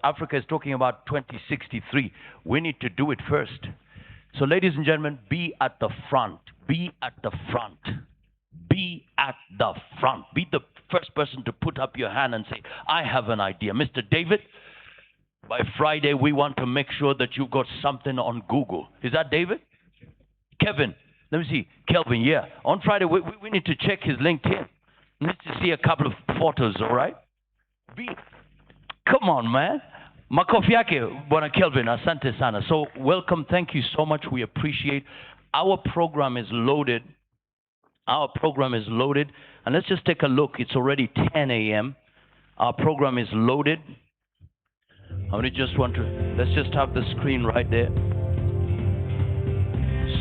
Africa is talking about 2063. We need to do it first. So ladies and gentlemen, be at the front. Be at the front. Be at the front. Be the first person to put up your hand and say, I have an idea. Mr. David, by Friday, we want to make sure that you got something on Google. Is that David? Kevin. Let me see. Kelvin, yeah. On Friday, we need to check his LinkedIn. We need to see a couple of photos, all right? Come on, man. Makofi yake, Bwana Kelvin, asante sana. So, welcome. Thank you so much. We appreciate. Our program is loaded. Our program is loaded. And let's just take a look. It's already 10 a.m. Our program is loaded. Let's just have the screen right there.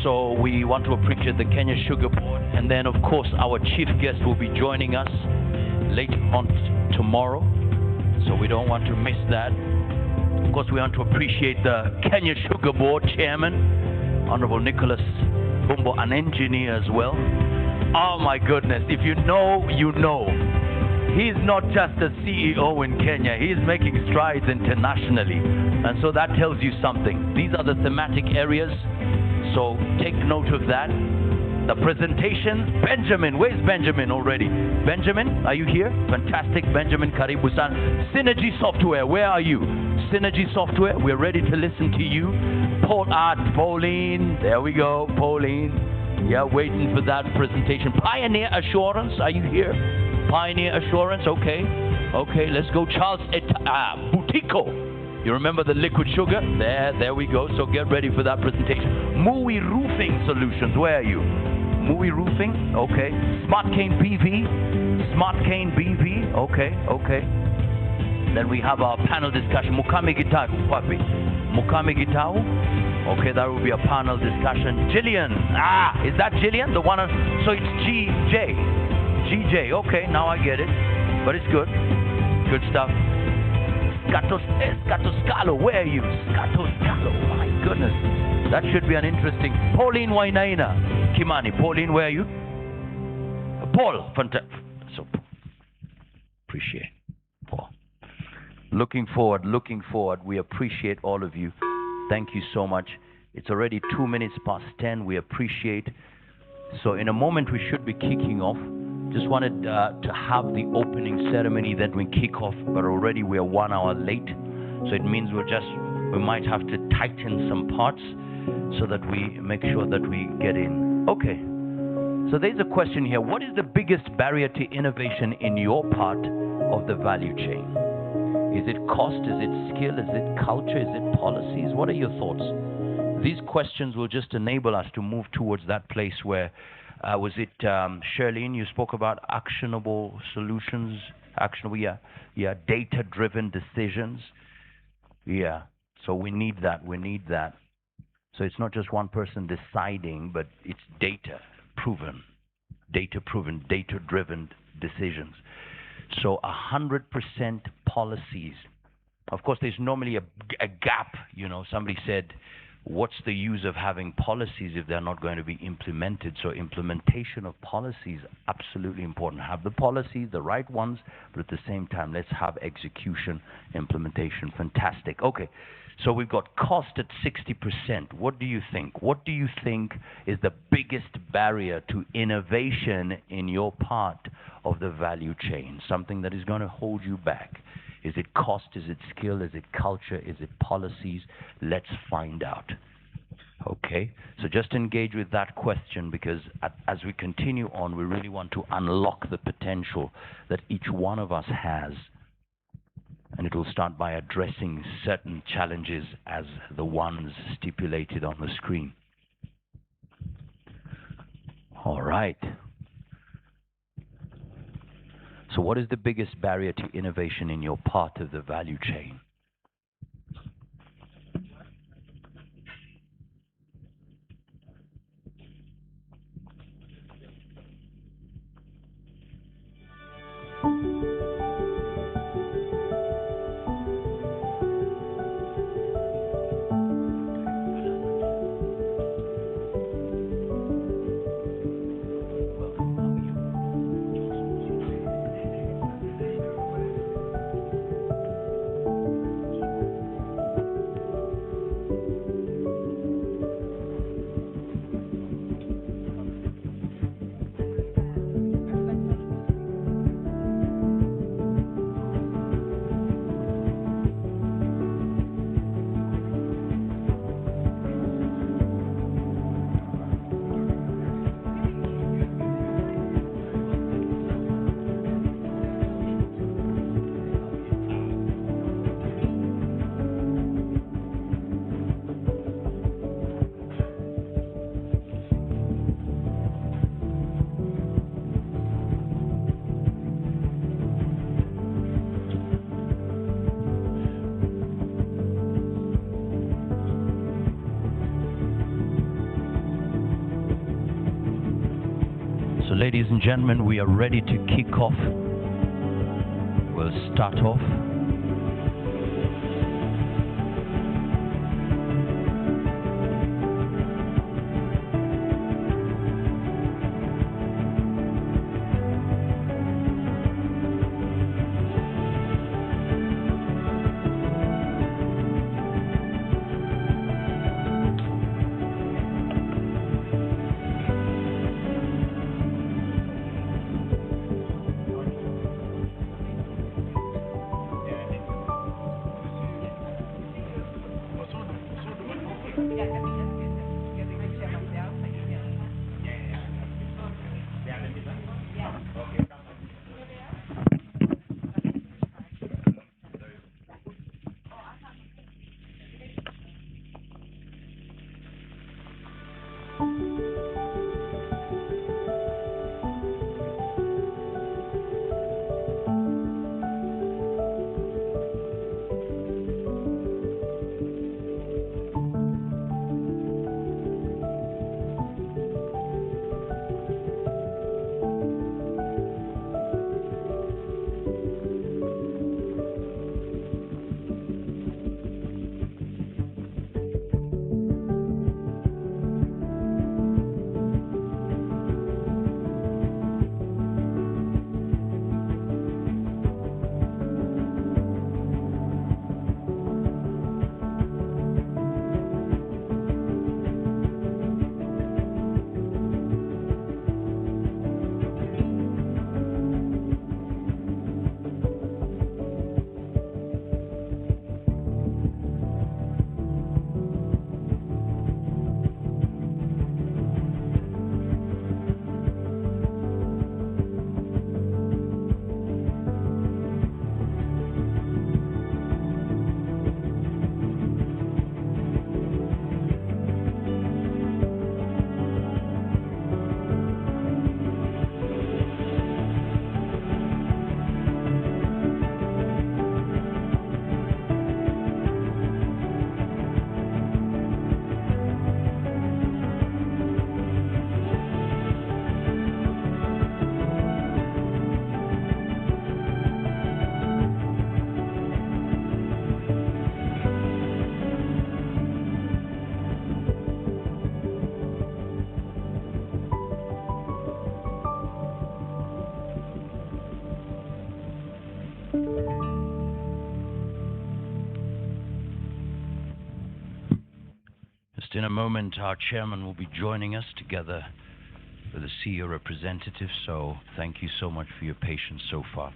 So we want to appreciate the Kenya Sugar Board. And then, of course, our chief guest will be joining us later on tomorrow. So we don't want to miss that. Of course, we want to appreciate the Kenya Sugar Board Chairman, Honorable Nicholas Bumbo, an engineer as well. Oh my goodness, if you know, you know. He's not just a CEO in Kenya, he's making strides internationally. And so that tells you something. These are the thematic areas, so take note of that. The presentation, Benjamin, where's Benjamin already? Benjamin, are you here? Fantastic, Benjamin, karibu-san. Synergy Software, where are you? Synergy Software, we're ready to listen to you. Pauline, there we go, Pauline. Yeah, waiting for that presentation. Pioneer Assurance, are you here? Pioneer Assurance, okay. Okay, let's go. Charles Butico. You remember the liquid sugar? There we go. So get ready for that presentation. Mui Roofing Solutions, where are you? Mui Roofing, okay. Smart Cane BV, Smart Cane BV, okay. Then we have our panel discussion. Mukame Gitau, Papi. Mukame Gitau. Okay, that will be a panel discussion. Jillian, is that Jillian? The one, so it's GJ, okay, now I get it. But it's good. Good stuff. Scalo, where are you? Scalo, my goodness. That should be an interesting. Pauline Wainaina, Kimani. Pauline, where are you? Paul, fantastic. So, appreciate Paul. Looking forward. We appreciate all of you. Thank you so much. It's already 2 minutes past 10. We appreciate. So in a moment, we should be kicking off. Just wanted to have the opening ceremony, then we kick off, but already we are 1 hour late. So it means we might have to tighten some parts so that we make sure that we get in. Okay. So there's a question here. What is the biggest barrier to innovation in your part of the value chain? Is it cost? Is it skill? Is it culture? Is it policies? What are your thoughts? These questions will just enable us to move towards that place where, was it Shirlene, you spoke about actionable solutions, data-driven decisions. Yeah, so we need that. So it's not just one person deciding, but it's data-proven, data-driven decisions. So 100% policies. Of course, there's normally a gap. You know, somebody said, what's the use of having policies if they're not going to be implemented? So implementation of policies, absolutely important. Have the policies, the right ones, but at the same time, let's have execution, implementation. Fantastic. Okay, so we've got cost at 60%. What do you think? What do you think is the biggest barrier to innovation in your part of the value chain? Something that is going to hold you back. Is it cost? Is it skill? Is it culture? Is it policies? Let's find out. Okay, so just engage with that question, because as we continue on, we really want to unlock the potential that each one of us has. And it will start by addressing certain challenges as the ones stipulated on the screen. All right. So what is the biggest barrier to innovation in your part of the value chain? ladies and gentlemen, we are ready to kick off. We'll start off. In a moment, our chairman will be joining us together with the CEO representative, so thank you so much for your patience so far.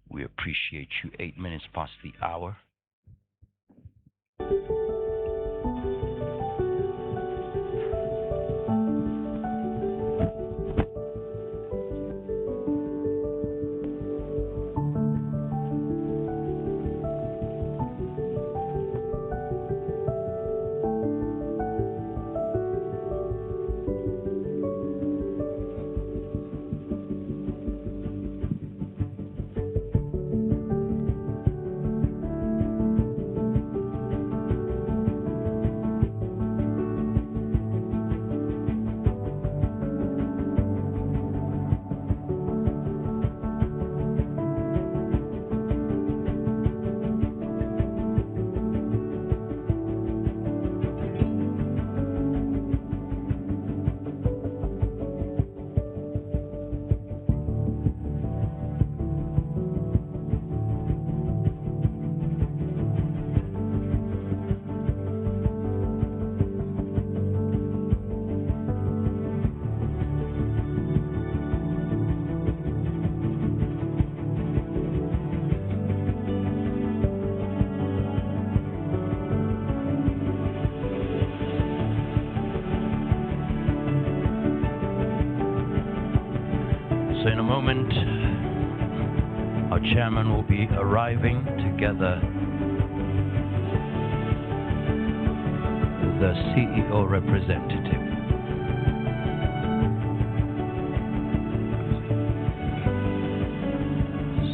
We appreciate you. 8 minutes past the hour. So in a moment, our chairman will be arriving together with the CEO representative.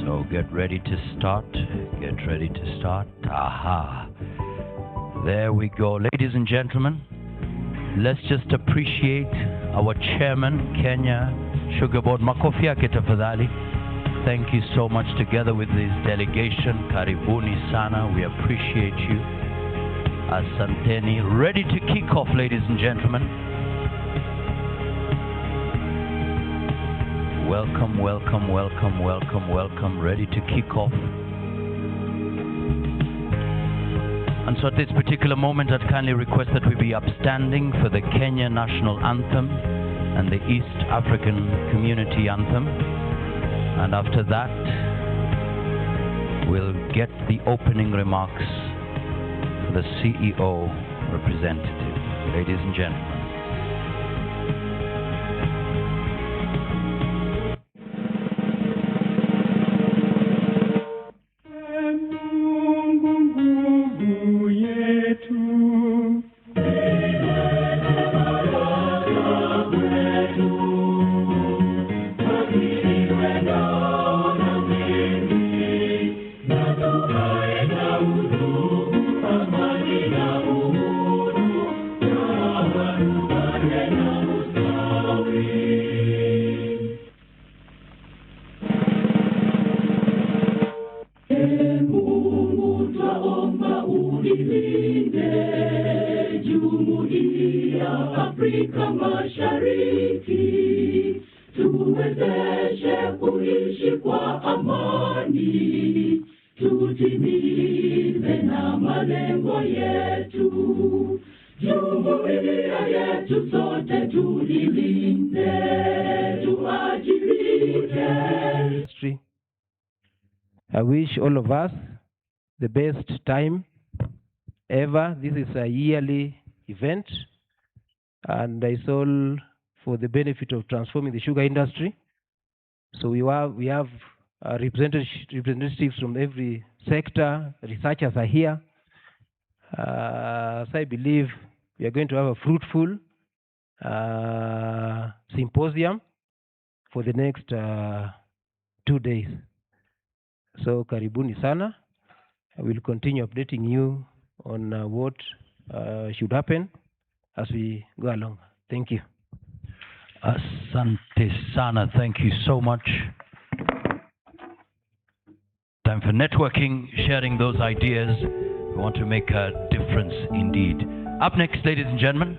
So get ready to start. Get ready to start. Aha. There we go. Ladies and gentlemen, let's just appreciate our chairman, Kenya Sugar Board, makofi yake tafadhali. Thank you so much, together with this delegation. Karibuni sana, we appreciate you. Asanteni. Ready to kick off, ladies and gentlemen. Welcome, welcome, welcome, welcome, welcome. Ready to kick off. And so at this particular moment, I'd kindly request that we be upstanding for the Kenya National Anthem and the East African Community Anthem. And after that, we'll get the opening remarks for the CEO representative. Ladies and gentlemen. I wish all of us the best time ever. This is a yearly event, and it's all for the benefit of transforming the sugar industry. So we have representatives from every sector. Researchers are here. So I believe we are going to have a fruitful symposium for the next 2 days. So karibuni sana. I will continue updating you on what should happen as we go along. Thank you. Asante sana. Thank you so much. Time for networking, sharing those ideas. We want to make a difference indeed. Up next, ladies and gentlemen.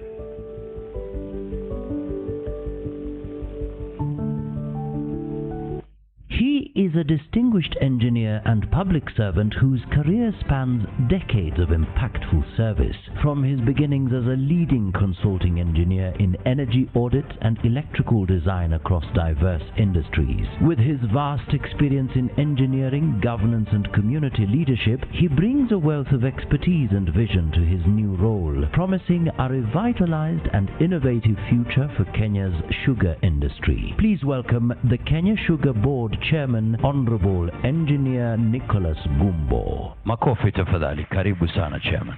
He is a distinguished engineer and public servant whose career spans decades of impactful service. From his beginnings as a leading consulting engineer in energy audit and electrical design across diverse industries. With his vast experience in engineering, governance and community leadership, he brings a wealth of expertise and vision to his new role, promising a revitalized and innovative future for Kenya's sugar industry. Please welcome the Kenya Sugar Board Chairman, Honorable Engineer Nicholas Gumbo. Makofi tafadhali. Karibu sana, Chairman.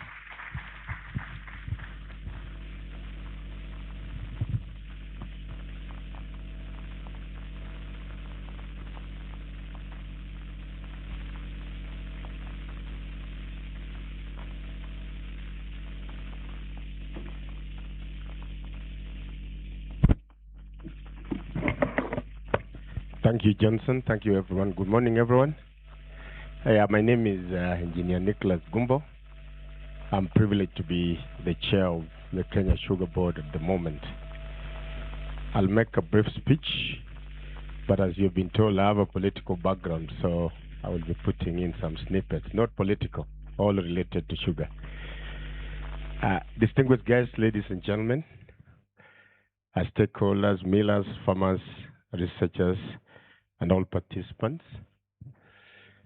Thank you, Johnson. Thank you, everyone. Good morning, everyone. My name is Engineer Nicholas Gumbo. I'm privileged to be the chair of the Kenya Sugar Board at the moment. I'll make a brief speech, but as you've been told, I have a political background, so I will be putting in some snippets, not political, all related to sugar. Distinguished guests, ladies and gentlemen, stakeholders, millers, farmers, researchers, and all participants,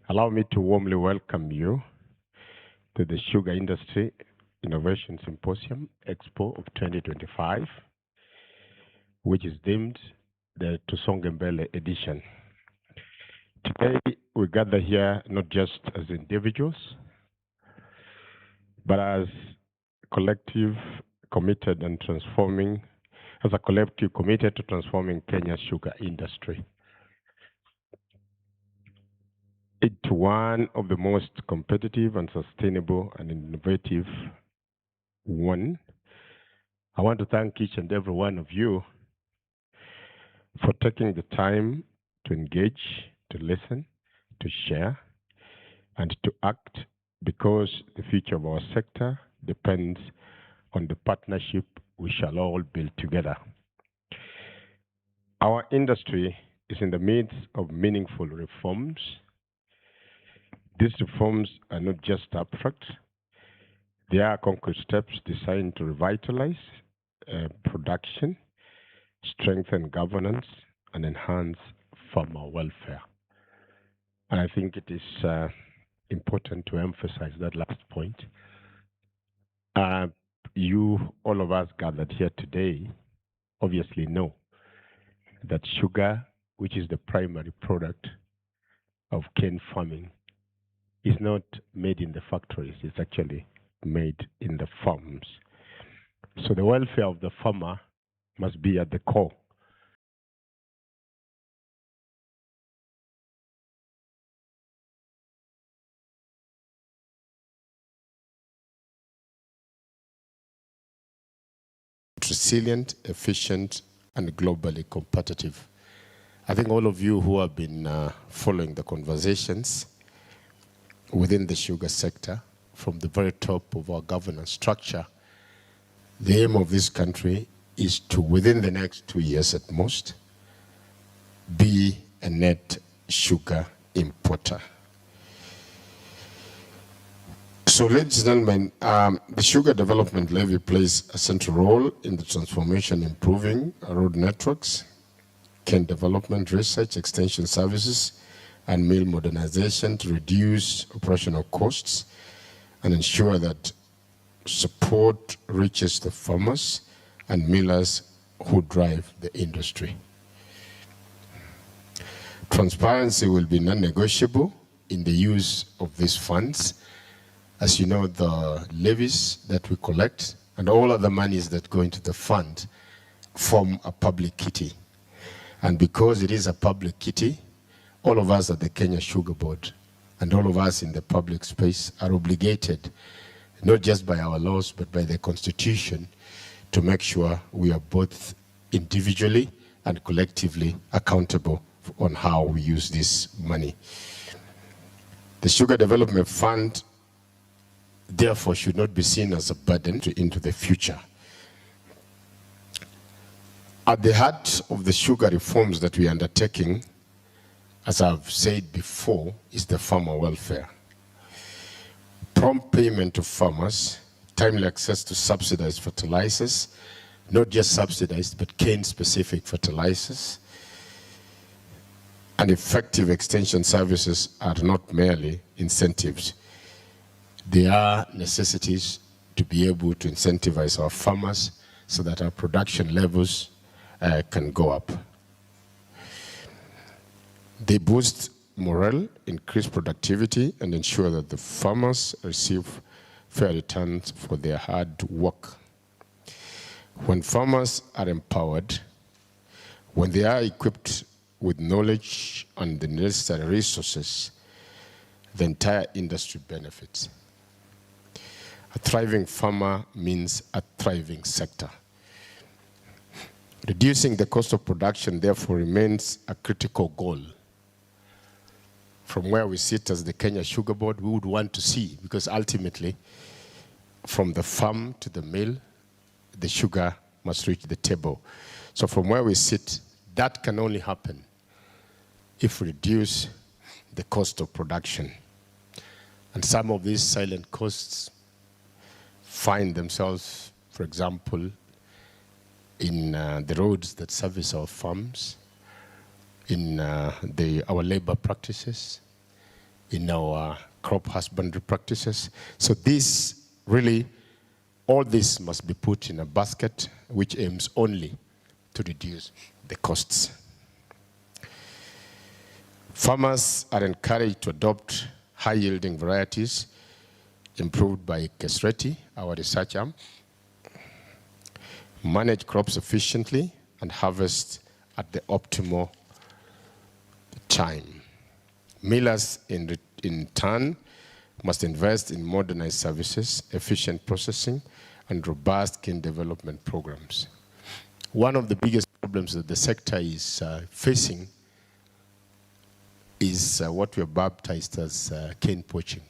allow me to warmly welcome you to the Sugar Industry Innovation Symposium Expo of 2025, which is deemed the Tusonge edition. Today, we gather here not just as individuals, but as a collective committed to transforming Kenya's sugar industry. It's one of the most competitive and sustainable and innovative one. I want to thank each and every one of you for taking the time to engage, to listen, to share, and to act, because the future of our sector depends on the partnership we shall all build together. Our industry is in the midst of meaningful reforms. These reforms are not just abstract. They are concrete steps designed to revitalize production, strengthen governance, and enhance farmer welfare. And I think it is important to emphasize that last point. All of us gathered here today, obviously know that sugar, which is the primary product of cane farming, is not made in the factories. It's actually made in the farms. So the welfare of the farmer must be at the core. Resilient, efficient, and globally competitive. I think all of you who have been following the conversations within the sugar sector, from the very top of our governance structure, the aim of this country is to, within the next 2 years at most, be a net sugar importer. So, ladies and gentlemen, the Sugar Development Levy plays a central role in the transformation, improving road networks, cane development, research, extension services, and mill modernization to reduce operational costs and ensure that support reaches the farmers and millers who drive the industry. Transparency will be non-negotiable in the use of these funds. As you know, the levies that we collect and all other monies that go into the fund form a public kitty. And because it is a public kitty, all of us at the Kenya Sugar Board and all of us in the public space are obligated, not just by our laws, but by the Constitution, to make sure we are both individually and collectively accountable on how we use this money. The Sugar Development Fund, therefore, should not be seen as a burden into the future. At the heart of the sugar reforms that we are undertaking, as I've said before, is the farmer welfare. Prompt payment to farmers, timely access to subsidized fertilizers, not just subsidized, but cane-specific fertilizers, and effective extension services are not merely incentives. They are necessities to be able to incentivize our farmers so that our production levels can go up. They boost morale, increase productivity, and ensure that the farmers receive fair returns for their hard work. When farmers are empowered, when they are equipped with knowledge and the necessary resources, the entire industry benefits. A thriving farmer means a thriving sector. Reducing the cost of production, therefore, remains a critical goal. From where we sit as the Kenya Sugar Board, we would want to see, because ultimately, from the farm to the mill, the sugar must reach the table. So from where we sit, that can only happen if we reduce the cost of production. And some of these silent costs find themselves, for example, in the roads that service our farms, in our labor practices, in our crop husbandry practices. So this really, all this must be put in a basket which aims only to reduce the costs. Farmers are encouraged to adopt high-yielding varieties improved by Kesreti, our research arm, manage crops efficiently, and harvest at the optimal time. Millers, in turn, must invest in modernized services, efficient processing, and robust cane development programs. One of the biggest problems problems that the sector is facing is what we have baptized as cane poaching.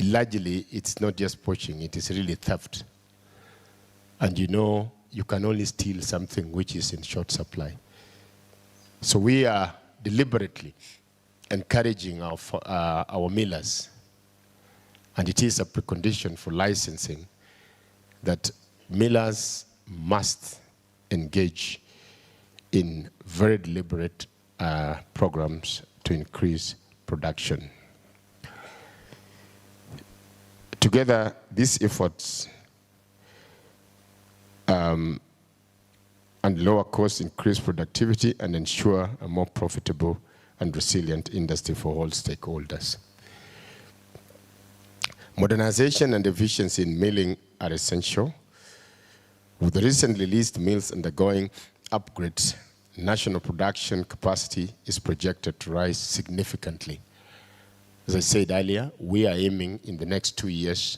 Largely, it's not just poaching, it is really theft. And you know, you can only steal something which is in short supply. So we are deliberately encouraging our millers, and it is a precondition for licensing, that millers must engage in very deliberate programs to increase production. Together, these efforts and lower costs increase productivity and ensure a more profitable and resilient industry for all stakeholders. Modernization and efficiency in milling are essential. With the recently leased mills undergoing upgrades, national production capacity is projected to rise significantly. As I said earlier, we are aiming in the next 2 years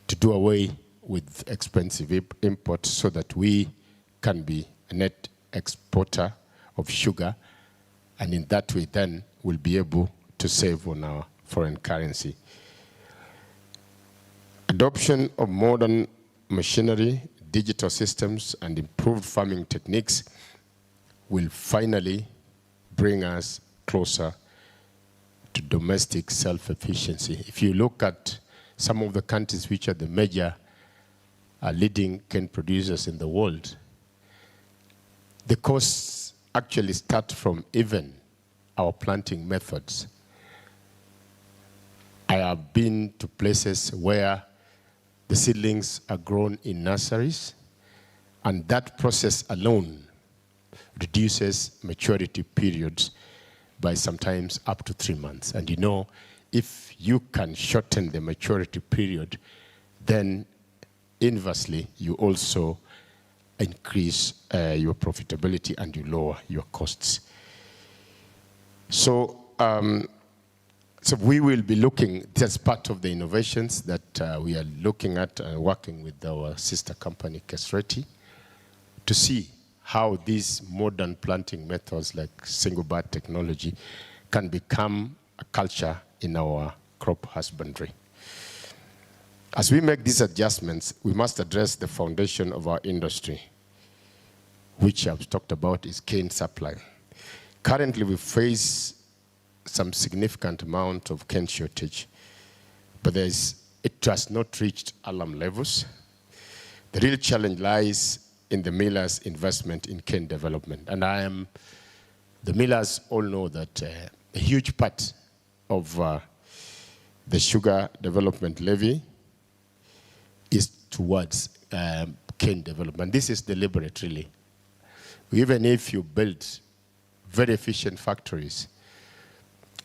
to do away with expensive imports so that we can be a net exporter of sugar, and in that way then we'll be able to save on our foreign currency. Adoption of modern machinery, digital systems, and improved farming techniques will finally bring us closer to domestic self-efficiency. If you look at some of the countries which are the major leading cane producers in the world, the costs actually start from even our planting methods. I have been to places where the seedlings are grown in nurseries, and that process alone reduces maturity periods by sometimes up to 3 months. And you know, if you can shorten the maturity period, then inversely, you also increase your profitability and you lower your costs. So, so we will be looking, that's part of the innovations that we are looking at working with our sister company, Kesreti, to see how these modern planting methods like single bud technology can become a culture in our crop husbandry. As we make these adjustments, we must address the foundation of our industry, which I've talked about is cane supply. Currently, we face some significant amount of cane shortage, but it has not reached alarm levels. The real challenge lies in the millers' investment in cane development. And the millers all know that a huge part of the sugar development levy is towards cane development. This is deliberate, really. Even if you build very efficient factories,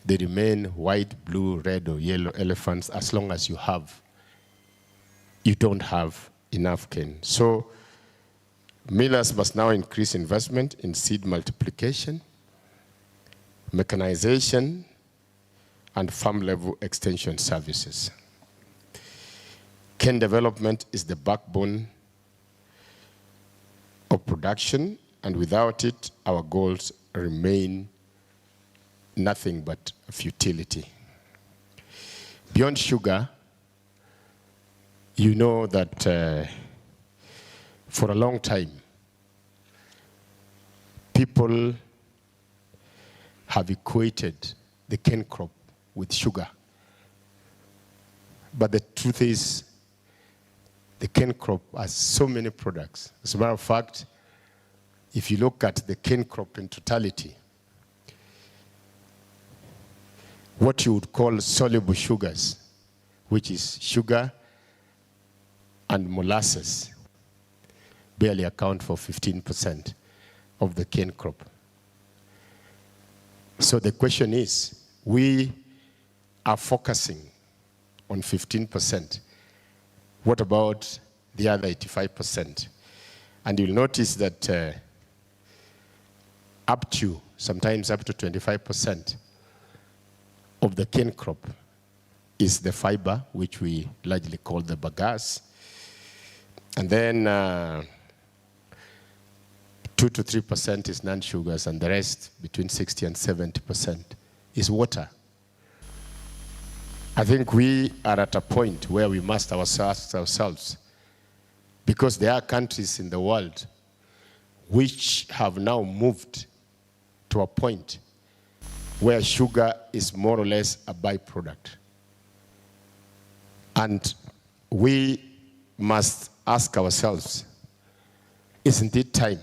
they remain white, blue, red, or yellow elephants as long as you don't have enough cane. So millers must now increase investment in seed multiplication, mechanization, and farm-level extension services. Cane development is the backbone of production, and without it, our goals remain nothing but futility. Beyond sugar, you know that for a long time, people have equated the cane crop with sugar. But the truth is, the cane crop has so many products. As a matter of fact, if you look at the cane crop in totality, what you would call soluble sugars, which is sugar and molasses, barely account for 15% of the cane crop. So the question is, we are focusing on 15%. What about the other 85%? And you'll notice that sometimes up to 25% of the cane crop is the fiber, which we largely call the bagasse. And then 2 to 3% is non-sugars, and the rest, between 60 and 70%, is water. I think we are at a point where we must ask ourselves, because there are countries in the world which have now moved to a point where sugar is more or less a byproduct. And we must ask ourselves, isn't it time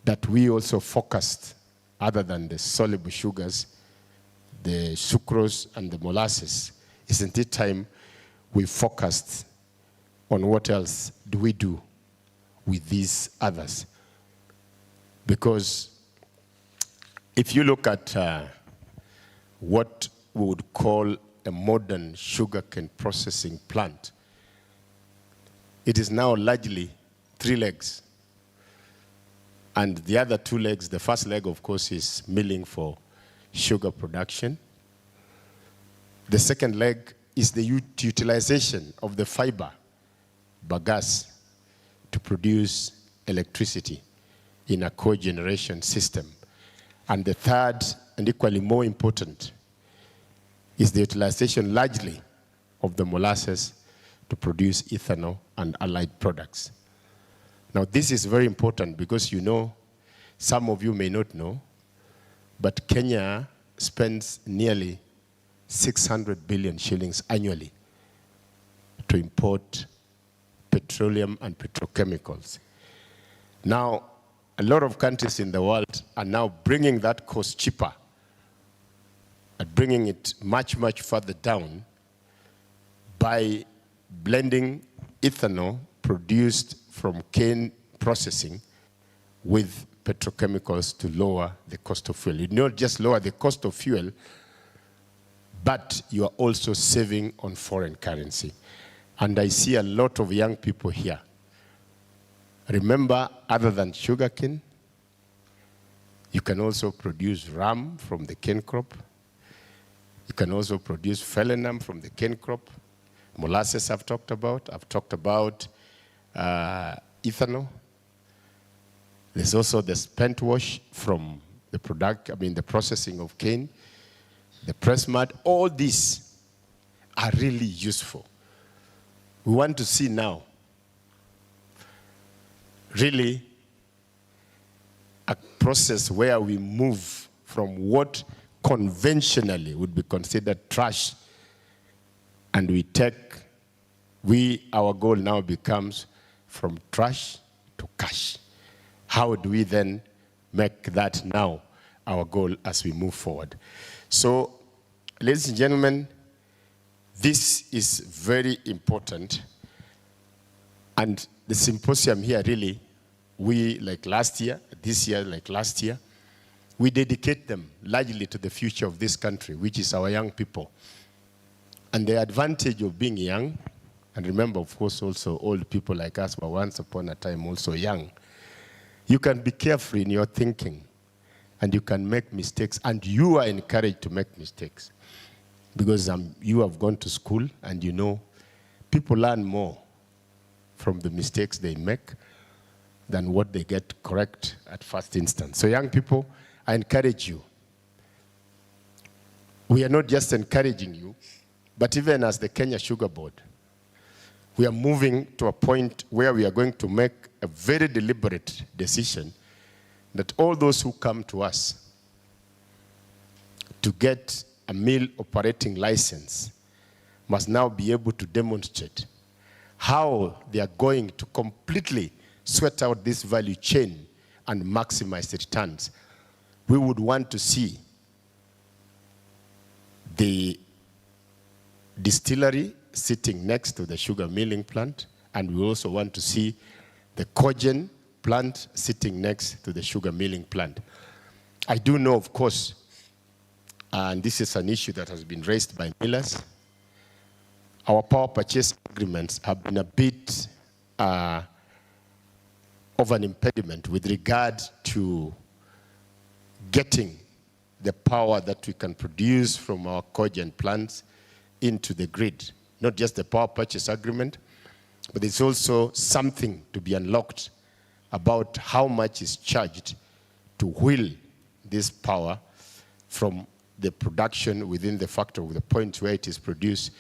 that we also focused, other than the soluble sugars, the sucrose and the molasses, isn't it time we focused on what else do we do with these others? Because if you look at what we would call a modern sugarcane processing plant, it is now largely 3 legs. And the other 2 legs, the first leg, of course, is milling for sugar production. The second leg is the utilization of the fiber, bagasse, to produce electricity in a cogeneration system. And the third, and equally more important, is the utilization largely of the molasses to produce ethanol and allied products. Now, this is very important because you know, some of you may not know, but Kenya spends nearly 600 billion shillings annually to import petroleum and petrochemicals. Now, a lot of countries in the world are now bringing that cost cheaper and bringing it much, much further down by blending ethanol produced from cane processing with petrochemicals to lower the cost of fuel. You not just lower the cost of fuel, but you are also saving on foreign currency. And I see a lot of young people here. Remember, other than sugarcane, you can also produce rum from the cane crop. You can also produce phelenum from the cane crop. Molasses I've talked about. I've talked about ethanol. There's also the spent wash from the the processing of cane, the press mud. All these are really useful. We want to see now really a process where we move from what conventionally would be considered trash, and our goal now becomes from trash to cash. How do we then make that now our goal as we move forward? So, ladies and gentlemen, this is very important. And the symposium here really, we, like last year, this year, like last year, we dedicate them largely to the future of this country, which is our young people. And the advantage of being young, and remember, of course, also old people like us were once upon a time also young, you can be careful in your thinking, and you can make mistakes, and you are encouraged to make mistakes. Because you have gone to school, and you know, people learn more from the mistakes they make than what they get correct at first instance. So young people, I encourage you. We are not just encouraging you, but even as the Kenya Sugar Board, we are moving to a point where we are going to make a very deliberate decision that all those who come to us to get a mill operating license must now be able to demonstrate how they are going to completely sweat out this value chain and maximize the returns. We would want to see the distillery sitting next to the sugar milling plant, and we also want to see the cogen plant sitting next to the sugar milling plant. I do know, of course, and this is an issue that has been raised by millers, our power purchase agreements have been a bit of an impediment with regard to getting the power that we can produce from our cogen plants into the grid. Not just the power purchase agreement, but it's also something to be unlocked about how much is charged to wheel this power from the production within the factory, the point where it is produced,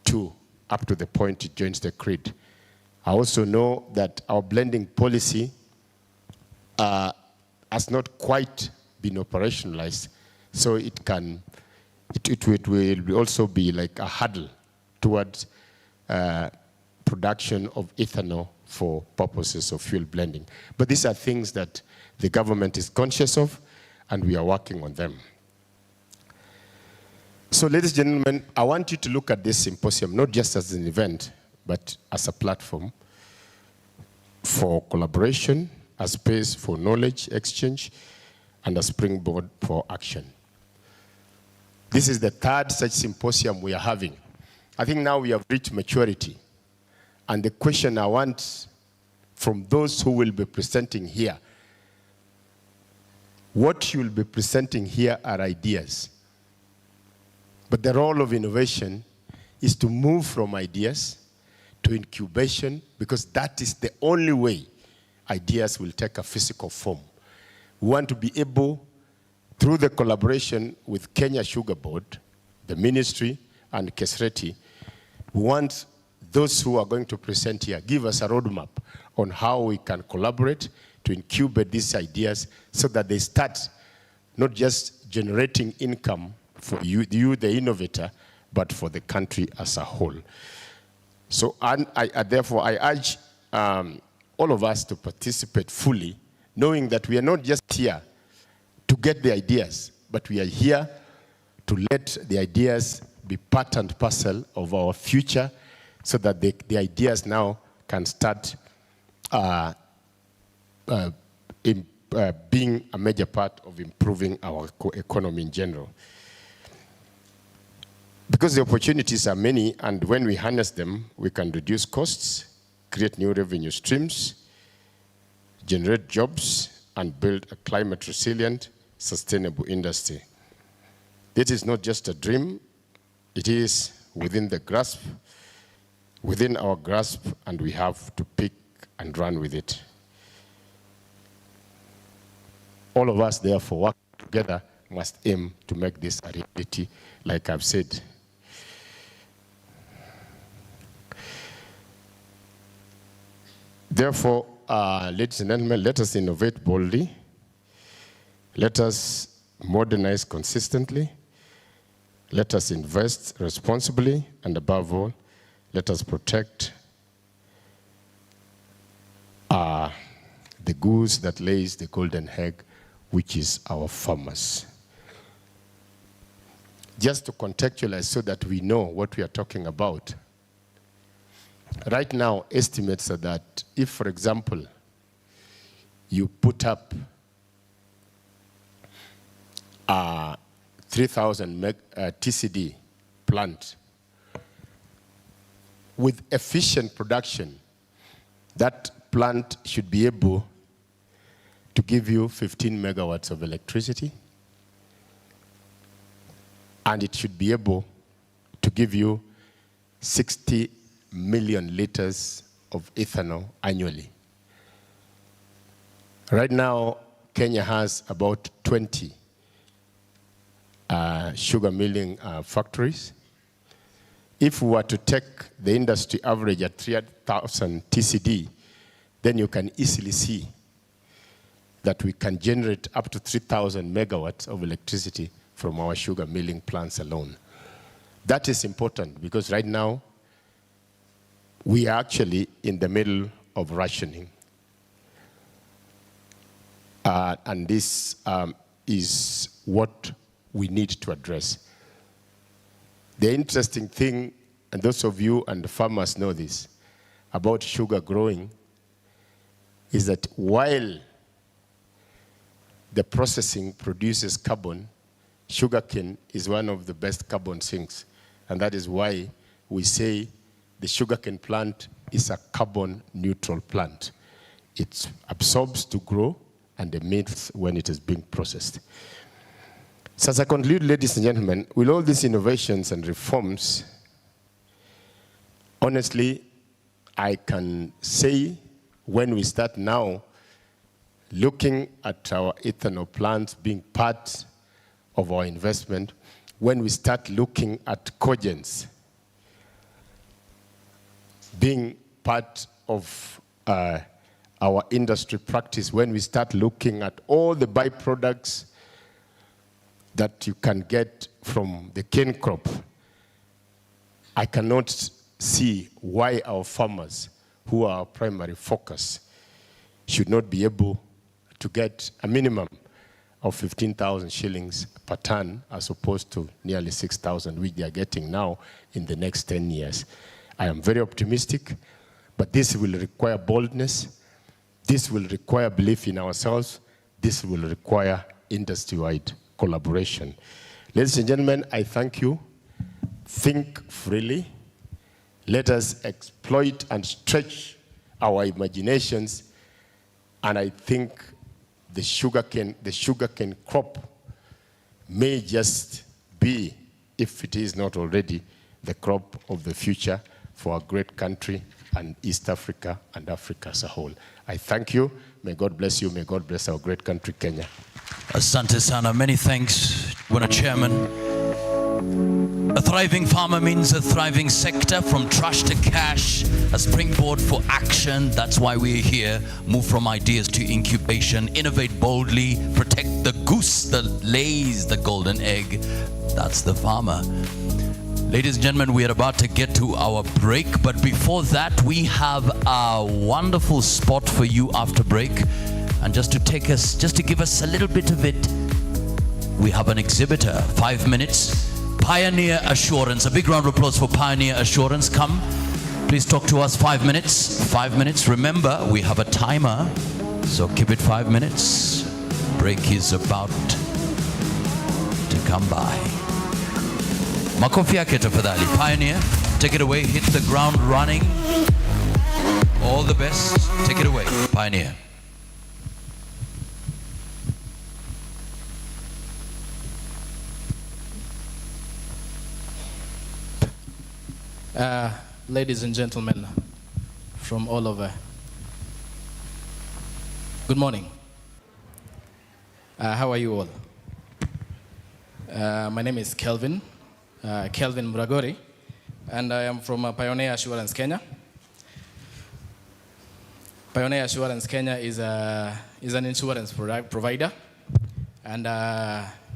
to up to the point it joins the grid. I also know that our blending policy has not quite been operationalized, so it will also be like a hurdle towards production of ethanol for purposes of fuel blending. But these are things that the government is conscious of, and we are working on them. So, ladies and gentlemen, I want you to look at this symposium not just as an event, but as a platform for collaboration, a space for knowledge exchange, and a springboard for action. This is the third such symposium we are having. I think now we have reached maturity. And the question I want from those who will be presenting here, what you will be presenting here are ideas. But the role of innovation is to move from ideas to incubation, because that is the only way ideas will take a physical form. We want to be able, through the collaboration with Kenya Sugar Board, the ministry, and Kesreti, we want those who are going to present here, give us a roadmap on how we can collaborate to incubate these ideas so that they start not just generating income for you, the innovator, but for the country as a whole. So therefore, I urge all of us to participate fully, knowing that we are not just here to get the ideas, but we are here to let the ideas be part and parcel of our future, so that the ideas now can start being a major part of improving our economy in general. Because the opportunities are many, and when we harness them, we can reduce costs, create new revenue streams, generate jobs, and build a climate-resilient, sustainable industry. This is not just a dream, it is within our grasp, and we have to pick and run with it. All of us, therefore, work together, must aim to make this a reality, like I've said. Therefore, ladies and gentlemen, let us innovate boldly. Let us modernize consistently. Let us invest responsibly, and above all, let us protect the goose that lays the golden egg, which is our farmers. Just to contextualize so that we know what we are talking about. Right now, estimates are that if, for example, you put up 3,000 TCD plant with efficient production, that plant should be able to give you 15 megawatts of electricity, and it should be able to give you 60 million liters of ethanol annually. Right now, Kenya has about 20 sugar milling factories. If we were to take the industry average at 3,000 TCD, then you can easily see that we can generate up to 3,000 megawatts of electricity from our sugar milling plants alone. That is important because right now, we are actually in the middle of rationing. And this is what we need to address. The interesting thing, and those of you and the farmers know this, about sugar growing, is that while the processing produces carbon, sugarcane is one of the best carbon sinks. And that is why we say the sugarcane plant is a carbon neutral plant. It absorbs to grow and emits when it is being processed. So as I conclude, ladies and gentlemen, with all these innovations and reforms, honestly, I can say when we start now looking at our ethanol plants being part of our investment, when we start looking at cogens being part of our industry practice, when we start looking at all the byproducts that you can get from the cane crop, I cannot see why our farmers, who are our primary focus, should not be able to get a minimum of 15,000 shillings per ton as opposed to nearly 6,000 which they are getting now in the next 10 years. I am very optimistic, but this will require boldness. This will require belief in ourselves. This will require industry-wide collaboration. Ladies and gentlemen, I thank you. Think freely. Let us exploit and stretch our imaginations. And I think the sugarcane crop may just be, if it is not already, the crop of the future for our great country and East Africa and Africa as a whole. I thank you. May God bless you. May God bless our great country, Kenya. Asante sana. Many thanks, Bwana Chairman. A thriving farmer means a thriving sector, from trash to cash, a springboard for action. That's why we're here. Move from ideas to incubation, innovate boldly, protect the goose that lays the golden egg. That's the farmer. Ladies and gentlemen, we are about to get to our break, but before that, we have a wonderful spot for you after break. And just to give us a little bit of it, we have an exhibitor, 5 minutes. Pioneer Assurance. A big round of applause for Pioneer Assurance. Come, please talk to us. 5 minutes. 5 minutes. Remember, we have a timer, so keep it 5 minutes. Break is about to come by. Makofi yake tafadhali. Pioneer, take it away. Hit the ground running. All the best. Take it away, Pioneer. Ladies and gentlemen from all over, good morning. How are you all? My name is Kelvin Muragori, and I am from Pioneer Assurance Kenya. Pioneer Assurance Kenya is an insurance provider, and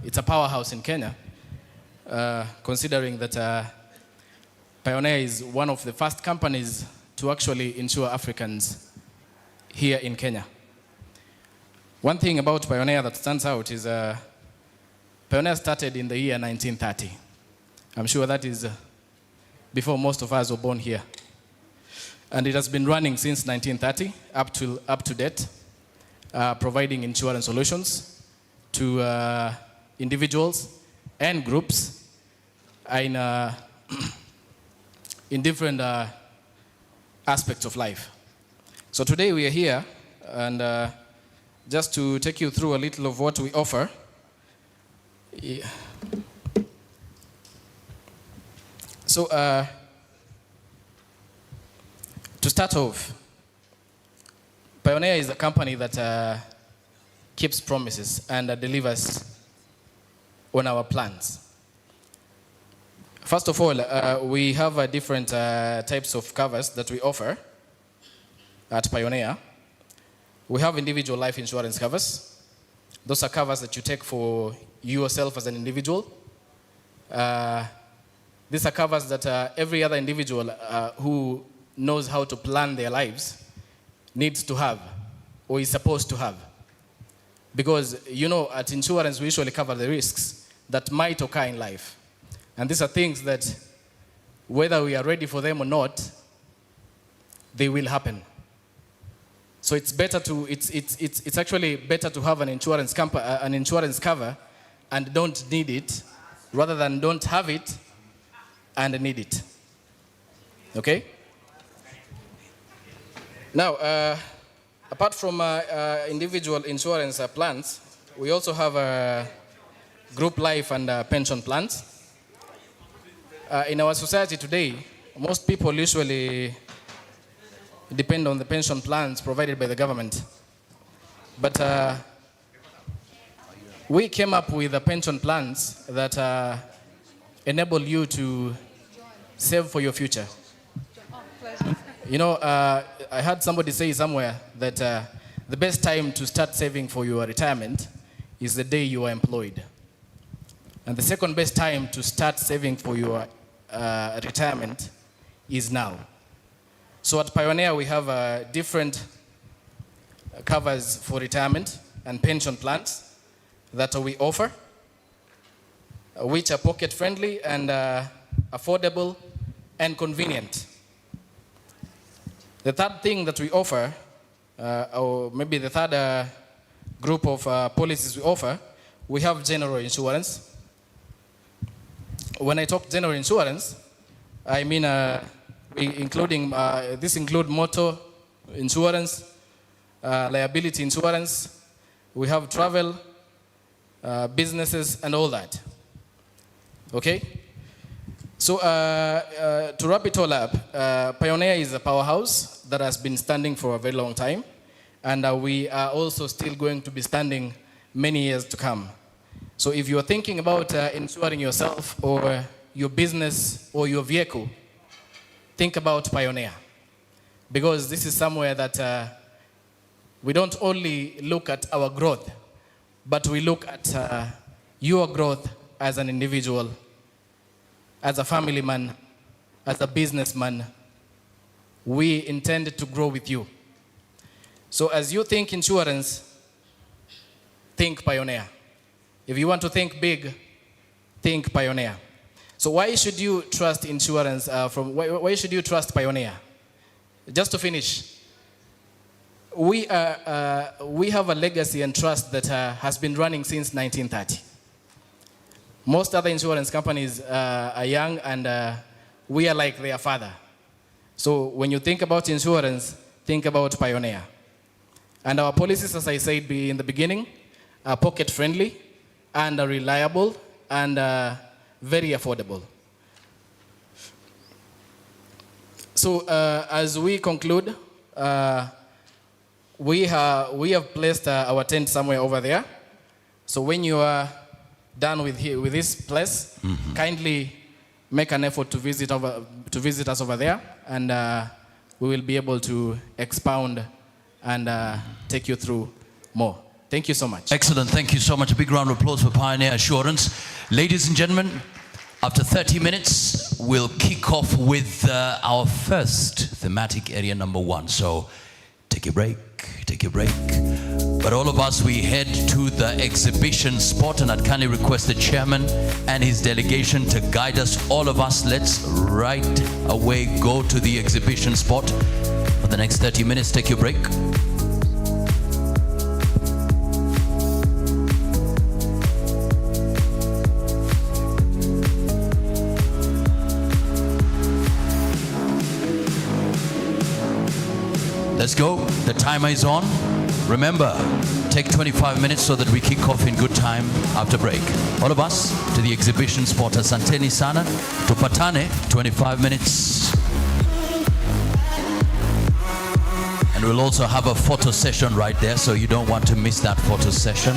it's a powerhouse in Kenya, considering that Pioneer is one of the first companies to actually insure Africans here in Kenya. One thing about Pioneer that stands out is Pioneer started in the year 1930. I'm sure that is before most of us were born here. And it has been running since 1930 up to date, providing insurance solutions to individuals and groups in different aspects of life. So today we are here, and just to take you through a little of what we offer. So to start off, Pioneer is a company that keeps promises and delivers on our plans. First of all, we have different types of covers that we offer at Pioneer. We have individual life insurance covers. Those are covers that you take for yourself as an individual. These are covers that every other individual who knows how to plan their lives needs to have, or is supposed to have. Because, you know, at insurance, we usually cover the risks that might occur in life. And these are things that, whether we are ready for them or not, they will happen. So it's better to, it's actually better to have an insurance cover and don't need it, rather than don't have it and need it. Okay? Now, apart from individual insurance plans, we also have group life and pension plans. In our society today, most people usually depend on the pension plans provided by the government. But we came up with the pension plans that enable you to save for your future. You know, I heard somebody say somewhere that the best time to start saving for your retirement is the day you are employed. And the second best time to start saving for your retirement is now. So at Pioneer, we have different covers for retirement and pension plans that we offer, which are pocket-friendly and affordable and convenient. The third thing that we offer, or maybe the third group of policies we offer, we have general insurance. When I talk general insurance, I mean this includes motor insurance, liability insurance, we have travel, businesses, and all that. Okay? So to wrap it all up, Pioneer is a powerhouse that has been standing for a very long time, and we are also still going to be standing many years to come. So if you are thinking about insuring yourself or your business or your vehicle, think about Pioneer, because this is somewhere that we don't only look at our growth, but we look at your growth as an individual, as a family man, as a businessman. We intend to grow with you. So as you think insurance, think Pioneer. If you want to think big, think Pioneer. So why should you trust insurance why should you trust Pioneer? Just to finish, we have a legacy and trust that has been running since 1930. Most other insurance companies are young, and we are like their father. So when you think about insurance, think about Pioneer. And our policies, as I said in the beginning, are pocket-friendly and are reliable and very affordable. So as we conclude, we have placed our tent somewhere over there. So when you are done with this place, kindly make an effort to visit us over there, and we will be able to expound and take you through more. Thank you so much. Excellent. Thank you so much. A big round of applause for Pioneer Assurance. Ladies and gentlemen, after 30 minutes, we'll kick off with our first thematic area number 1. So take a break. But all of us, we head to the exhibition spot, and I'd kindly request the chairman and his delegation to guide us. All of us, let's right away go to the exhibition spot. For the next 30 minutes, take your break. Let's go. The timer is on. Remember, take 25 minutes so that we kick off in good time after break. All of us to the exhibition spot. Asanteni sana. Tupatane, 25 minutes. And we'll also have a photo session right there, so you don't want to miss that photo session.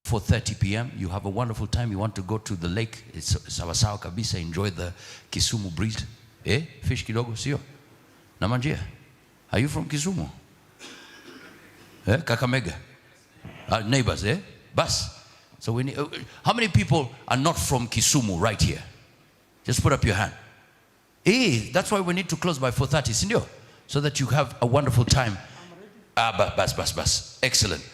4:30 p.m. You have a wonderful time. You want to go to the lake. It's sawasawa kabisa. Enjoy the Kisumu breeze. Fish kidogo sio? Namanjia. Are you from Kisumu? Kakamega. Neighbors, Bus. So we need, how many people are not from Kisumu right here? Just put up your hand. That's why we need to close by 4:30, Sindio? So that you have a wonderful time. Bus. Excellent.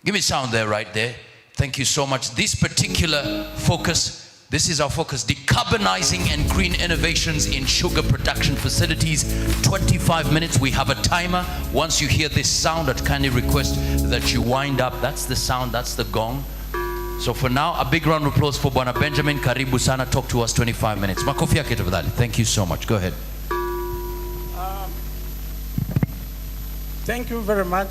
Give me sound there, right there. Thank you so much. This particular focus, this is our focus, decarbonizing and green innovations in sugar production facilities. 25 minutes, we have a timer. Once you hear this sound, I'd kindly request that you wind up. That's the sound, that's the gong. So for now, a big round of applause for Bwana Benjamin. Karibu sana, talk to us 25 minutes. Makofi yake tafadhali. Thank you so much. Go ahead. Thank you very much.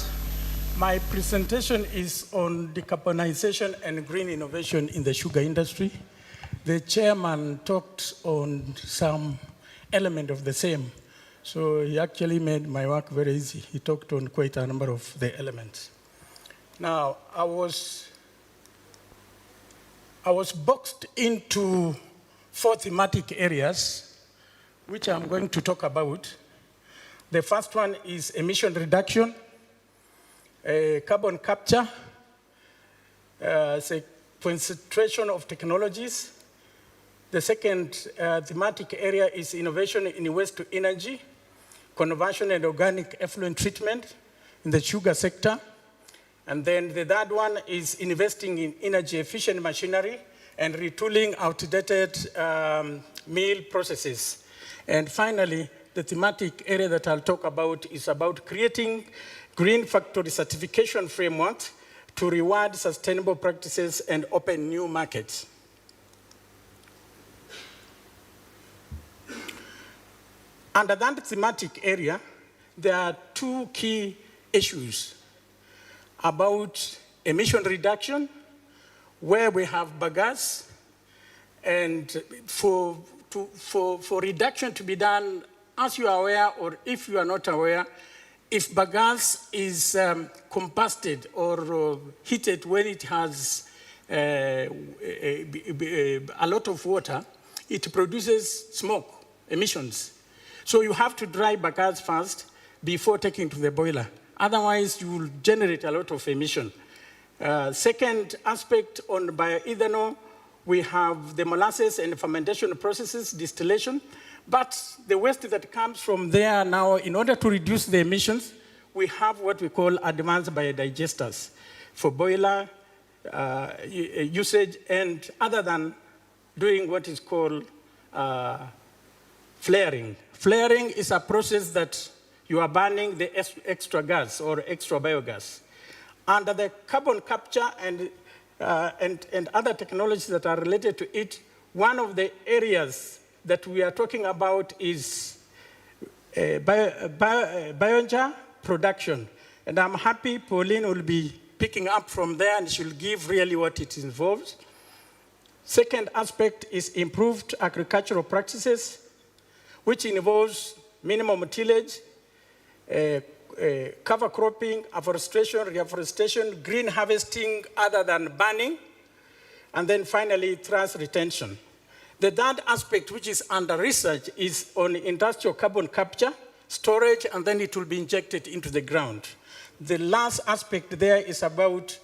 My presentation is on decarbonization and green innovation in the sugar industry. The chairman talked on some element of the same. So he actually made my work very easy. He talked on quite a number of the elements. Now, I was boxed into 4 thematic areas, which I'm going to talk about. The first one is emission reduction, carbon capture, concentration of technologies. The second thematic area is innovation in waste to energy, conversion and organic effluent treatment in the sugar sector. And then the third one is investing in energy efficient machinery and retooling outdated mill processes. And finally, the thematic area that I'll talk about is about creating green factory certification frameworks to reward sustainable practices and open new markets. Under that thematic area, there are 2 key issues about emission reduction, where we have bagasse, and for reduction to be done, as you are aware, or if you are not aware, if bagasse is combusted or heated when it has a lot of water, it produces smoke emissions. So you have to dry bagasse first before taking to the boiler. Otherwise, you will generate a lot of emission. Second aspect on bioethanol, we have the molasses and fermentation processes, distillation. But the waste that comes from there now, in order to reduce the emissions, we have what we call advanced biodigesters for boiler usage, and other than doing what is called flaring. Flaring is a process that you are burning the extra gas or extra biogas. Under the carbon capture and other technologies that are related to it, one of the areas that we are talking about is bioenergy production. And I'm happy Pauline will be picking up from there and she'll give really what it involves. Second aspect is improved agricultural practices, which involves minimum tillage, cover cropping, afforestation, reforestation, green harvesting other than burning, and then finally, thrash retention. The third aspect, which is under research, is on industrial carbon capture, storage, and then it will be injected into the ground. The last aspect there is about,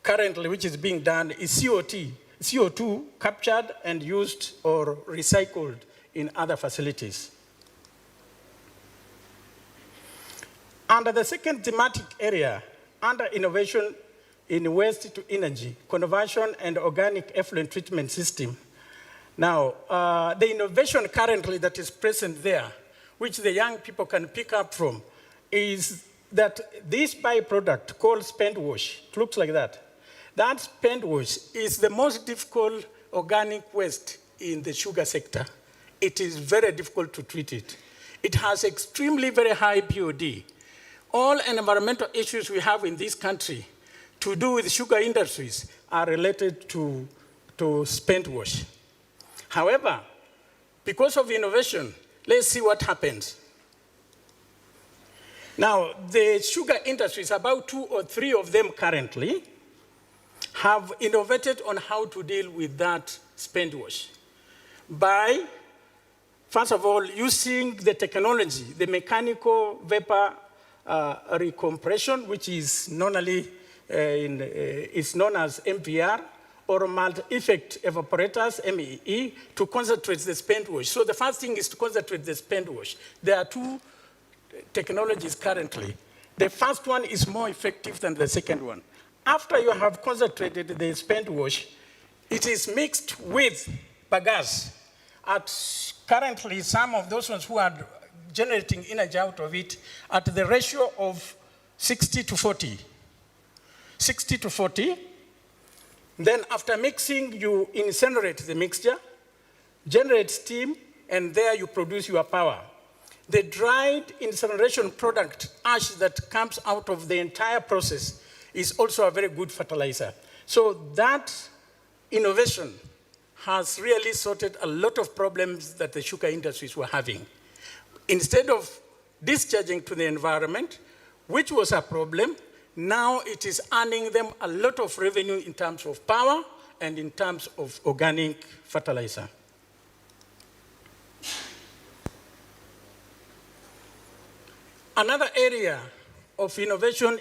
currently, which is being done, is CO2 captured and used or recycled in other facilities. Under the second thematic area, under innovation in waste to energy, conversion and organic effluent treatment system. Now, the innovation currently that is present there, which the young people can pick up from, is that this byproduct called spent wash, it looks like that. That spent wash is the most difficult organic waste in the sugar sector. It is very difficult to treat it. It has extremely very high BOD. All environmental issues we have in this country to do with sugar industries are related to spent wash. However, because of innovation, let's see what happens. Now, the sugar industry is about 2 or 3 of them currently have innovated on how to deal with that spent wash by, first of all, using the technology, the mechanical vapor recompression, which is normally is known as MVR, or multi-effect evaporators, MEE, to concentrate the spent wash. So the first thing is to concentrate the spent wash. There are two technologies currently. The first one is more effective than the second one. After you have concentrated the spent wash, it is mixed with bagasse. Currently, some of those ones who are generating energy out of it at the ratio of 60 to 40. 60 to 40. Then after mixing, you incinerate the mixture, generate steam, and there you produce your power. The dried incineration product, ash that comes out of the entire process, is also a very good fertilizer. So that innovation has really sorted a lot of problems that the sugar industries were having. Instead of discharging to the environment, which was a problem, now it is earning them a lot of revenue in terms of power and in terms of organic fertilizer. Another area of innovation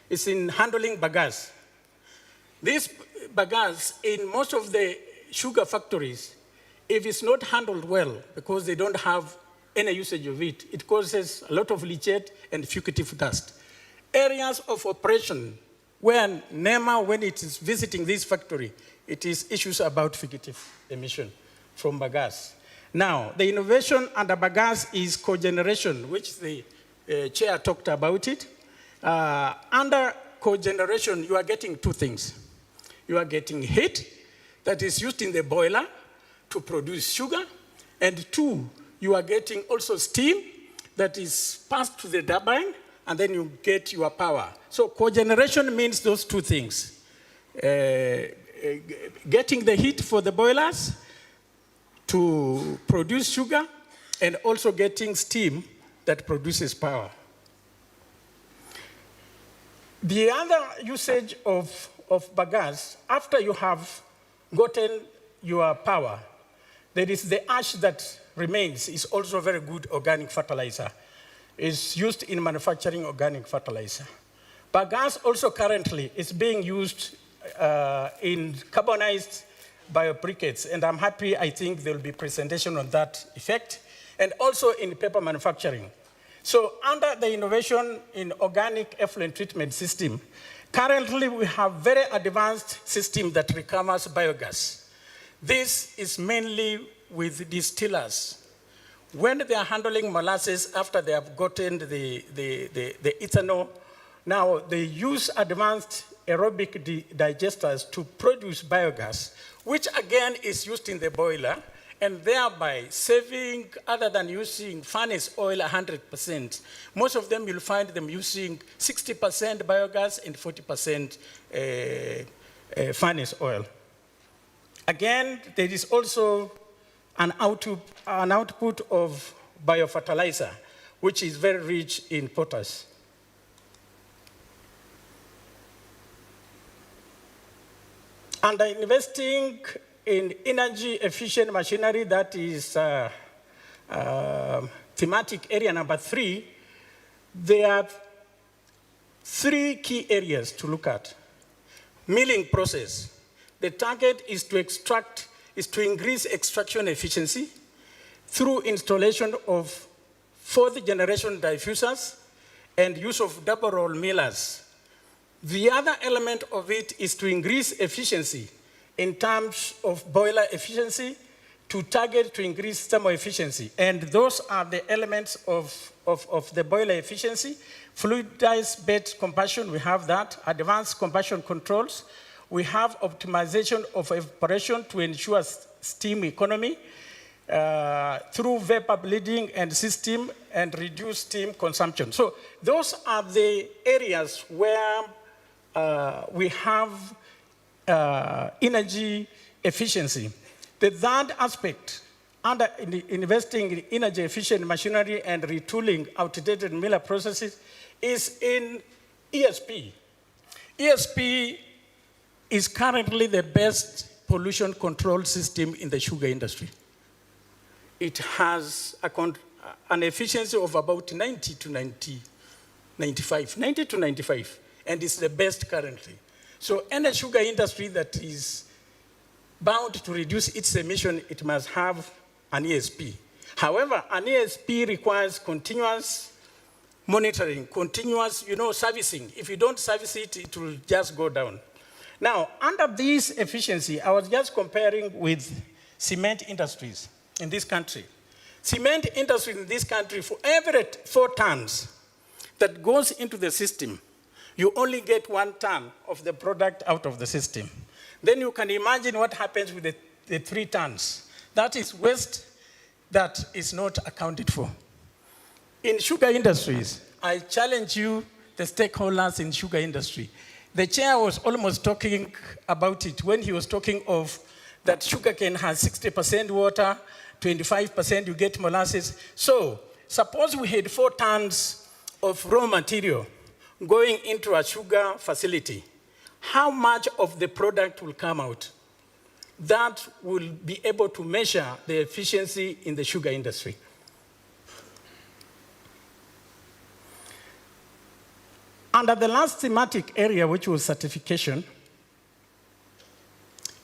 is in handling bagasse. This bagasse in most of the sugar factories, if it's not handled well, because they don't have any usage of it, it causes a lot of leachate and fugitive dust. Areas of operation where NEMA, when it is visiting this factory, it is issues about fugitive emission from bagasse. Now, the innovation under bagasse is cogeneration, which the chair talked about it. Under cogeneration, you are getting two things. You are getting heat that is used in the boiler to produce sugar, and two, you are getting also steam that is passed to the turbine, and then you get your power. So cogeneration means those two things. Getting the heat for the boilers to produce sugar, and also getting steam that produces power. The other usage of bagasse, after you have gotten your power, there is the ash that remains, is also very good organic fertilizer. Is used in manufacturing organic fertilizer. Bagasse also currently is being used in carbonized biobriquettes, and I'm happy, I think there will be presentation on that effect, and also in paper manufacturing. So under the innovation in organic effluent treatment system, currently we have very advanced system that recovers biogas. This is mainly with distillers. When they are handling molasses after they have gotten the ethanol, now they use advanced aerobic digesters to produce biogas, which again is used in the boiler, and thereby saving, other than using furnace oil 100%, most of them you'll find them using 60% biogas and 40% furnace oil. Again, there is also an output of biofertilizer, which is very rich in potash. And investing in energy efficient machinery, that is thematic area number 3, there are 3 key areas to look at. Milling process. The target is to increase extraction efficiency through installation of 4th generation diffusers and use of double roll millers. The other element of it is to increase efficiency in terms of boiler efficiency, to target to increase thermal efficiency. And those are the elements of the boiler efficiency. Fluidized bed combustion, we have that. Advanced combustion controls. We have optimization of evaporation to ensure steam economy through vapor bleeding and system and reduce steam consumption. So those are the areas where we have energy efficiency. The third aspect, under investing in energy efficient machinery and retooling outdated miller processes, is in ESP. ESP is currently the best pollution control system in the sugar industry. It has an efficiency of about 90 to 95, and it's the best currently. So any sugar industry that is bound to reduce its emission, it must have an ESP. However, an ESP requires continuous monitoring, continuous, servicing. If you don't service it, it will just go down. Now, under this efficiency, I was just comparing with cement industries in this country. Cement industry in this country, for every 4 tons that goes into the system, you only get 1 ton of the product out of the system. Then you can imagine what happens with the 3 tons. That is waste that is not accounted for. In sugar industries, I challenge you, the stakeholders in sugar industry. The chair was almost talking about it when he was talking of that sugarcane has 60% water, 25% you get molasses. So suppose we had 4 tons of raw material going into a sugar facility. How much of the product will come out? That will be able to measure the efficiency in the sugar industry. Under the last thematic area, which was certification,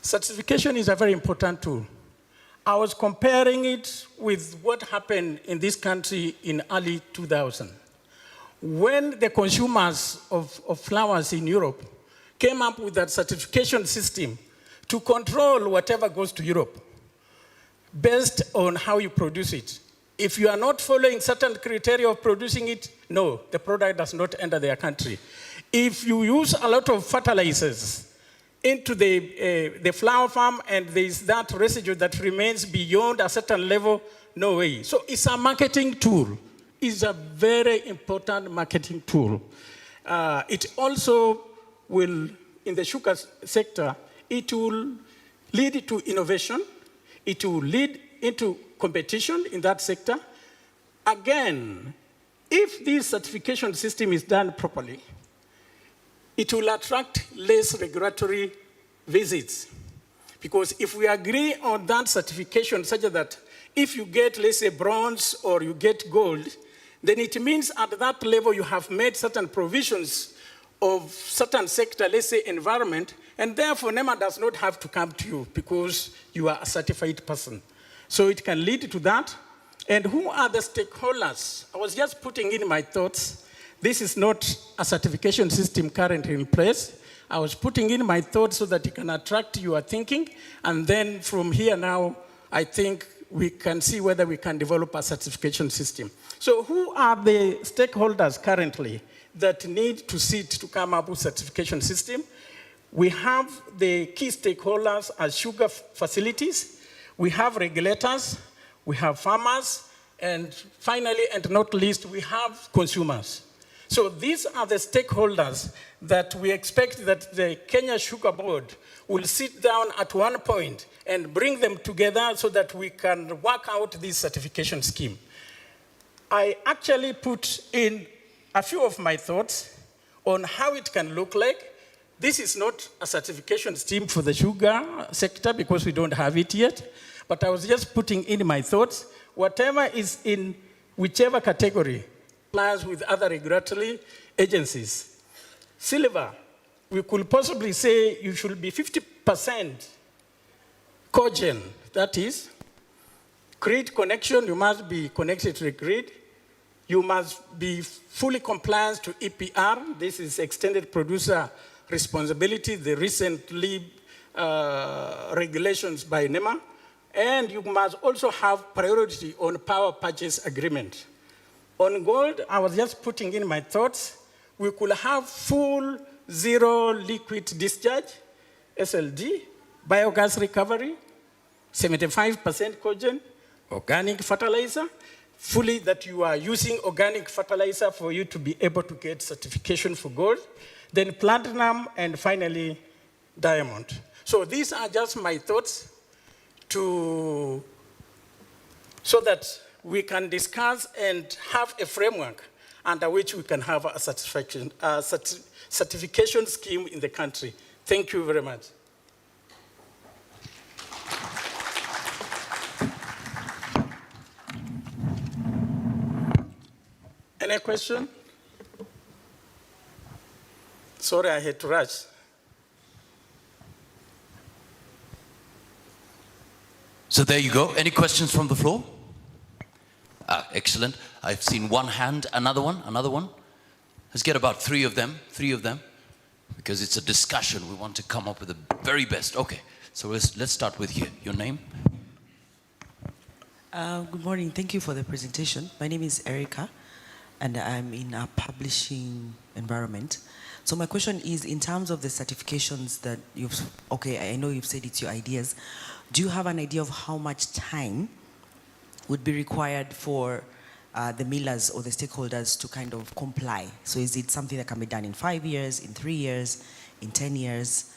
certification is a very important tool. I was comparing it with what happened in this country in early 2000. When the consumers of flowers in Europe came up with that certification system to control whatever goes to Europe based on how you produce it. If you are not following certain criteria of producing it, no, the product does not enter their country. If you use a lot of fertilizers into the flower farm and there is that residue that remains beyond a certain level, no way. So it's a marketing tool. It's a very important marketing tool. It also will, in the sugar sector, it will lead to innovation. It will lead into competition in that sector. Again, if this certification system is done properly, it will attract less regulatory visits. Because if we agree on that certification such that if you get, let's say, bronze or you get gold, then it means at that level you have made certain provisions of certain sector, let's say environment, and therefore NEMA does not have to come to you because you are a certified person. So it can lead to that. And who are the stakeholders? I was just putting in my thoughts. This is not a certification system currently in place. I was putting in my thoughts so that it can attract your thinking. And then from here now, I think we can see whether we can develop a certification system. So who are the stakeholders currently that need to sit to come up with certification system? We have the key stakeholders as sugar facilities. We have regulators, we have farmers, and finally, and not least, we have consumers. So these are the stakeholders that we expect that the Kenya Sugar Board will sit down at one point and bring them together so that we can work out this certification scheme. I actually put in a few of my thoughts on how it can look like. This is not a certification scheme for the sugar sector because we don't have it yet. But I was just putting in my thoughts. Whatever is in whichever category applies with other regulatory agencies. Silver, we could possibly say you should be 50% cogen. That is, grid connection, you must be connected to the grid. You must be fully compliant to EPR. This is extended producer responsibility, the recently regulations by NEMA. And you must also have priority on power purchase agreement. On gold, I was just putting in my thoughts. We could have full zero liquid discharge, SLD, biogas recovery, 75% cogen, organic fertilizer, fully that you are using organic fertilizer for you to be able to get certification for gold, then platinum, and finally diamond. So these are just my thoughts so that we can discuss and have a framework under which we can have a certification scheme in the country. Thank you very much. Any question? Sorry, I had to rush. So there you go. Any questions from the floor? Excellent. I've seen one hand. Another one. Let's get about three of them, because it's a discussion. We want to come up with the very best. Okay, so let's start with you. Your name? Good morning. Thank you for the presentation. My name is Erica, and I'm in a publishing environment. So my question is, in terms of the certifications that I know you've said it's your ideas. Do you have an idea of how much time would be required for the millers or the stakeholders to kind of comply? So is it something that can be done in 5 years, in 3 years, in 10 years?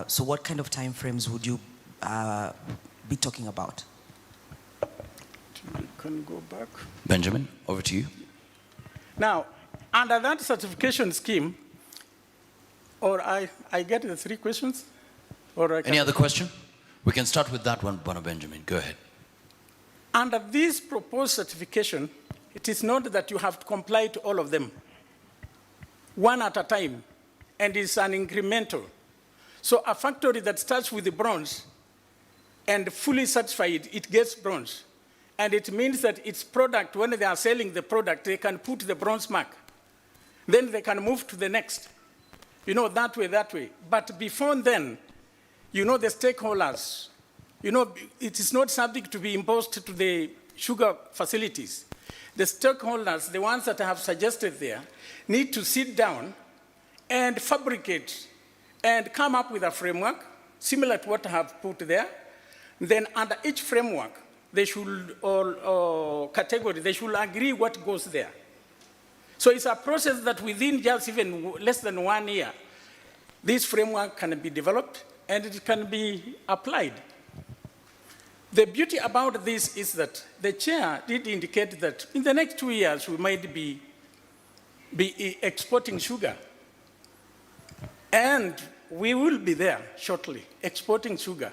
So what kind of time frames would you be talking about? You can go back. Benjamin, over to you. Now, under that certification scheme, or I get the 3 questions? Or Any other question? We can start with that one, Benjamin. Go ahead. Under this proposed certification, it is not that you have to comply to all of them, one at a time, and it's an incremental. So a factory that starts with the bronze and fully certified, it gets bronze. And it means that its product, when they are selling the product, they can put the bronze mark. Then they can move to the next. That way. But before then, the stakeholders, it is not subject to be imposed to the sugar facilities. The stakeholders, the ones that I have suggested there, need to sit down and fabricate and come up with a framework similar to what I have put there. Then under each framework, they should, or category, they should agree what goes there. So it's a process that within just even less than 1 year, this framework can be developed and it can be applied. The beauty about this is that the chair did indicate that in the next 2 years, we might be exporting sugar. And we will be there shortly, exporting sugar.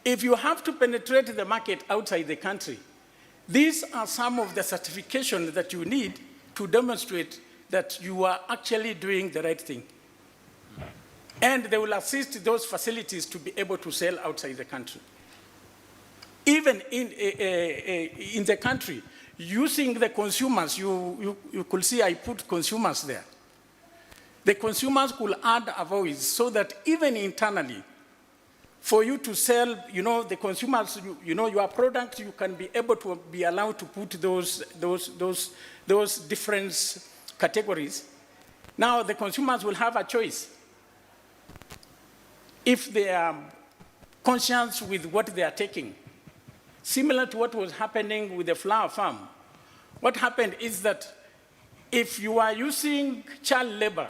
If you have to penetrate the market outside the country, these are some of the certifications that you need to demonstrate that you are actually doing the right thing. And they will assist those facilities to be able to sell outside the country. Even in the country, using the consumers, you could see I put consumers there. The consumers could add a voice so that even internally, for you to sell, the consumers, your product, you can be able to be allowed to put those different categories. Now the consumers will have a choice. If they are conscious with what they are taking, similar to what was happening with the flower farm. What happened is that if you are using child labor,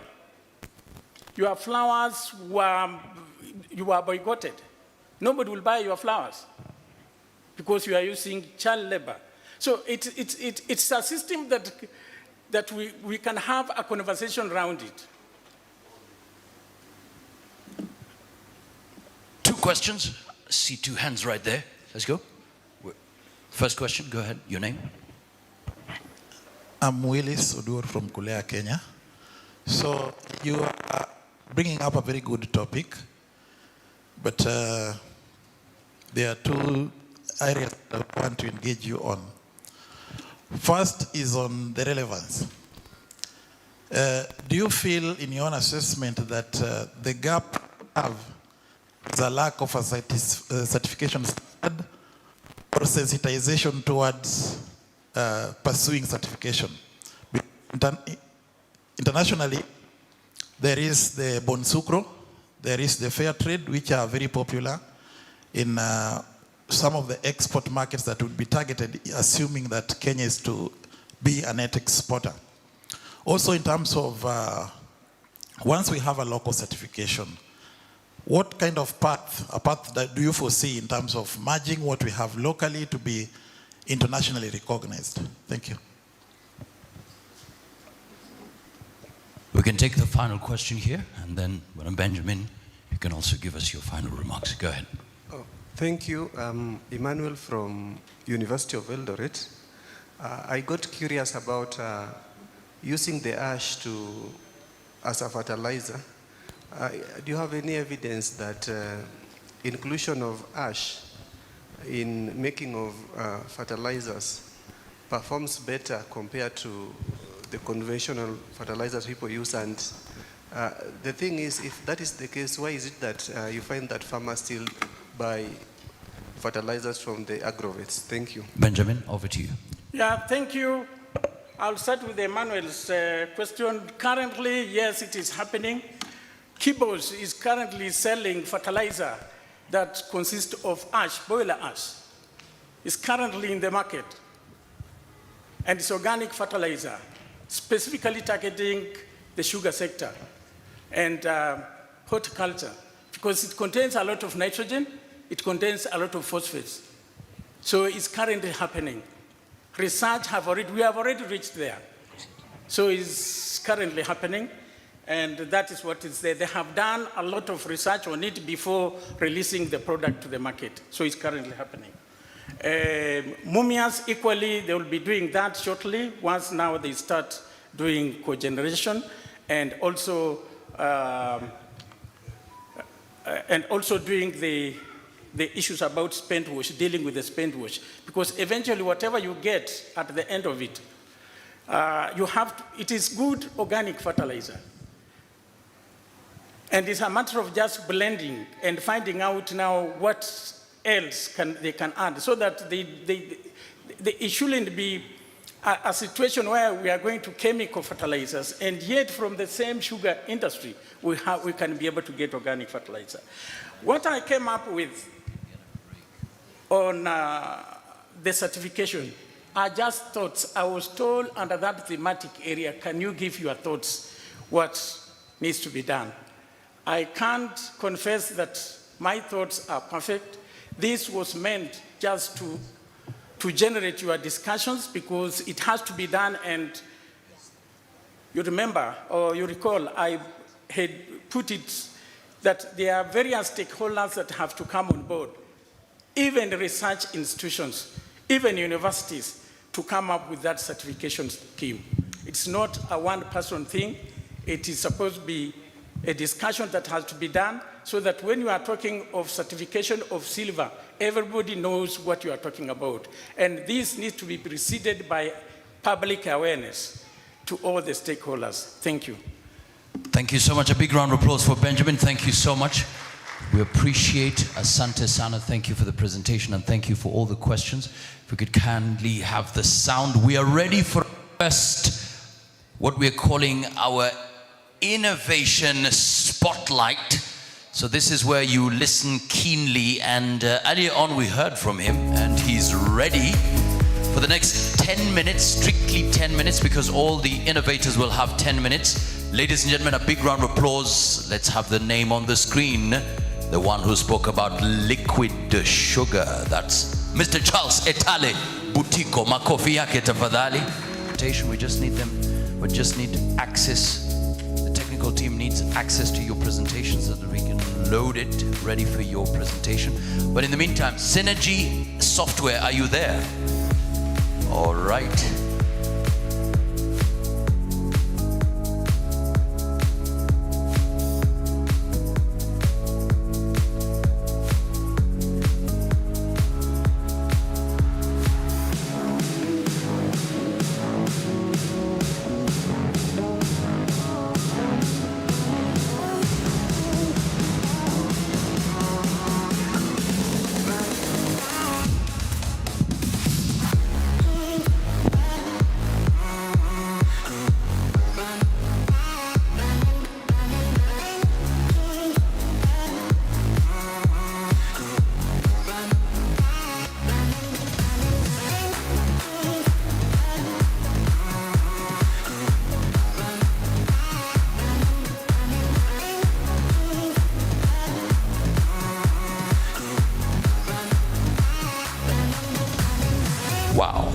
your flowers you are boycotted. Nobody will buy your flowers because you are using child labor. So it's a system that we can have a conversation around it. 2 questions. I see 2 hands right there. Let's go. First question, go ahead. Your name? I'm Willis Odur from Kulea, Kenya. So you are bringing up a very good topic, but there are 2 areas I want to engage you on. First is on the relevance. Do you feel in your own assessment that the gap is a lack of a certification standard or sensitization towards pursuing certification? Internationally, there is the Bon Sucro, there is the Fair Trade, which are very popular in some of the export markets that would be targeted, assuming that Kenya is to be a net exporter. Also in terms of, once we have a local certification, what kind of path that do you foresee in terms of merging what we have locally to be internationally recognized? Thank you. We can take the final question here, and then Benjamin, you can also give us your final remarks. Go ahead. Oh, thank you. Emmanuel from University of Eldoret. I got curious about using the ash as a fertilizer. Do you have any evidence that inclusion of ash in making of fertilizers performs better compared to the conventional fertilizers people use? And the thing is, if that is the case, why is it that you find that farmers still buy fertilizers from the agrovets? Thank you. Benjamin, over to you. Yeah, thank you. I'll start with Emmanuel's question. Currently, yes, it is happening. Kibos is currently selling fertilizer that consists of ash, boiler ash. It's currently in the market. And it's organic fertilizer, specifically targeting the sugar sector and horticulture, because it contains a lot of nitrogen, it contains a lot of phosphates. So it's currently happening. Research we have already reached there. So it's currently happening, and that is what is there. They have done a lot of research on it before releasing the product to the market. So it's currently happening. Mumias, equally, they will be doing that shortly, once now they start doing cogeneration, and also doing the issues about spent wash, dealing with the spent wash. Because eventually, whatever you get at the end of it, it is good organic fertilizer. And it's a matter of just blending and finding out now what else they can add, so that it shouldn't be a situation where we are going to chemical fertilizers, and yet from the same sugar industry, we can be able to get organic fertilizer. What I came up with on the certification are just thoughts. I was told under that thematic area, can you give your thoughts what needs to be done? I can't confess that my thoughts are perfect. This was meant just to generate your discussions, because it has to be done. And you remember, or you recall, I had put it that there are various stakeholders that have to come on board, even research institutions, even universities, to come up with that certification scheme. It's not a one-person thing. It is supposed to be a discussion that has to be done, so that when you are talking of certification of silver, everybody knows what you are talking about. And this needs to be preceded by public awareness to all the stakeholders. Thank you. Thank you so much. A big round of applause for Benjamin. Thank you so much. We appreciate Asante Sana. Thank you for the presentation, and thank you for all the questions. If we could kindly have the sound. We are ready for first what we are calling our Innovation Spotlight. So this is where you listen keenly, and earlier on we heard from him, and he's ready for the next 10 minutes, strictly 10 minutes, because all the innovators will have 10 minutes. Ladies and gentlemen, a big round of applause. Let's have the name on the screen. The one who spoke about liquid sugar. That's Mr. Charles Etale Butiko. Makofi yake tafadhali. We just need them. We just need access. The technical team needs access to your presentation so that we can load it ready for your presentation. But in the meantime, Synergy Software, are you there? All right.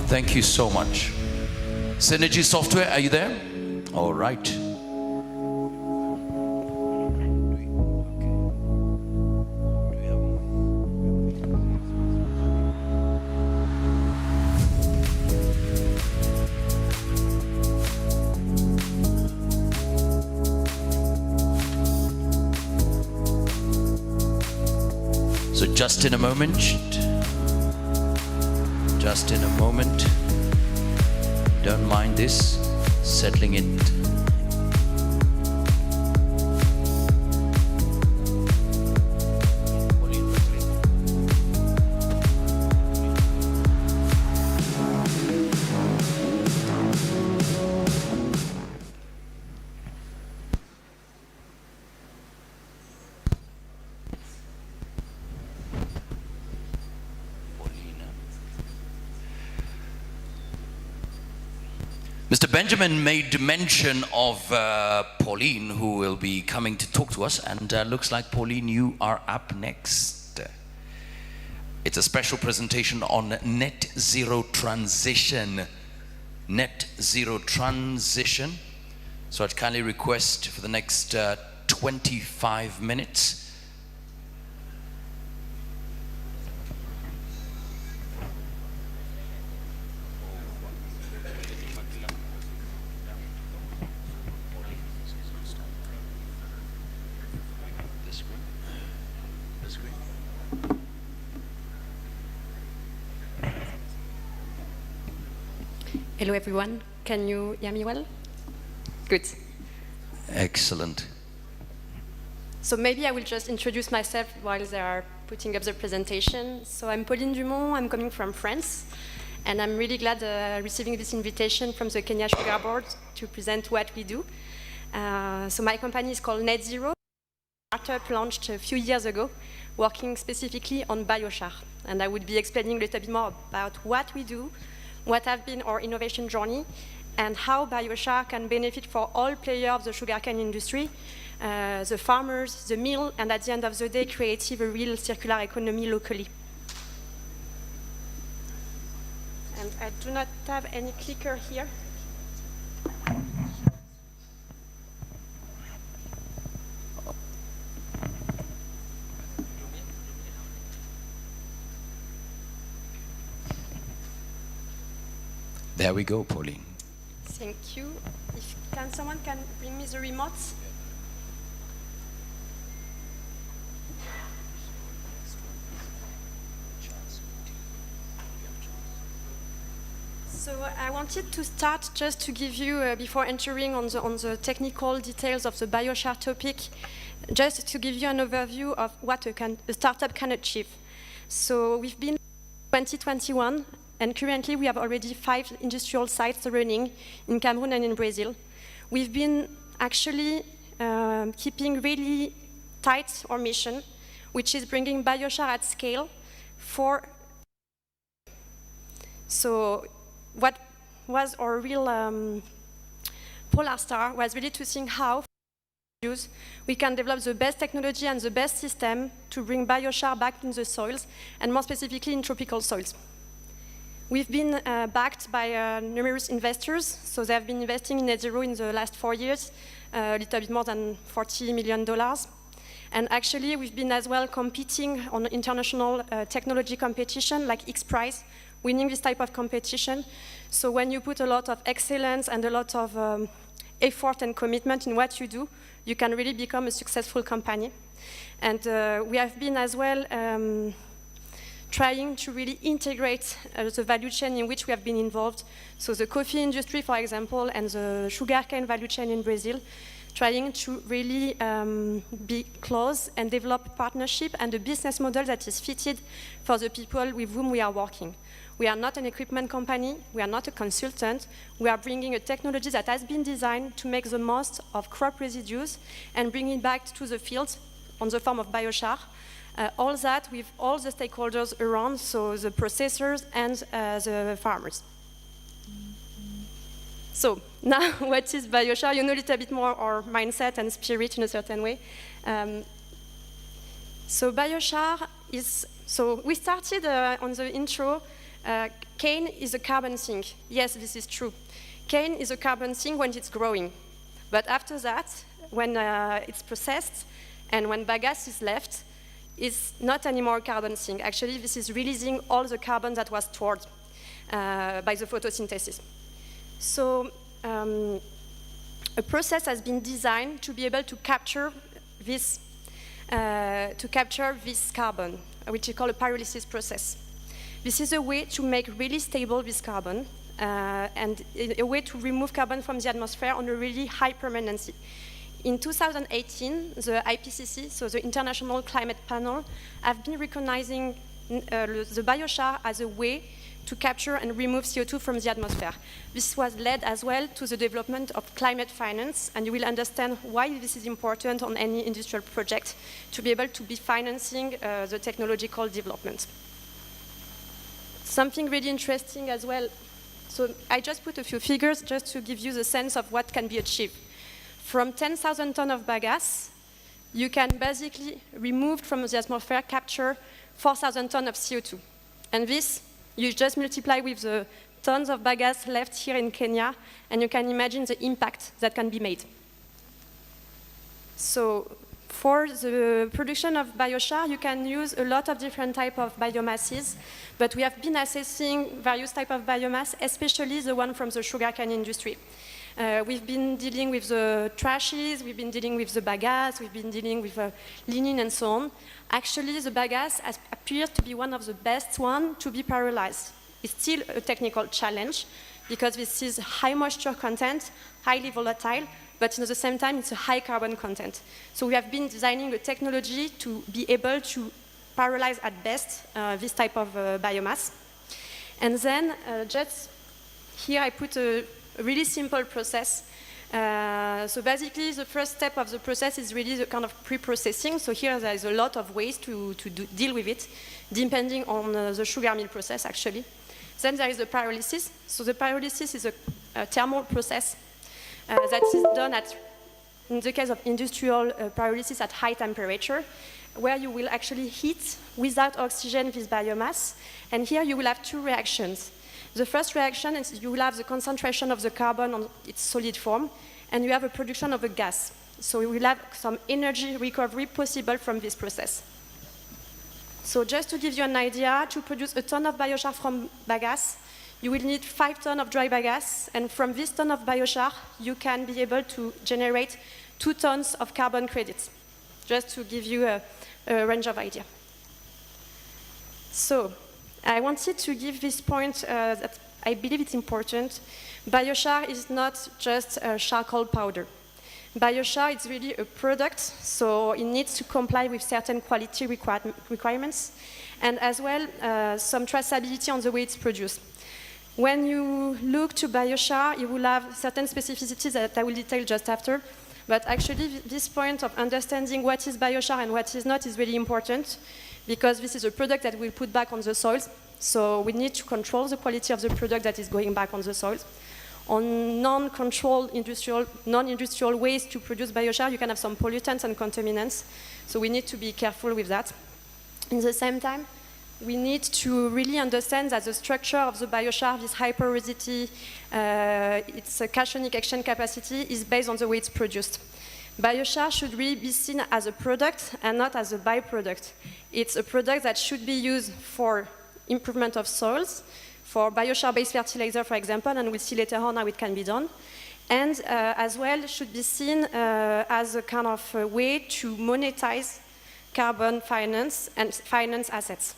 Thank you so much. Synergy Software, are you there? All right. So just in a moment, don't mind this, settling it. Mr. Benjamin made mention of Pauline, who will be coming to talk to us, and looks like, Pauline, you are up next. It's a special presentation on net zero transition. Net zero transition. So I'd kindly request for the next 25 minutes. Hello everyone, can you hear me well? Good. Excellent. So maybe I will just introduce myself while they are putting up the presentation. So I'm Pauline Dumont, I'm coming from France, and I'm really glad receiving this invitation from the Kenya Sugar Board to present what we do. So my company is called Net Zero, a startup launched a few years ago, working specifically on biochar. And I would be explaining a little bit more about what we do, what has been our innovation journey, and how biochar can benefit for all players of the sugarcane industry, the farmers, the mill, and at the end of the day, create a real circular economy locally. And I do not have any clicker here. There we go, Pauline. Thank you. If someone can bring me the remote? So I wanted to start just to give you, before entering on the technical details of the biochar topic, just to give you an overview of what a startup can achieve. So we've been 2021. And currently, we have already 5 industrial sites running in Cameroon and in Brazil. We've been actually keeping really tight our mission, which is bringing biochar at scale for. So what was our real polar star was really to think how we can develop the best technology and the best system to bring biochar back in the soils, and more specifically in tropical soils. We've been backed by numerous investors, so they have been investing in net zero in the last 4 years, a little bit more than $40 million. And actually, we've been as well competing on international technology competition like X Prize, winning this type of competition. So when you put a lot of excellence and a lot of effort and commitment in what you do, you can really become a successful company. And we have been as well trying to really integrate the value chain in which we have been involved. So the coffee industry, for example, and the sugarcane value chain in Brazil, trying to really be close and develop partnership and a business model that is fitted for the people with whom we are working. We are not an equipment company, we are not a consultant, we are bringing a technology that has been designed to make the most of crop residues and bring it back to the fields on the form of biochar. All that with all the stakeholders around, so the processors and the farmers. So now, what is biochar? You know a little bit more our mindset and spirit in a certain way. So biochar is, so we started on the intro, cane is a carbon sink. Yes, this is true. Cane is a carbon sink when it's growing. But after that, when it's processed and when bagasse is left, it's not anymore carbon sink. Actually, this is releasing all the carbon that was stored by the photosynthesis. So a process has been designed to be able to capture this to capture this carbon, which is called a pyrolysis process. This is a way to make really stable this carbon and a way to remove carbon from the atmosphere on a really high permanency. In 2018, the IPCC, so the International Climate Panel, have been recognizing the biochar as a way to capture and remove CO2 from the atmosphere. This was led as well to the development of climate finance, and you will understand why this is important on any industrial project to be able to be financing the technological development. Something really interesting as well. So I just put a few figures just to give you the sense of what can be achieved. From 10,000 tons of bagasse, you can basically remove from the atmosphere, capture 4,000 tons of CO2. And this, you just multiply with the tons of bagasse left here in Kenya, and you can imagine the impact that can be made. So for the production of biochar, you can use a lot of different types of biomasses, but we have been assessing various types of biomass, especially the one from the sugarcane industry. We've been dealing with the trashes, we've been dealing with the bagasse, we've been dealing with linen and so on. Actually, the bagasse appears to be one of the best ones to be pyrolyzed. It's still a technical challenge because this is high moisture content, highly volatile, but at the same time, it's a high carbon content. So we have been designing a technology to be able to pyrolyze at best this type of biomass. And then just here I put a really simple process. So basically, the first step of the process is really the kind of pre-processing. So here there is a lot of ways to deal with it, depending on the sugar mill process, actually. Then there is the pyrolysis. So the pyrolysis is a thermal process that is done in the case of industrial pyrolysis at high temperature, where you will actually heat without oxygen this biomass. And here you will have two reactions. The first reaction is you will have the concentration of the carbon on its solid form, and you have a production of a gas. So you will have some energy recovery possible from this process. So just to give you an idea, to produce a ton of biochar from bagasse, you will need 5 tons of dry bagasse, and from this ton of biochar, you can be able to generate 2 tons of carbon credits, just to give you a range of idea. So I wanted to give this point that I believe it's important. Biochar is not just a charcoal powder. Biochar is really a product, so it needs to comply with certain quality requirements, and as well some traceability on the way it's produced. When you look to biochar, you will have certain specificities that I will detail just after, but actually this point of understanding what is biochar and what is not is really important, because this is a product that we'll put back on the soils, so we need to control the quality of the product that is going back on the soils. On non-controlled non-industrial ways to produce biochar, you can have some pollutants and contaminants, so we need to be careful with that. In the same time, we need to really understand that the structure of the biochar, this high porosity, its cationic exchange capacity is based on the way it's produced. Biochar should really be seen as a product and not as a byproduct. It's a product that should be used for improvement of soils, for biochar-based fertilizer, for example, and we'll see later on how it can be done. And as well, should be seen as a kind of a way to monetize carbon finance and finance assets.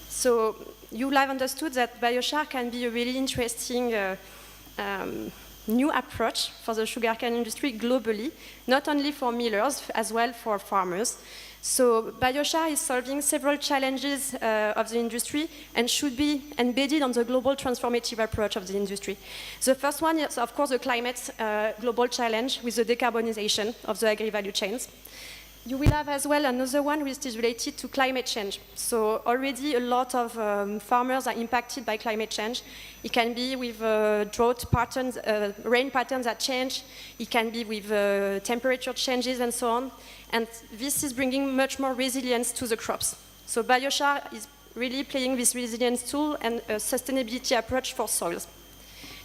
So you will have understood that biochar can be a really interesting new approach for the sugarcane industry globally, not only for millers, as well for farmers. So biochar is solving several challenges of the industry and should be embedded on the global transformative approach of the industry. The first one is, of course, the climate global challenge with the decarbonization of the agri-value chains. You will have as well another one which is related to climate change. So already a lot of farmers are impacted by climate change. It can be with drought patterns, rain patterns that change. It can be with temperature changes and so on. And this is bringing much more resilience to the crops. So biochar is really playing this resilience tool and a sustainability approach for soils.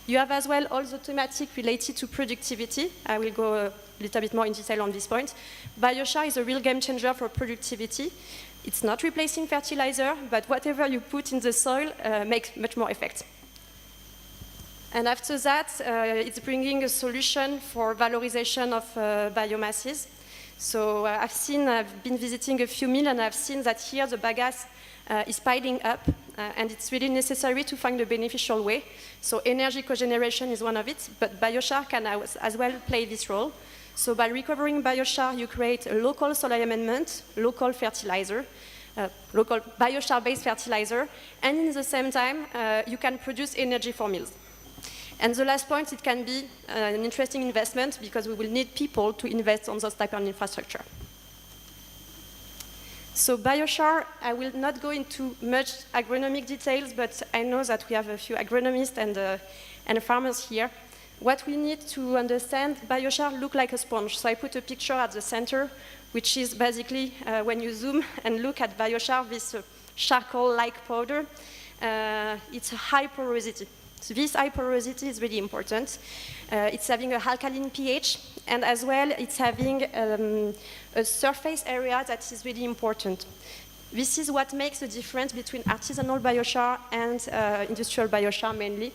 You have as well all the thematic related to productivity. I will go a little bit more in detail on this point. Biochar is a real game changer for productivity. It's not replacing fertilizer, but whatever you put in the soil makes much more effect. And after that, it's bringing a solution for valorization of biomasses. So I've been visiting a few mills, and I've seen that here the bagasse is piling up, and it's really necessary to find a beneficial way. So energy cogeneration is one of it, but biochar can as well play this role. So by recovering biochar, you create a local soil amendment, local fertilizer, local biochar-based fertilizer, and in the same time, you can produce energy for mills. And the last point, it can be an interesting investment because we will need people to invest on those type of infrastructure. So biochar, I will not go into much agronomic details, but I know that we have a few agronomists and farmers here. What we need to understand, biochar look like a sponge. So I put a picture at the center, which is basically when you zoom and look at biochar, this charcoal-like powder, it's a high porosity. So this high porosity is really important. It's having an alkaline pH, and as well, it's having a surface area that is really important. This is what makes the difference between artisanal biochar and industrial biochar mainly.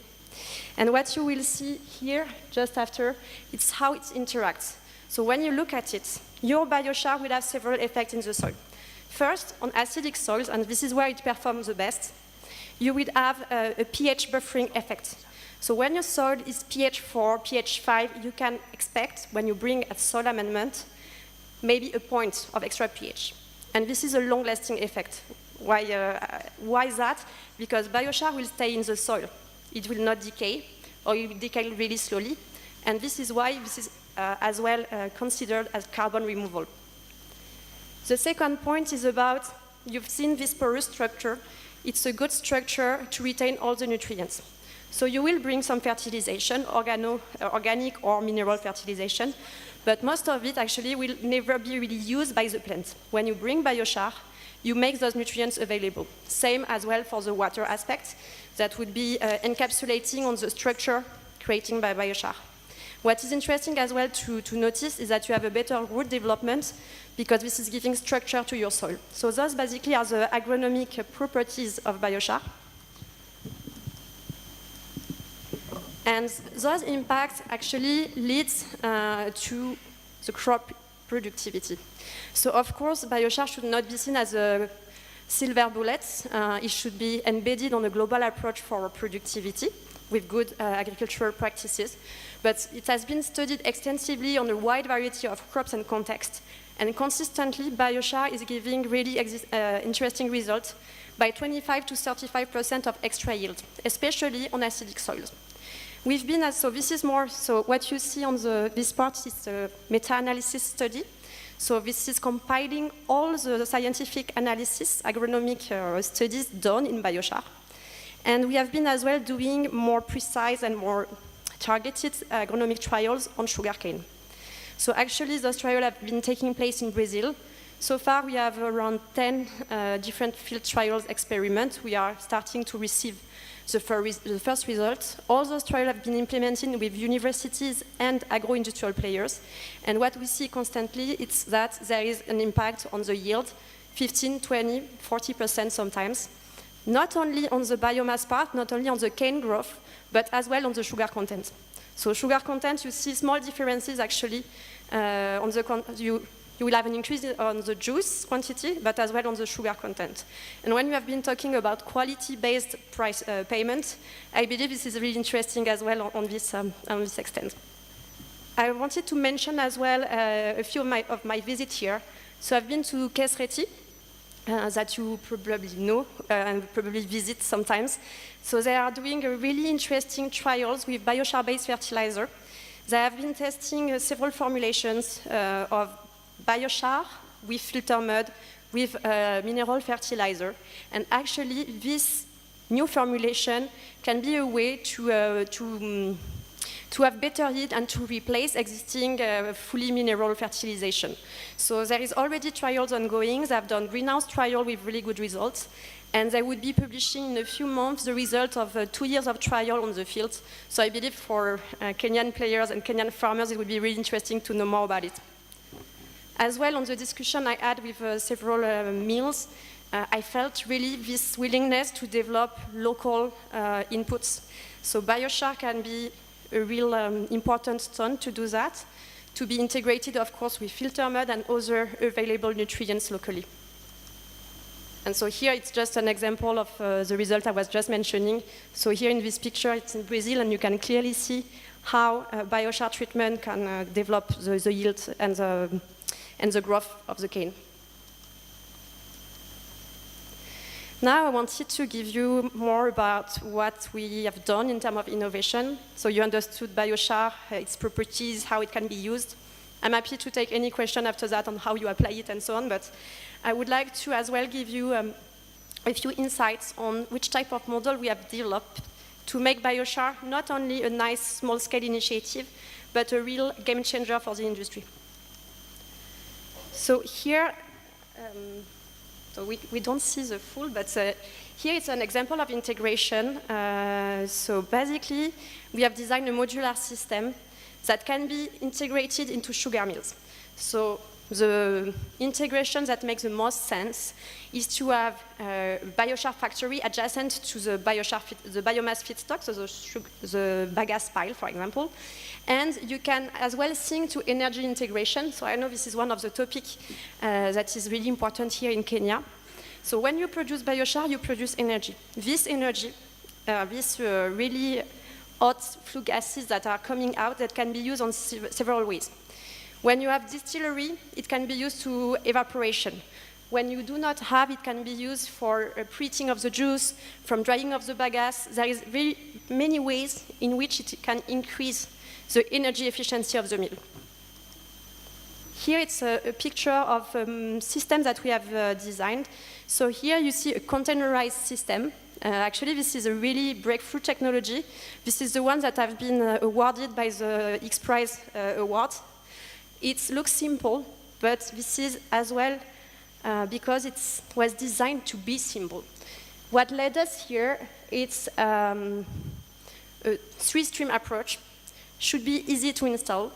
And what you will see here, just after, it's how it interacts. So when you look at it, your biochar will have several effects in the soil. First, on acidic soils, and this is where it performs the best, you will have a pH buffering effect. So when your soil is pH 4, pH 5, you can expect, when you bring a soil amendment, maybe a point of extra pH. And this is a long-lasting effect. Why is that? Because biochar will stay in the soil. It will not decay, or it will decay really slowly. And this is why this is as well considered as carbon removal. The second point is about, you've seen this porous structure. It's a good structure to retain all the nutrients. So you will bring some fertilization, organic or mineral fertilization, but most of it actually will never be really used by the plant. When you bring biochar, you make those nutrients available. Same as well for the water aspect, that would be encapsulating on the structure created by biochar. What is interesting as well to notice is that you have a better root development because this is giving structure to your soil. So those basically are the agronomic properties of biochar. And those impacts actually lead to the crop productivity. So of course, biochar should not be seen as a silver bullet. It should be embedded on a global approach for productivity with good agricultural practices. But it has been studied extensively on a wide variety of crops and contexts. And consistently, biochar is giving really interesting results by 25 to 35% of extra yield, especially on acidic soils. We've been, so this is more, so what you see on this part is a meta-analysis study. So this is compiling all the scientific analysis, agronomic studies done in biochar. And we have been as well doing more precise and more targeted agronomic trials on sugarcane. So actually, those trials have been taking place in Brazil. So far, we have around 10 different field trials experiments. We are starting to receive the first results. All those trials have been implemented with universities and agro-industrial players. And what we see constantly is that there is an impact on the yield, 15, 20, 40% sometimes. Not only on the biomass part, not only on the cane growth, but as well on the sugar content. So sugar content, you see small differences actually. You will have an increase on the juice quantity, but as well on the sugar content. And when you have been talking about quality-based price payment, I believe this is really interesting as well on this extent. I wanted to mention as well a few of my visits here. So I've been to Kesreti, that you probably know and probably visit sometimes. So they are doing a really interesting trials with biochar-based fertilizer. They have been testing several formulations of biochar with filter mud, with mineral fertilizer. And actually, this new formulation can be a way to have better yield and to replace existing fully mineral fertilization. So there is already trials ongoing. They have done greenhouse trial with really good results. And they would be publishing in a few months the result of 2 years of trial on the field. So I believe for Kenyan players and Kenyan farmers, it would be really interesting to know more about it. As well, on the discussion I had with several mills, I felt really this willingness to develop local inputs. So biochar can be a real important stone to do that, to be integrated, of course, with filter mud and other available nutrients locally. And so here it's just an example of the result I was just mentioning. So here in this picture, it's in Brazil, and you can clearly see how biochar treatment can develop the yield and the growth of the cane. Now I wanted to give you more about what we have done in terms of innovation. So you understood biochar, its properties, how it can be used. I'm happy to take any question after that on how you apply it and so on, but I would like to as well give you a few insights on which type of model we have developed to make biochar not only a nice small-scale initiative, but a real game changer for the industry. So here, so we don't see the full, but here it's an example of integration. So basically, we have designed a modular system that can be integrated into sugar mills. So the integration that makes the most sense is to have a biochar factory adjacent to the biomass feedstock, so the bagasse pile, for example. And you can as well think to energy integration. So I know this is one of the topics that is really important here in Kenya. So when you produce biochar, you produce energy. This energy, these really hot flue gases that are coming out that can be used on several ways. When you have distillery, it can be used to evaporation. When you do not have, it can be used for preheating of the juice, from drying of the bagasse. There is very many ways in which it can increase the energy efficiency of the mill. Here it's a picture of a system that we have designed. So here you see a containerized system. Actually, this is a really breakthrough technology. This is the one that have been awarded by the X Prize Award. It looks simple, but this is as well because it was designed to be simple. What led us here, it's a three-stream approach. Should be easy to install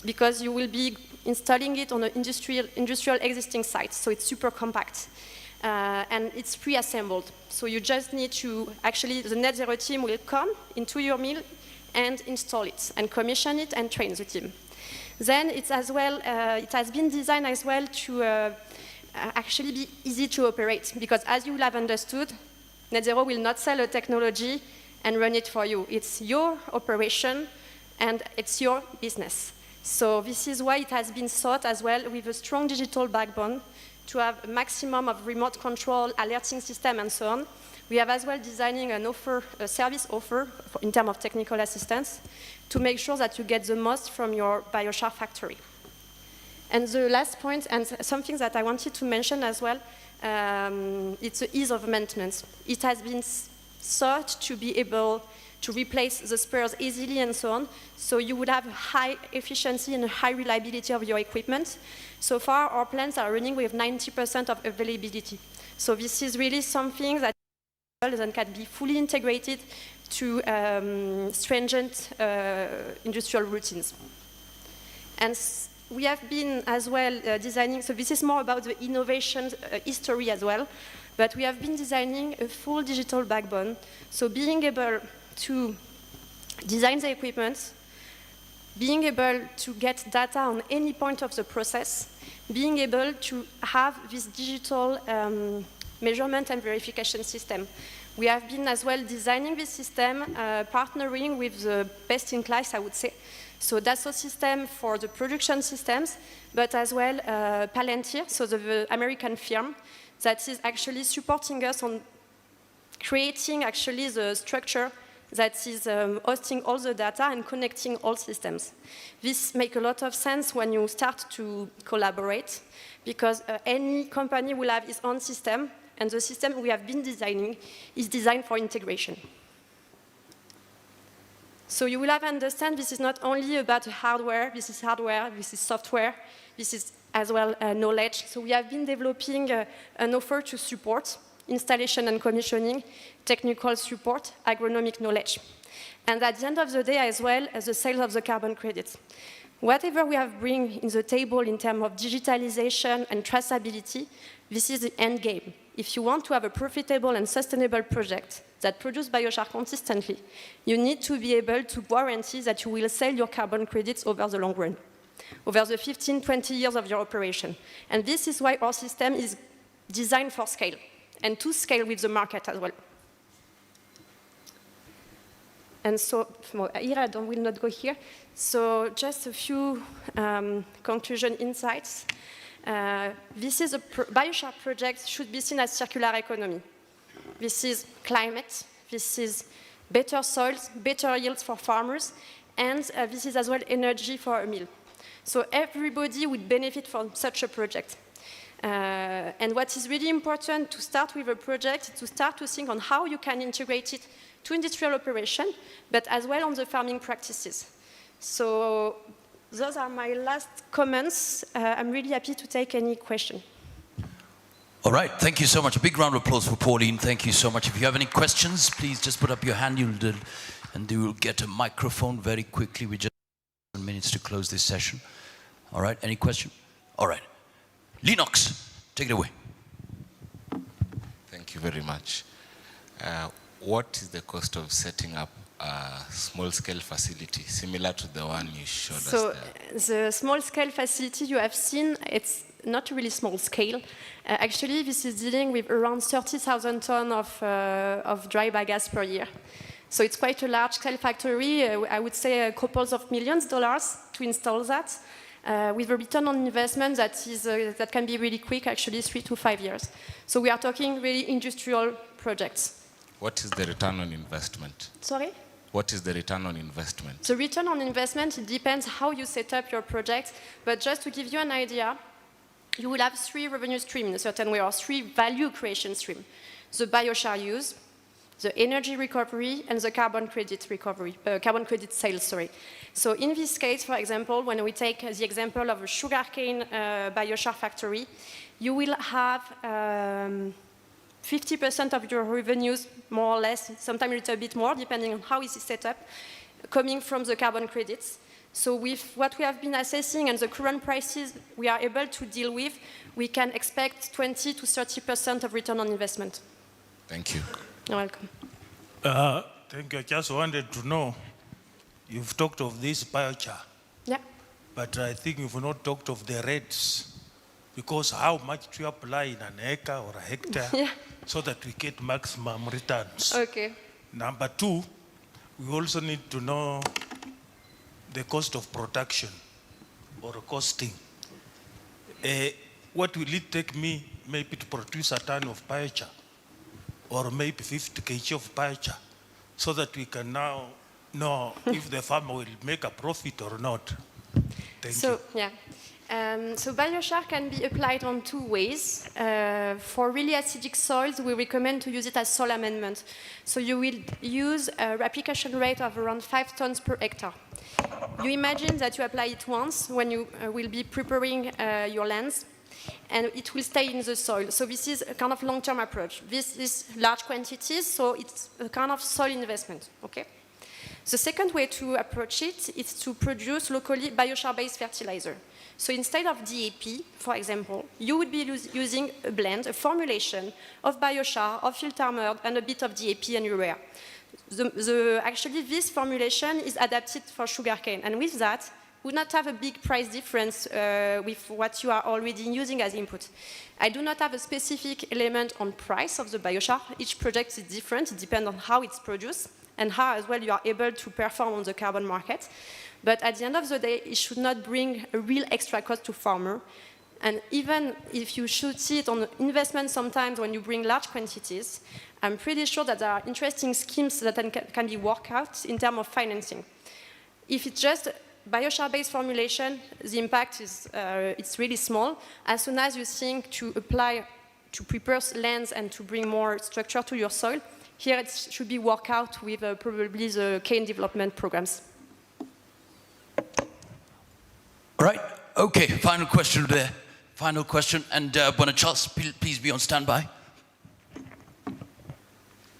because you will be installing it on an industrial existing site, so it's super compact. And it's pre-assembled. So you just need to, actually, the Net Zero team will come into your mill and install it, and commission it, and train the team. Then it's as well, it has been designed as well to actually be easy to operate, because as you will have understood, Net Zero will not sell a technology and run it for you. It's your operation, and it's your business. So this is why it has been thought as well with a strong digital backbone to have a maximum of remote control, alerting system, and so on. We have as well designing an offer, a service offer in terms of technical assistance to make sure that you get the most from your biochar factory. And the last point, and something that I wanted to mention as well, it's the ease of maintenance. It has been thought to be able to replace the spares easily and so on, so you would have a high efficiency and a high reliability of your equipment. So far, our plants are running with 90% of availability. So this is really something that can be fully integrated to stringent industrial routines. And we have been as well designing, so this is more about the innovation history as well, but we have been designing a full digital backbone. So being able to design the equipment, being able to get data on any point of the process, being able to have this digital measurement and verification system. We have been as well designing this system, partnering with the best in class, I would say. So Dassault system for the production systems, but as well Palantir, so the American firm that is actually supporting us on creating actually the structure that is hosting all the data and connecting all systems. This makes a lot of sense when you start to collaborate, because any company will have its own system, and the system we have been designing is designed for integration. So you will have to understand this is not only about hardware, this is software, this is as well knowledge. So we have been developing an offer to support installation and commissioning, technical support, agronomic knowledge. And at the end of the day as well, as the sales of the carbon credits. Whatever we have bring in the table in terms of digitalization and traceability, this is the end game. If you want to have a profitable and sustainable project that produces biochar consistently, you need to be able to guarantee that you will sell your carbon credits over the long run, over the 15, 20 years of your operation. And this is why our system is designed for scale, and to scale with the market as well. And so, here I will not go here. So just a few conclusion insights. This is a biochar project should be seen as circular economy. This is climate, this is better soils, better yields for farmers, and this is as well energy for a meal. So everybody would benefit from such a project. And what is really important to start with a project is to start to think on how you can integrate it to industrial operation, but as well on the farming practices. So those are my last comments. I'm really happy to take any question. All right, thank you so much. A big round of applause for Pauline. Thank you so much. If you have any questions, please just put up your hand, and you will get a microphone very quickly. We just have minutes to close this session. All right, any question? All right. Linux, take it away. Thank you very much. What is the cost of setting up a small-scale facility similar to the one you showed us there? So the small-scale facility you have seen, it's not really small scale. Actually, this is dealing with around 30,000 tons of dry bagasse per year. So it's quite a large-scale factory. I would say a couple of millions of dollars to install that, with a return on investment that can be really quick, actually 3 to 5 years. So we are talking really industrial projects. What is the return on investment? Sorry? What is the return on investment? The return on investment, it depends how you set up your project. But just to give you an idea, you will have 3 revenue streams in a certain way, or 3 value creation streams. The biochar use, the energy recovery, and the carbon credit recovery, carbon credit sales, sorry. So in this case, for example, when we take the example of a sugarcane biochar factory, you will have 50% of your revenues, more or less, sometimes a little bit more, depending on how it is set up, coming from the carbon credits. So with what we have been assessing and the current prices we are able to deal with, we can expect 20 to 30% of return on investment. Thank you. You're welcome. Thank you. I just wanted to know, you've talked of this biochar. Yeah. But I think you've not talked of the rates, because how much do you apply in an acre or a hectare Yeah. so that we get maximum returns? Okay. Number 2, we also need to know the cost of production or costing. What will it take me maybe to produce a ton of biochar, or maybe 50 kg of biochar, so that we can now know if the farmer will make a profit or not? Thank you. Yeah. So biochar can be applied on 2 ways. For really acidic soils, we recommend to use it as soil amendment. So you will use an application rate of around 5 tons per hectare. You imagine that you apply it once when you will be preparing your lands, and it will stay in the soil. So this is a kind of long-term approach. This is large quantities, so it's a kind of soil investment, okay? The second way to approach it is to produce locally biochar-based fertilizer. So instead of DAP, for example, you would be using a blend, a formulation of biochar, of filter mud, and a bit of DAP and urea. Actually, this formulation is adapted for sugarcane, and with that, would not have a big price difference with what you are already using as input. I do not have a specific element on price of the biochar. Each project is different. It depends on how it's produced and how as well you are able to perform on the carbon market. But at the end of the day, it should not bring a real extra cost to farmer. And even if you should see it on investment sometimes when you bring large quantities, I'm pretty sure that there are interesting schemes that can be worked out in terms of financing. If it's just biochar-based formulation, the impact is it's really small. As soon as you think to apply, to prepare lands and to bring more structure to your soil, here it should be worked out with probably the cane development programs. All right, okay, final question there. Final question, and Bonacharles, please be on standby.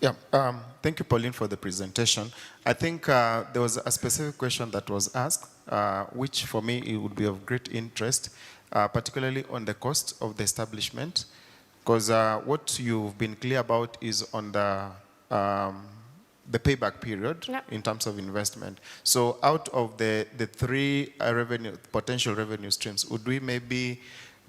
Yeah, thank you, Pauline, for the presentation. I think there was a specific question that was asked which for me it would be of great interest, particularly on the cost of the establishment, because what you've been clear about is on the payback period in terms of investment. So out of the three potential revenue streams, would we maybe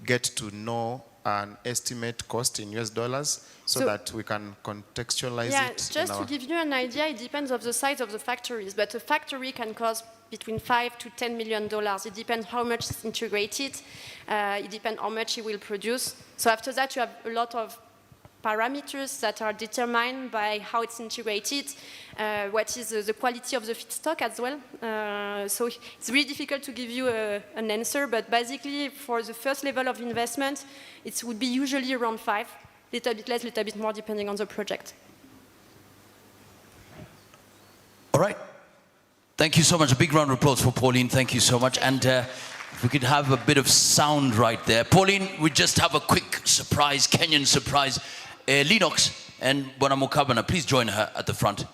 get to know an estimate cost in US dollars so that we can contextualize it? Yeah, just to give you an idea, it depends on the size of the factories, but a factory can cost between $5 to $10 million. It depends how much it's integrated. It depends how much it will produce. So after that, you have a lot of parameters that are determined by how it's integrated, what is the quality of the feedstock as well. So it's really difficult to give you an answer, but basically for the first level of investment, it would be usually around 5, little bit less, little bit more, depending on the project. All right. Thank you so much. A big round of applause for Pauline. Thank you so much. And if we could have a bit of sound right there. Pauline, we just have a quick surprise, Kenyan surprise. Lennox and Bwana Mukabana, please join her at the front.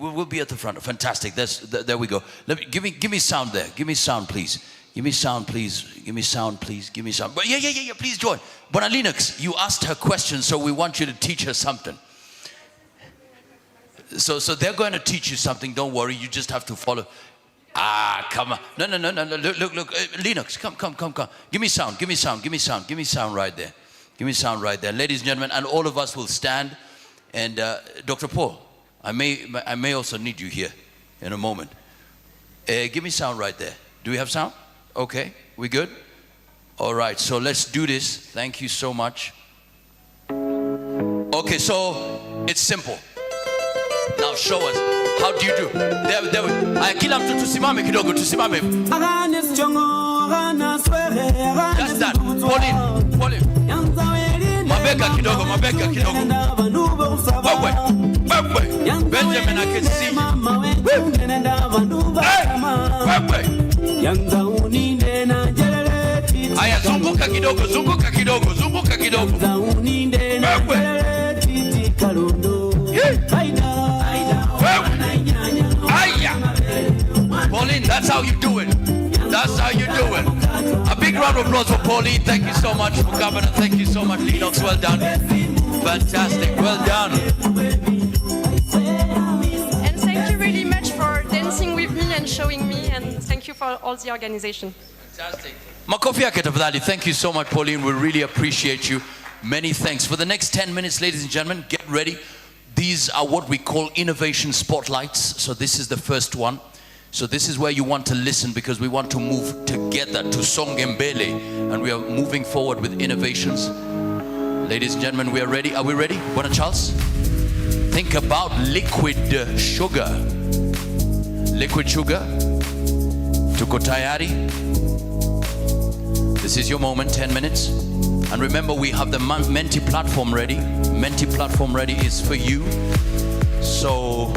We'll be at the front. Fantastic. There we go. Give me sound there. Give me sound, please. Give me sound, please. Give me sound, please. Give me sound. But yeah. Please join. Bwana Lennox, you asked her questions, so we want you to teach her something. So they're going to teach you something. Don't worry. You just have to follow. Come on. No. Look. Lennox, come. Give me sound right there. Give me sound right there. Ladies and gentlemen, and all of us will stand. And Dr. Paul, I may also need you here in a moment. Give me sound right there. Do we have sound? Okay, we good? All right, so let's do this. Thank you so much. Okay, so it's simple. Now show us. How do you do? There. Kila mtu tusimame kidogo, tusimame. Just that. Pauline. Mabeka kidogo. Wewe. Benjamin, I can see you. Wewe. Aya, zunguka kidogo. Pauline, that's how you do it. A big round of applause for Pauline. Thank you so much, Mukabana. Thank you so much, Lennox. Well done. Fantastic. Well done. And thank you really much for dancing with me and showing me. And thank you for all the organization. Fantastic. Makofi yake tafadhali. Thank you so much, Pauline. We really appreciate you. Many thanks. For the next 10 minutes, ladies and gentlemen, get ready. These are what we call innovation spotlights. So this is the first one. So this is where you want to listen, because we want to move together to Tusonge and we are moving forward with innovations. Ladies and gentlemen, we are ready. Are we ready? Bwana Charles? Think about liquid sugar. Liquid sugar. Tuko tayari? This is your moment, 10 minutes. And remember, we have the Menti platform ready. Menti platform ready is for you. So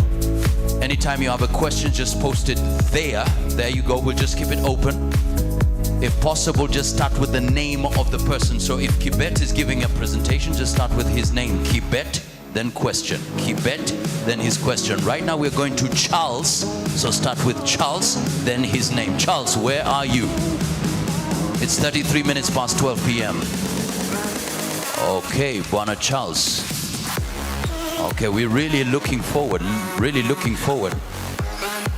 anytime you have a question, just post it there. There you go. We'll just keep it open. If possible, just start with the name of the person. So if Kibet is giving a presentation, just start with his name. Kibet, then question. Kibet, then his question. Right now we're going to Charles. So start with Charles, then his name. Charles, where are you? It's 33 minutes past 12 p.m. Okay, Bwana Charles. Okay, we're really looking forward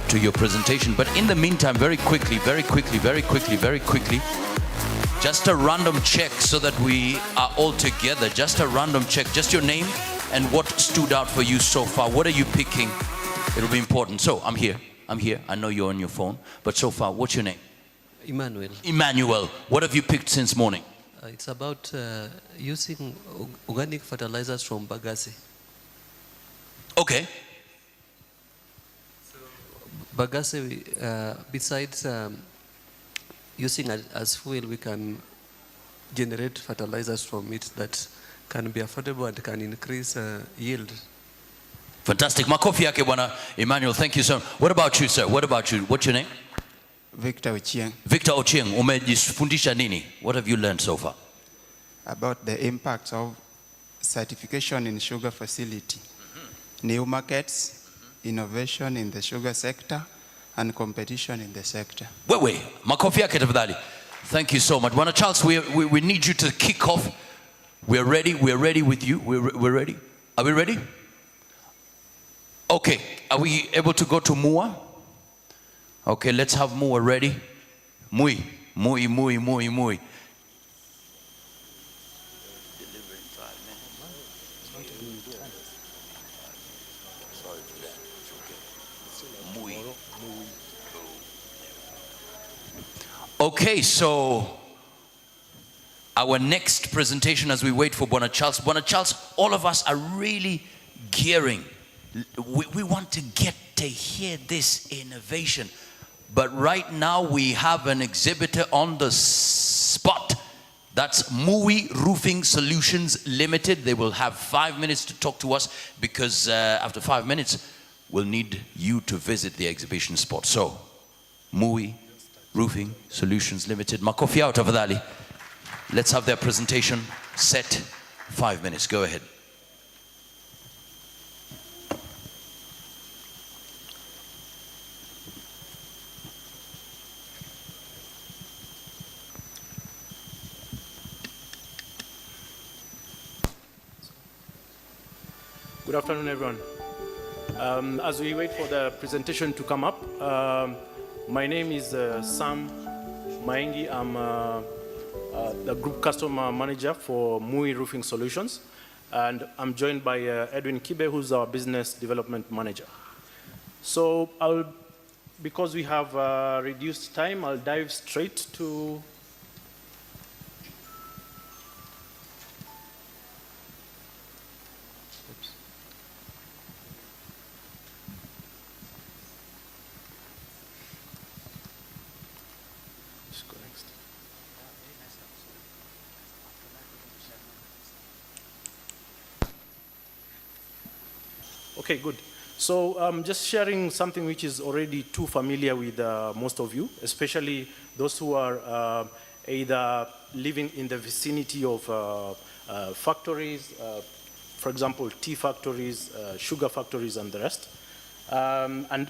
to your presentation. But in the meantime, very quickly, just a random check so that we are all together. Just a random check, just your name and what stood out for you so far. What are you picking? It'll be important. So I'm here. I know you're on your phone, but so far, what's your name? Emmanuel. What have you picked since morning? It's about using organic fertilizers from Bagasse. Okay. So, Bagasse, besides using as fuel, we can generate fertilizers from it that can be affordable and can increase yield. Fantastic. Makofi yake Bwana Emmanuel. Thank you, sir. What about you, sir? What about you? What's your name? Victor Ochieng. Victor Ochieng, umejifundisha nini? What have you learned so far? About the impact of certification in sugar facility, new markets, innovation in the sugar sector, and competition in the sector. Wewe, makofi yake tafadhali. Thank you so much. Bwana Charles, we need you to kick off. We're ready with you. We're ready. Are we ready? Okay, are we able to go to Mua? Okay, let's have Mua ready. Mui. Okay, so our next presentation as we wait for Bwana Charles. Bwana Charles, all of us are really gearing. We want to get to hear this innovation. But right now we have an exhibitor on the spot. That's Mui Roofing Solutions Limited. They will have 5 minutes to talk to us because after 5 minutes, we'll need you to visit the exhibition spot. So, Mui Roofing Solutions Limited. Makofi yao tafadhali. Let's have their presentation set. 5 minutes. Go ahead. Good afternoon, everyone. As we wait for the presentation to come up, my name is Sam Maingi. I'm the Group Customer Manager for Mui Roofing Solutions. And I'm joined by Edwin Kibe, who's our Business Development Manager. So because we have reduced time, I'll dive straight to Okay, good. So I'm just sharing something which is already too familiar with most of you, especially those who are either living in the vicinity of factories, for example, tea factories, sugar factories, and the rest. And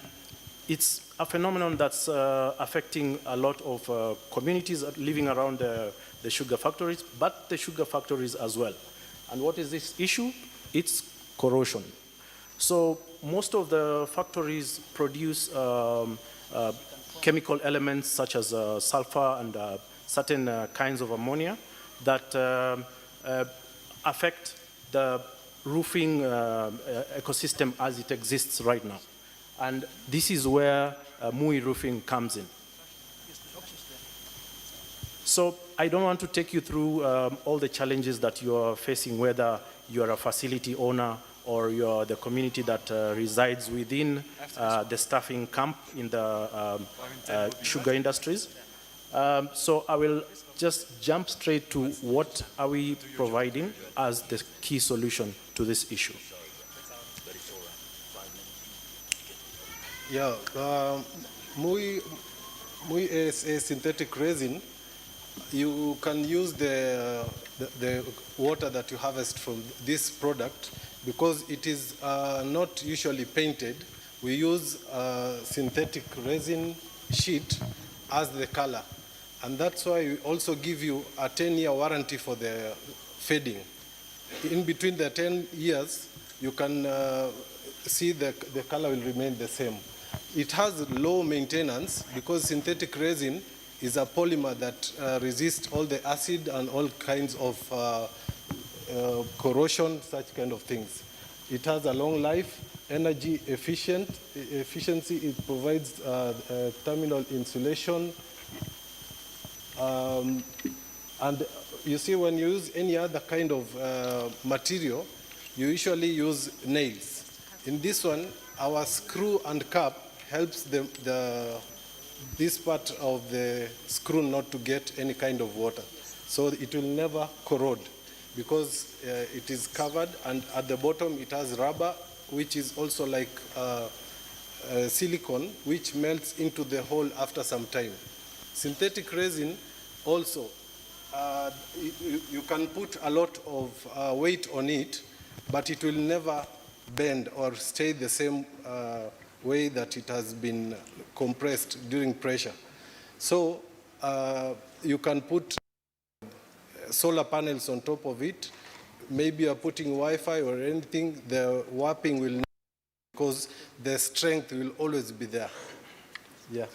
it's a phenomenon that's affecting a lot of communities living around the sugar factories, but the sugar factories as well. And what is this issue? It's corrosion. So most of the factories produce chemical elements such as sulfur and certain kinds of ammonia that affect the roofing ecosystem as it exists right now. And this is where Mui Roofing comes in. So I don't want to take you through all the challenges that you are facing, whether you are a facility owner or you're the community that resides within the staffing camp in the sugar industries. So I will just jump straight to what are we providing as the key solution to this issue. Yeah, Mui is a synthetic resin. You can use the water that you harvest from this product. Because it is not usually painted, we use synthetic resin sheet as the color. And that's why we also give you a 10-year warranty for the fading. In between the 10 years, you can see the color will remain the same. It has low maintenance because synthetic resin is a polymer that resists all the acid and all kinds of corrosion, such kind of things. It has a long life, energy efficiency, it provides thermal insulation. And you see, when you use any other kind of material, you usually use nails. In this one, our screw and cap helps this part of the screw not to get any kind of water. So it will never corrode, because it is covered, and at the bottom it has rubber, which is also like silicone, which melts into the hole after some time. Synthetic resin also, you can put a lot of weight on it, but it will never bend or stay the same way that it has been compressed during pressure. So you can put solar panels on top of it. Maybe you're putting Wi-Fi or anything, the warping will not, because the strength will always be there. Yeah.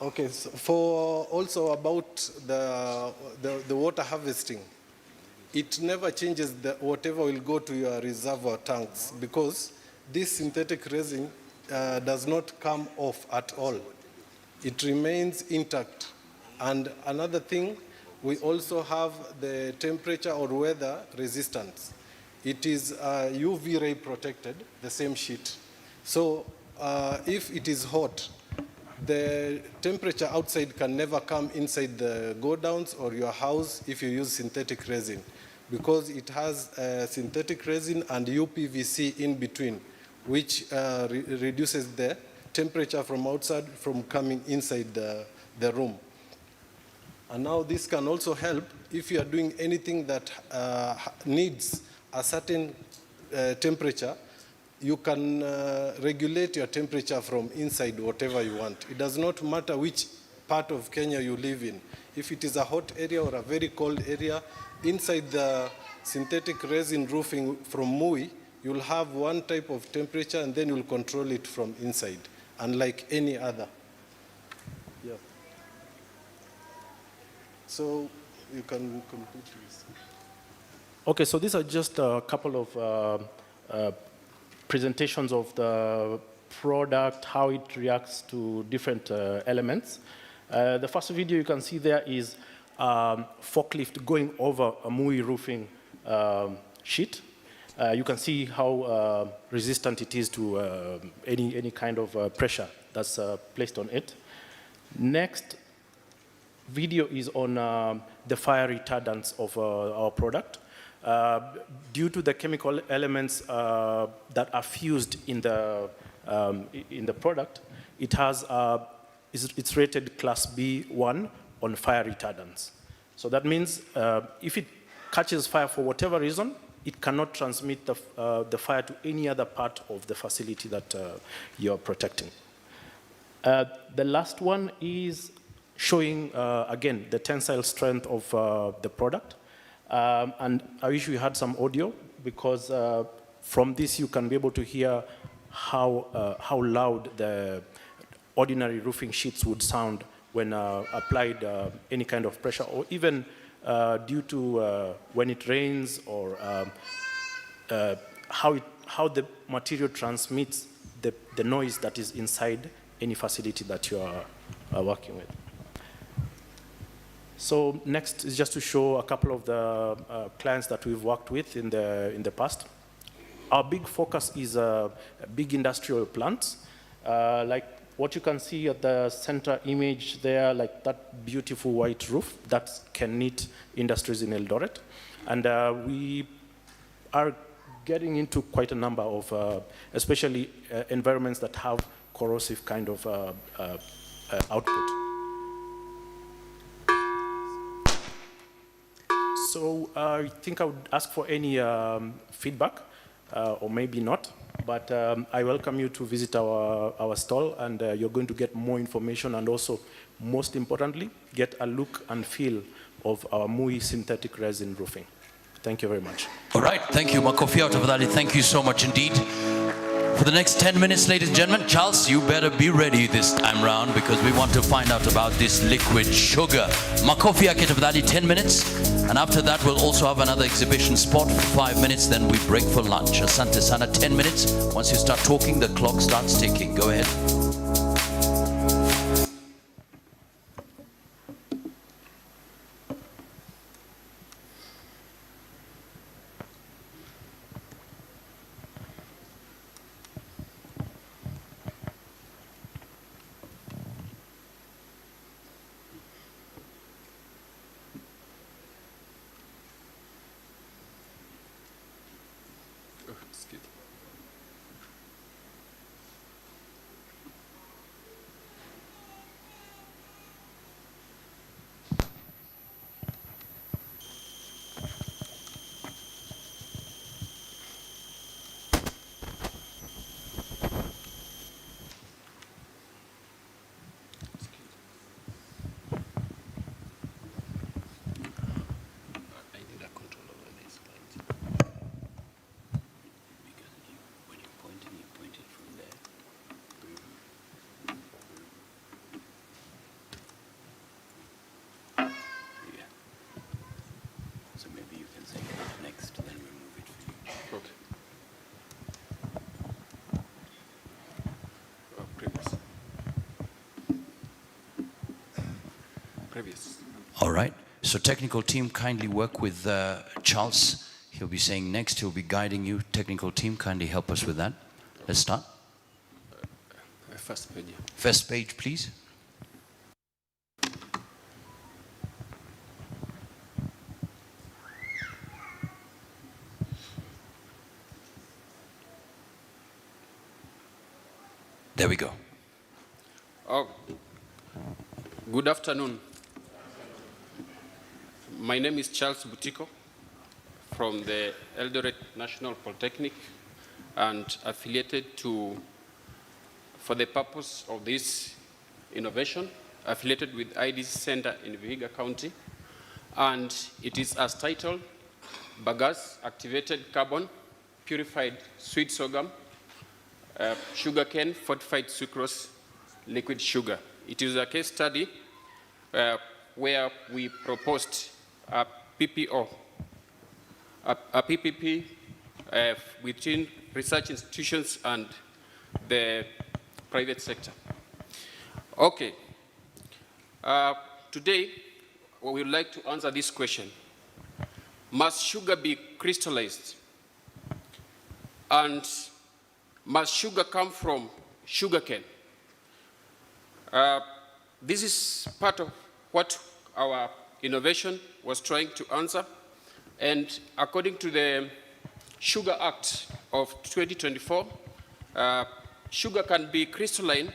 Okay, so for also about the water harvesting, it never changes whatever will go to your reservoir tanks, because this synthetic resin does not come off at all. It remains intact. And another thing, we also have the temperature or weather resistance. It is UV ray protected, the same sheet. So if it is hot, the temperature outside can never come inside the go-downs or your house if you use synthetic resin, because it has synthetic resin and UPVC in between, which reduces the temperature from outside from coming inside the room. And now this can also help if you are doing anything that needs a certain temperature. You can regulate your temperature from inside whatever you want. It does not matter which part of Kenya you live in. If it is a hot area or a very cold area, inside the synthetic resin roofing from MUI, you'll have one type of temperature and then you'll control it from inside, unlike any other. Yeah. So you can complete this. Okay, so these are just a couple of presentations of the product, how it reacts to different elements. The first video you can see there is forklift going over a MUI roofing sheet. You can see how resistant it is to any kind of pressure that's placed on it. Next video is on the fire retardants of our product. Due to the chemical elements that are fused in the product, it's rated class B1 on fire retardants. So that means if it catches fire for whatever reason, it cannot transmit the fire to any other part of the facility that you're protecting. The last one is showing, again, the tensile strength of the product. And I wish we had some audio, because from this you can be able to hear how loud the ordinary roofing sheets would sound when applied any kind of pressure, or even due to when it rains, or how the material transmits the noise that is inside any facility that you are working with. So next is just to show a couple of the clients that we've worked with in the past. Our big focus is big industrial plants, like what you can see at the center image there, like that beautiful white roof. That's Kenit Industries in Eldoret. And we are getting into quite a number of, especially environments that have corrosive kind of output. So I think I would ask for any feedback, or maybe not, but I welcome you to visit our stall, and you're going to get more information, and also, most importantly, get a look and feel of our MUI synthetic resin roofing. Thank you very much. All right, thank you, Makofi out of that. Thank you so much indeed. For the next 10 minutes, ladies and gentlemen, Charles, you better be ready this time round, because we want to find out about this liquid sugar. Makofi out of that, 10 minutes. And after that, we'll also have another exhibition spot for 5 minutes. Then we break for lunch. Asante sana, 10 minutes. Once you start talking, the clock starts ticking. Go ahead. previous. All right. So technical team, kindly work with Charles. He'll be saying next. He'll be guiding you. Technical team, kindly help us with that. Let's start. First page. First page, please. There we go. Oh, good afternoon. My name is Charles Butiko from the Eldoret National Polytechnic and affiliated to, for the purpose of this innovation, affiliated with IDC Center in Vihiga County. And it is as titled, Bagasse Activated Carbon Purified Sweet Sorghum Sugarcane Fortified Sucrose Liquid Sugar. It is a case study where we proposed a PPO, a PPP between research institutions and the private sector. Okay. Today, we would like to answer this question. Must sugar be crystallized? And must sugar come from sugarcane? This is part of what our innovation was trying to answer. And according to the Sugar Act of 2024, sugar can be crystalline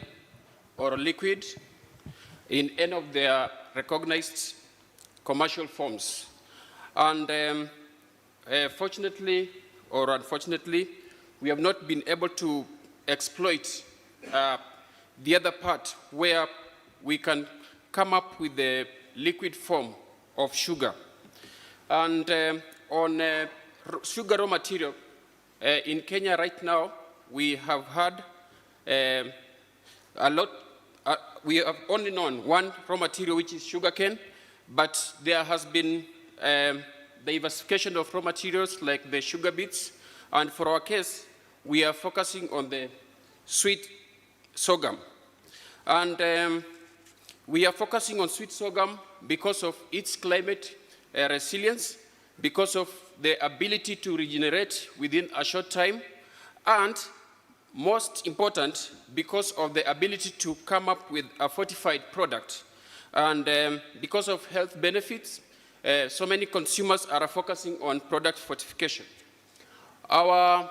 or liquid in any of their recognized commercial forms. And fortunately or unfortunately, we have not been able to exploit the other part where we can come up with the liquid form of sugar. And on sugar raw material, in Kenya right now, we have had a lot, we have only known one raw material, which is sugarcane, but there has been diversification of raw materials like the sugar beets, and for our case, we are focusing on the sweet sorghum. And we are focusing on sweet sorghum because of its climate resilience, because of the ability to regenerate within a short time, and most important, because of the ability to come up with a fortified product. And because of health benefits, so many consumers are focusing on product fortification. Our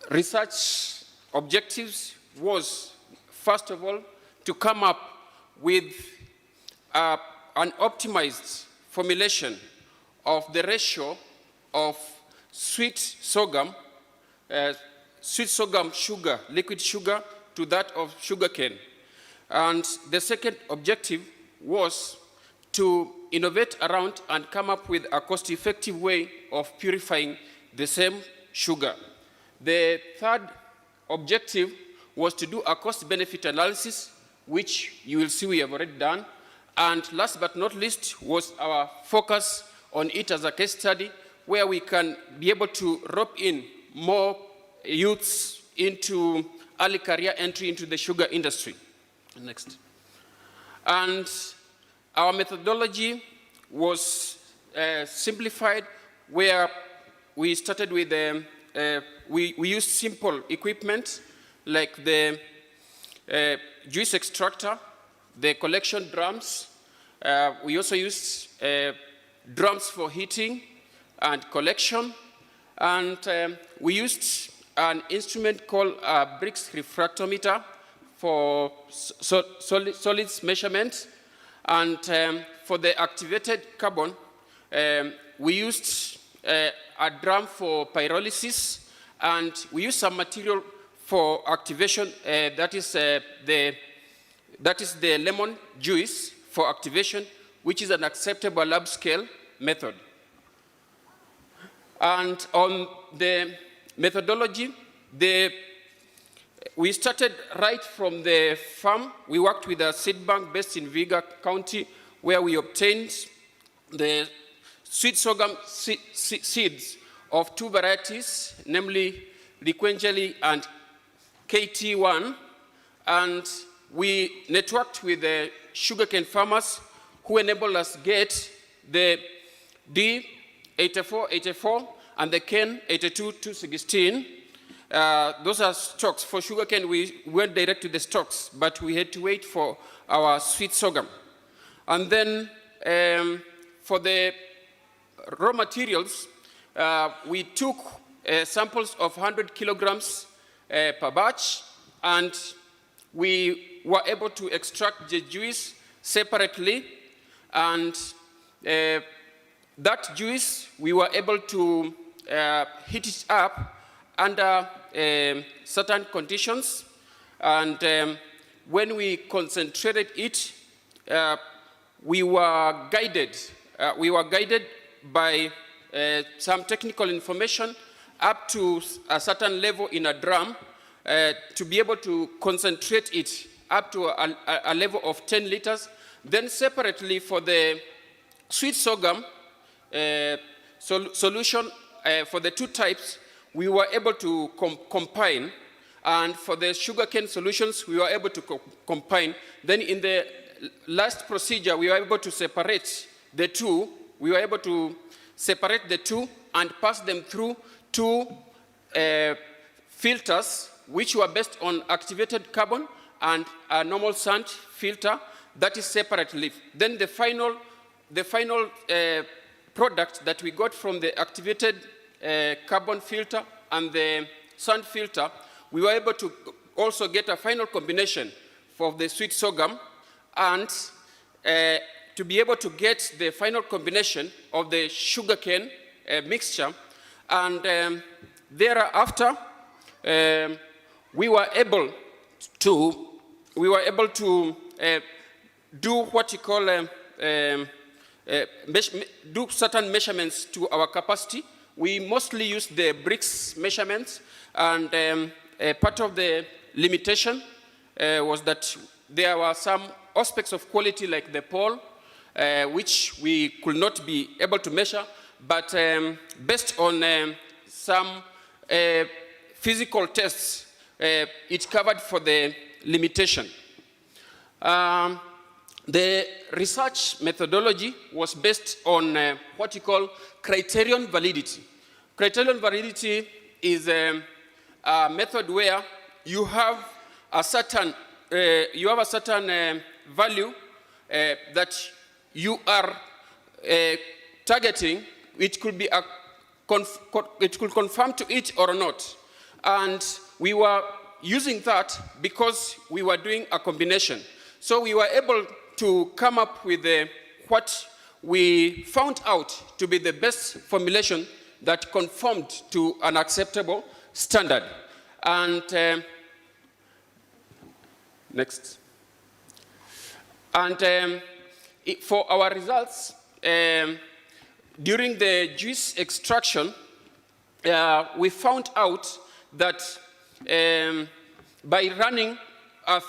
research objectives was, first of all, to come up with an optimized formulation of the ratio of sweet sorghum sugar, liquid sugar, to that of sugarcane. And the second objective was to innovate around and come up with a cost-effective way of purifying the same sugar. The third objective was to do a cost-benefit analysis, which you will see we have already done. And last but not least was our focus on it as a case study, where we can be able to rope in more youths into early career entry into the sugar industry. Next. And our methodology was simplified, where we started with, we used simple equipment like the juice extractor, the collection drums. We also used drums for heating and collection. And we used an instrument called a Brix refractometer for solids measurement. And for the activated carbon, we used a drum for pyrolysis, and we used some material for activation, that is the lemon juice for activation, which is an acceptable lab scale method. And on the methodology, we started right from the farm. We worked with a seed bank based in Vihiga County, where we obtained the sweet sorghum seeds of two varieties, namely Liquengeli and KT1. And we networked with the sugarcane farmers who enabled us to get the D8484 and the cane 82-216. Those are stocks. For sugarcane, we went direct to the stocks, but we had to wait for our sweet sorghum. And then for the raw materials, we took samples of 100 kilograms per batch, and we were able to extract the juice separately, and that juice, we were able to heat it up under certain conditions, and when we concentrated it, we were guided by some technical information up to a certain level in a drum to be able to concentrate it up to a level of 10 liters. Then separately for the sweet sorghum solution for the two types, we were able to combine, and for the sugarcane solutions, we were able to combine. Then in the last procedure, we were able to separate the two. We were able to separate the two and pass them through two filters, which were based on activated carbon and a normal sand filter that is separately. Then the final product that we got from the activated carbon filter and the sand filter, we were able to also get a final combination for the sweet sorghum, and to be able to get the final combination of the sugarcane mixture. And thereafter, we were able to do what you call do certain measurements to our capacity. We mostly use the bricks measurements, and part of the limitation was that there were some aspects of quality like the pole, which we could not be able to measure, but based on some physical tests, it covered for the limitation. The research methodology was based on what you call criterion validity. Criterion validity is a method where you have a certain value that you are targeting. It could be it could conform to it or not, and we were using that because we were doing a combination. So we were able to come up with what we found out to be the best formulation that conformed to an acceptable standard. And next. And for our results, during the juice extraction, we found out that by running a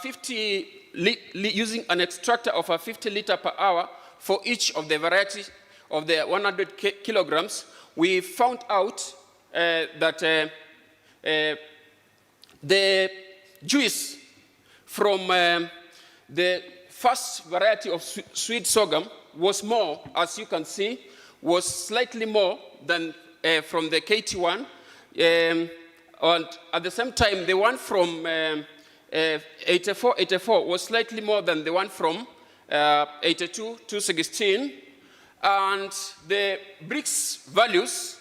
using an extractor of a 50 liter per hour for each of the variety of the 100 kilograms, we found out that the juice from the first variety of sweet sorghum was more, as you can see, was slightly more than from the KT1. And at the same time, the one from 84 was slightly more than the one from 82-216. And the bricks values,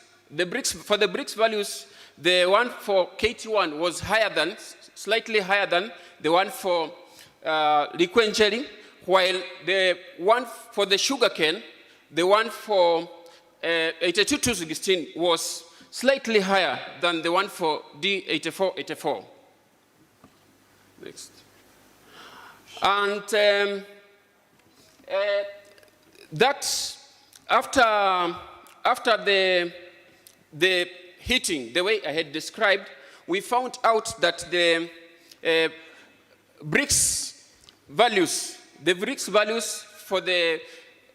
for the bricks values, the one for KT1 was higher than, slightly higher than the one for liquid jelly, while the one for the sugarcane, the one for 82-216 was slightly higher than the one for D8484. Next. And that, after the heating, the way I had described, we found out that the bricks values for the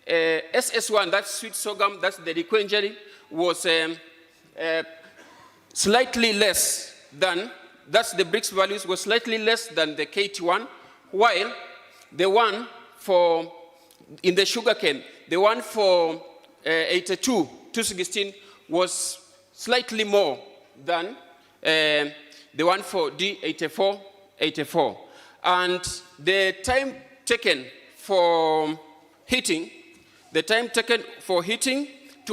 SS1, that's sweet sorghum, that's the liquid jelly, was slightly less than, that's the bricks values was slightly less than the KT1, while the one for, in the sugarcane, the one for 82, 216 was slightly more than the one for D84, 84. And the time taken for heating, to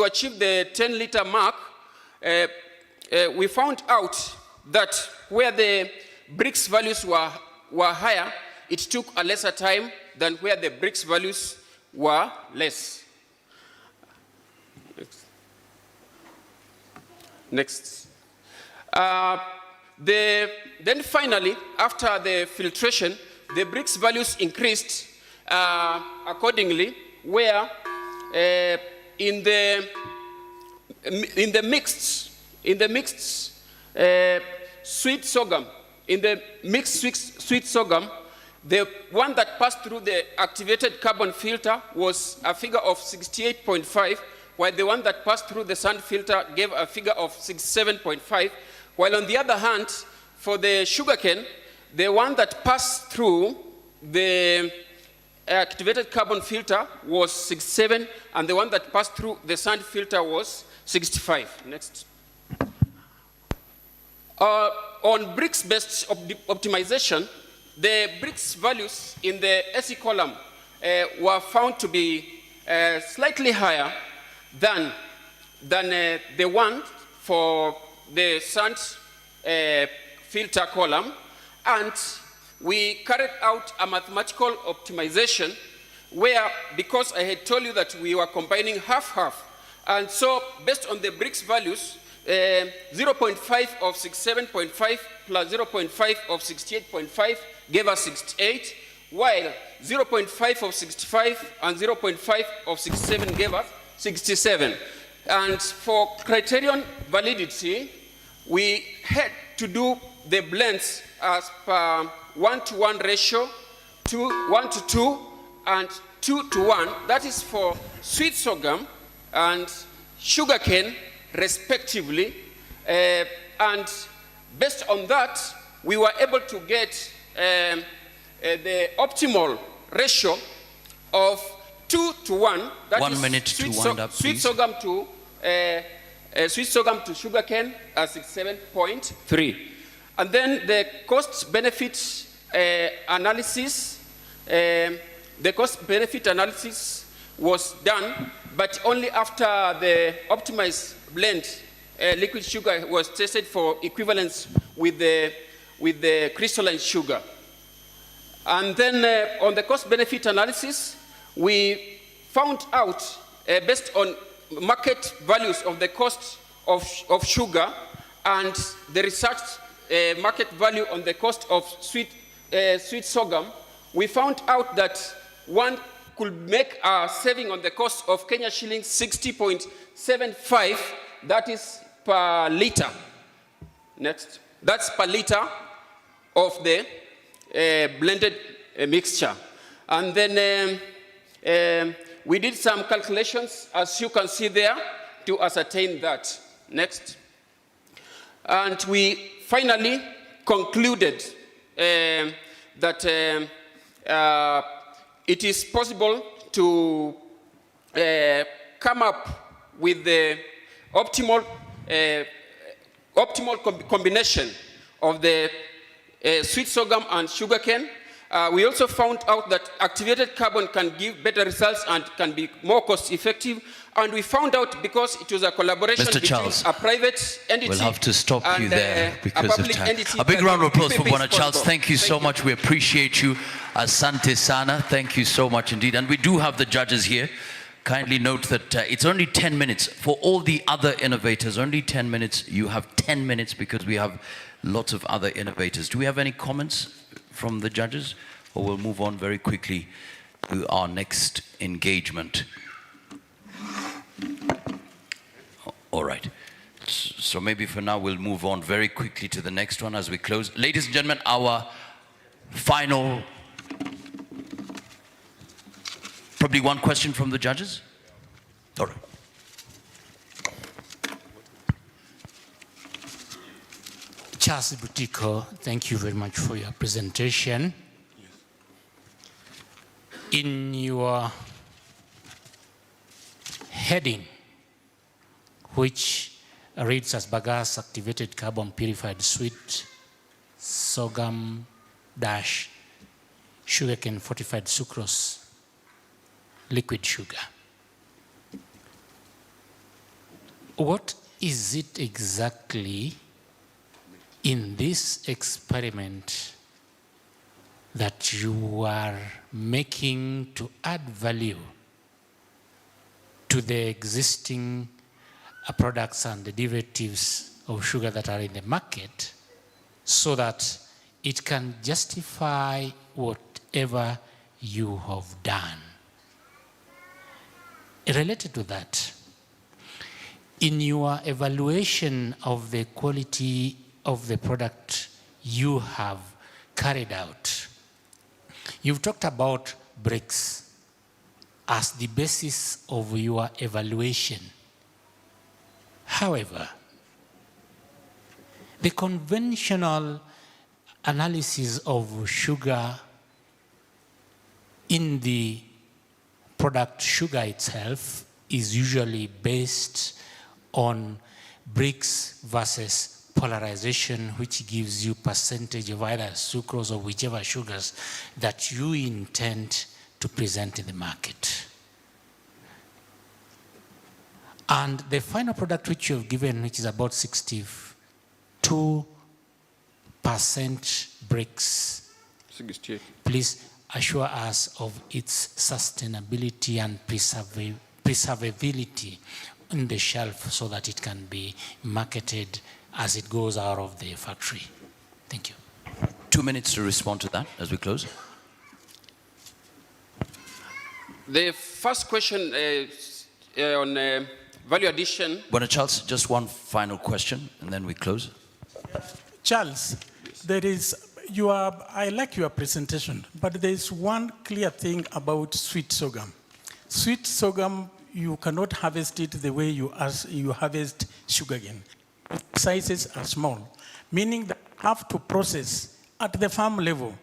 achieve the 10-liter mark, we found out that where the bricks values were higher, it took a lesser time than where the bricks values were less. Next. Then finally, after the filtration, the bricks values increased accordingly, where in the mixed sweet sorghum, the one that passed through the activated carbon filter was a figure of 68.5, while the one that passed through the sand filter gave a figure of 67.5, while on the other hand, for the sugarcane, the one that passed through the activated carbon filter was 67, and the one that passed through the sand filter was 65. Next. On bricks-based optimization, the bricks values in the SE column were found to be slightly higher than the one for the sand filter column, and we carried out a mathematical optimization where, because I had told you that we were combining half-half, and so based on the bricks values, 0.5 of 67.5 plus 0.5 of 68.5 gave us 68, while 0.5 of 65 and 0.5 of 67 gave us 67. And for criterion validity, we had to do the blends as per 1-to-1 ratio, 1-to-2, and 2-to-1. That is for sweet sorghum and sugarcane, respectively. And based on that, we were able to get the optimal ratio of 2-to-1. That 1 minute to wind up, sweet please. sorghum to sugarcane at 67.3. And then the cost-benefit analysis, was done, but only after the optimized blend liquid sugar was tested for equivalence with the crystalline sugar. And then on the cost-benefit analysis, we found out, based on market values of the cost of sugar and the research market value on the cost of sweet sorghum, we found out that one could make a saving on the cost of Kenya shillings 60.75, that is per liter. Next. That's per liter of the blended mixture. And then we did some calculations, as you can see there, to ascertain that. Next. And we finally concluded that it is possible to come up with the optimal combination of the sweet sorghum and sugarcane. We also found out that activated carbon can give better results and can be more cost effective. And we found out, because it was a collaboration Mr. between Charles, a private entity, we'll have to stop you and, there because of time. entity, A big round of applause for Bwana Charles. possible. Thank you so much. We appreciate you. Asante sana. Thank you so much indeed. And we do have the judges here. Kindly note that it's only 10 minutes. For all the other innovators, only 10 minutes. You have 10 minutes because we have lots of other innovators. Do we have any comments from the judges? Or we'll move on very quickly to our next engagement. All right. So maybe for now we'll move on very quickly to the next one as we close. Ladies and gentlemen, our final, probably one question from the judges. All right. Charles Butiko, thank you very much for your presentation. In your heading, which reads as bagasse activated carbon purified sweet sorghum dash sugarcane fortified sucrose liquid sugar, what is it exactly in this experiment that you are making to add value to the existing products and the derivatives of sugar that are in the market, so that it can justify whatever you have done? Related to that, in your evaluation of the quality of the product you have carried out, you've talked about bricks as the basis of your evaluation. However, the conventional analysis of sugar in the product sugar itself is usually based on bricks versus polarization, which gives you percentage of either sucrose or whichever sugars that you intend to present in the market. And the final product which you've given, which is about 62% bricks, 68. Please assure us of its sustainability and preservability in the shelf so that it can be marketed as it goes out of the factory. Thank you. 2 minutes to respond to that as we close. The first question on value addition. Bwana Charles, just one final question and then we close. Charles, I like your presentation, but there is one clear thing about sweet sorghum. Sweet sorghum, you cannot harvest it the way you harvest sugarcane. Sizes are small, meaning that you have to process at the farm level.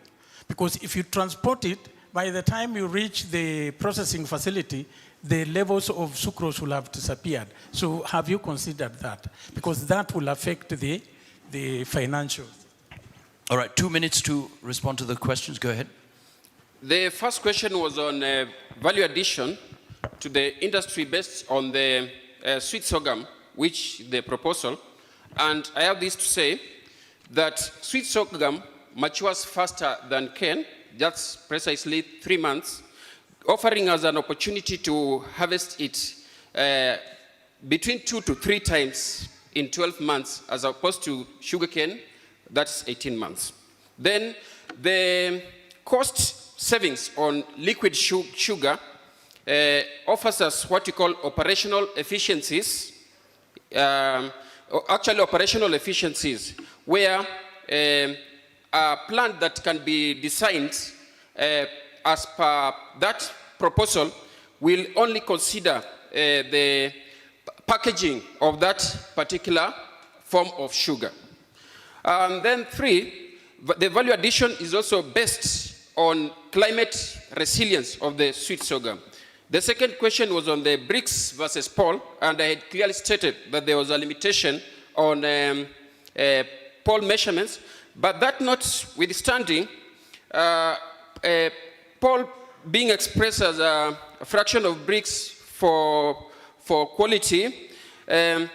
Because if you transport it, by the time you reach the processing facility, the levels of sucrose will have disappeared. So have you considered that? Because that will affect the financials. All right, 2 minutes to respond to the questions. Go ahead. The first question was on value addition to the industry based on the sweet sorghum, which the proposal. And I have this to say that sweet sorghum matures faster than cane, just precisely 3 months, offering us an opportunity to harvest it between 2 to 3 times in 12 months, as opposed to sugarcane, that's 18 months. Then the cost savings on liquid sugar offers us what we call operational efficiencies, operational efficiencies, where a plant that can be designed as per that proposal will only consider the packaging of that particular form of sugar. And then 3, the value addition is also based on climate resilience of the sweet sorghum. The second question was on the bricks versus pole, and I had clearly stated that there was a limitation on pole measurements, but that notwithstanding, pole being expressed as a fraction of bricks for quality, that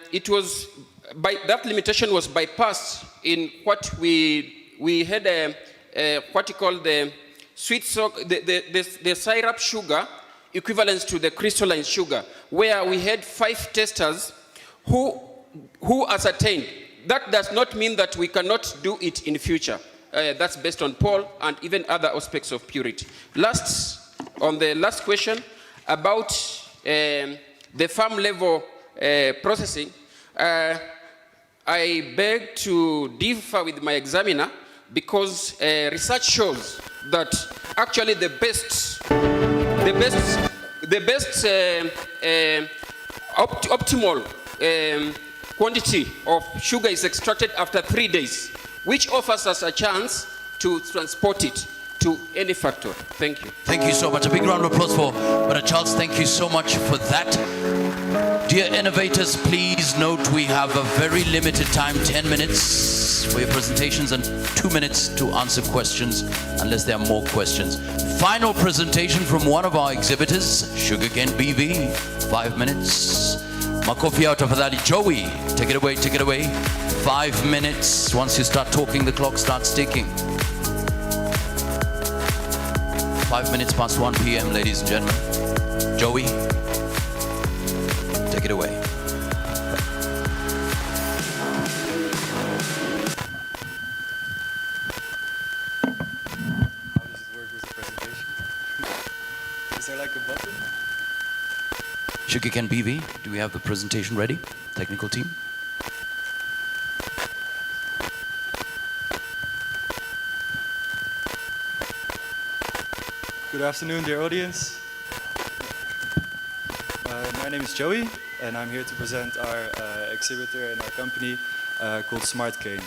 limitation was bypassed in what we had what you call the sweet the syrup sugar equivalent to the crystalline sugar, where we had 5 testers who ascertained. That does not mean that we cannot do it in future. That's based on pole and even other aspects of purity. On the last question about the farm level processing, I beg to differ with my examiner, because research shows that actually the best optimal quantity of sugar is extracted after 3 days, which offers us a chance to transport it to any factory. Thank you. Thank you so much. A big round of applause for Brother Charles. Thank you so much for that. Dear innovators, please note we have a very limited time, 10 minutes for your presentations and 2 minutes to answer questions, unless there are more questions. Final presentation from one of our exhibitors, Sugarcane BV, 5 minutes. Makofi out afadhali. Joey, take it away, take it away. 5 minutes. Once you start talking, the clock starts ticking. 5 minutes past 1 p.m., ladies and gentlemen. Joey, take it away. How does it work with the presentation? Is there like a button? Sugarcane BV, do we have the presentation ready? Technical team? Good afternoon, dear audience. My name is Joey, and I'm here to present our exhibitor and our company called SmartCane.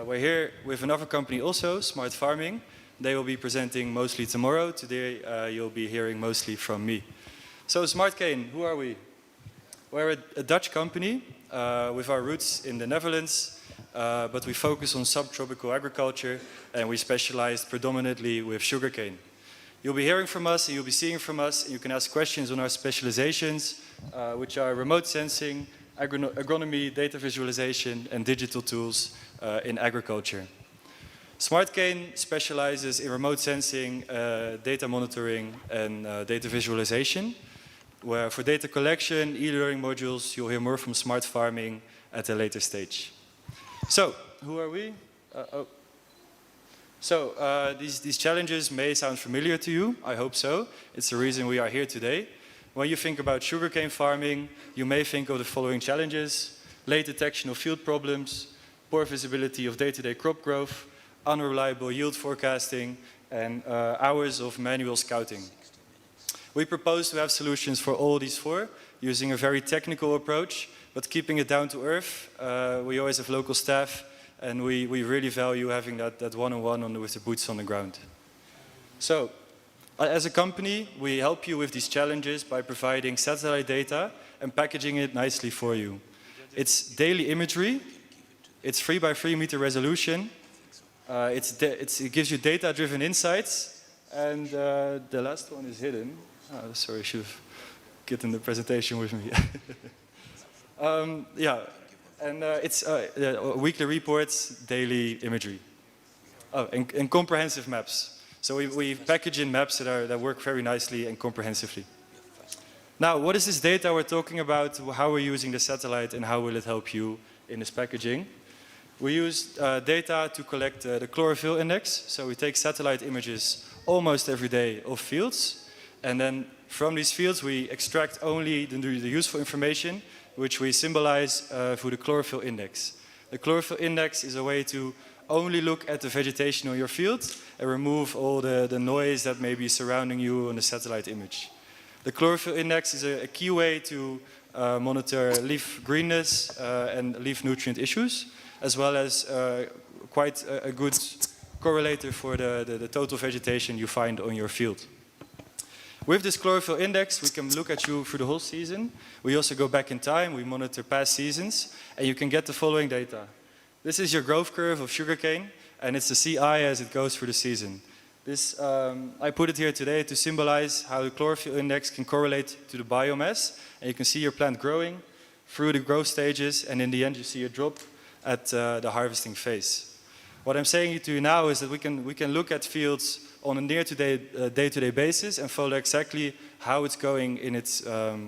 We're here with another company also, Smart Farming. They will be presenting mostly tomorrow. Today you'll be hearing mostly from me. So SmartCane, who are we? We're a Dutch company with our roots in the Netherlands, but we focus on subtropical agriculture, and we specialize predominantly with sugarcane. You'll be hearing from us and you'll be seeing from us, and you can ask questions on our specializations, which are remote sensing, agronomy, data visualization, and digital tools in agriculture. SmartCane specializes in remote sensing, data monitoring, and data visualization, where for data collection, e-learning modules, you'll hear more from Smart Farming at a later stage. So, who are we? These challenges may sound familiar to you. I hope so. It's the reason we are here today. When you think about sugarcane farming, you may think of the following challenges: late detection of field problems, poor visibility of day-to-day crop growth, unreliable yield forecasting, and hours of manual scouting. We propose to have solutions for all these four, using a very technical approach, but keeping it down to earth. We always have local staff, and we really value having that one-on-one with the boots on the ground. So, as a company, we help you with these challenges by providing satellite data and packaging it nicely for you. It's daily imagery, it's 3x3 meter resolution, it gives you data-driven insights, and the last one is hidden. Oh, sorry, I should have gotten the presentation with me. It's weekly reports, daily imagery. Oh, and comprehensive maps. So we package in maps that work very nicely and comprehensively. Now, what is this data we're talking about? How we're using the satellite, and how will it help you in this packaging? We use data to collect the chlorophyll index. So we take satellite images almost every day of fields, and then from these fields we extract only the useful information, which we symbolize through the chlorophyll index. The chlorophyll index is a way to only look at the vegetation on your field and remove all the noise that may be surrounding you on the satellite image. The chlorophyll index is a key way to monitor leaf greenness and leaf nutrient issues, as well as quite a good correlator for the total vegetation you find on your field. With this chlorophyll index, we can look at you through the whole season. We also go back in time, we monitor past seasons, and you can get the following data. This is your growth curve of sugarcane, and it's the CI as it goes through the season. This, I put it here today to symbolize how the chlorophyll index can correlate to the biomass, and you can see your plant growing through the growth stages, and in the end you see a drop at the harvesting phase. What I'm saying to you now is that we can look at fields on a day-to-day basis and follow exactly how it's going in its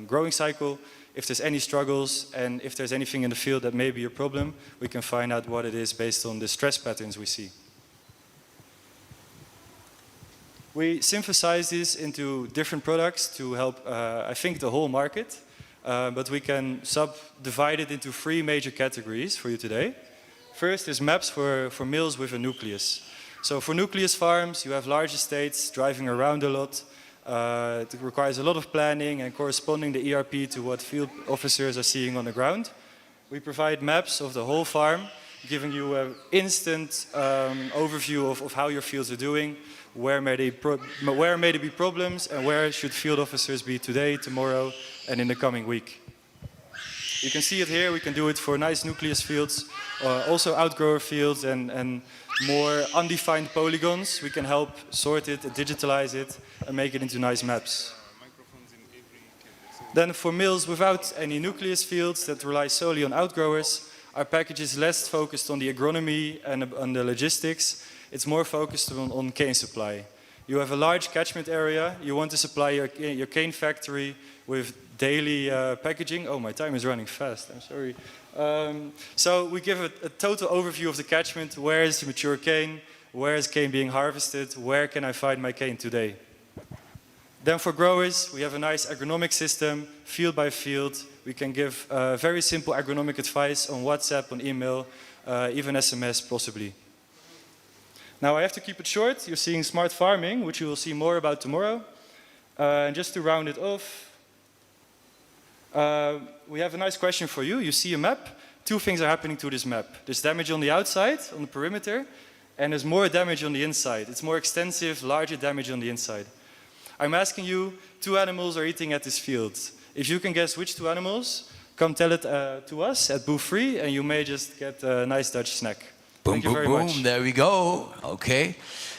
growing cycle. If there's any struggles, and if there's anything in the field that may be a problem, we can find out what it is based on the stress patterns we see. We synthesize this into different products to help, I think, the whole market, but we can subdivide it into 3 major categories for you today. First is maps for mills with a nucleus. So for nucleus farms, you have large estates driving around a lot. It requires a lot of planning and corresponding the ERP to what field officers are seeing on the ground. We provide maps of the whole farm giving you an instant overview of how your fields are doing, where may there be problems, and where should field officers be today, tomorrow, and in the coming week. You can see it here. We can do it for nice nucleus fields, also outgrower fields and more undefined polygons. We can help sort it, digitalize it, and make it into nice maps. Then for mills without any nucleus fields that rely solely on outgrowers, our package is less focused on the agronomy and on the logistics. It's more focused on cane supply. You have a large catchment area. You want to supply your cane factory with daily packaging. Oh, my time is running fast. I'm sorry. So we give a total overview of the catchment. Where is the mature cane? Where is cane being harvested? Where can I find my cane today? Then for growers, we have a nice agronomic system, field by field. We can give very simple agronomic advice on WhatsApp, on email, even SMS possibly. Now I have to keep it short. You're seeing smart farming, which you will see more about tomorrow. And just to round it off, we have a nice question for you. You see a map. Two things are happening to this map. There's damage on the outside, on the perimeter, and there's more damage on the inside. It's more extensive, larger damage on the inside. I'm asking you, 2 animals are eating at this field. If you can guess which 2 animals, come tell it to us at booth 3, and you may just get a nice Dutch snack. Boom, Thank you boom, very boom. much. There we go. Okay.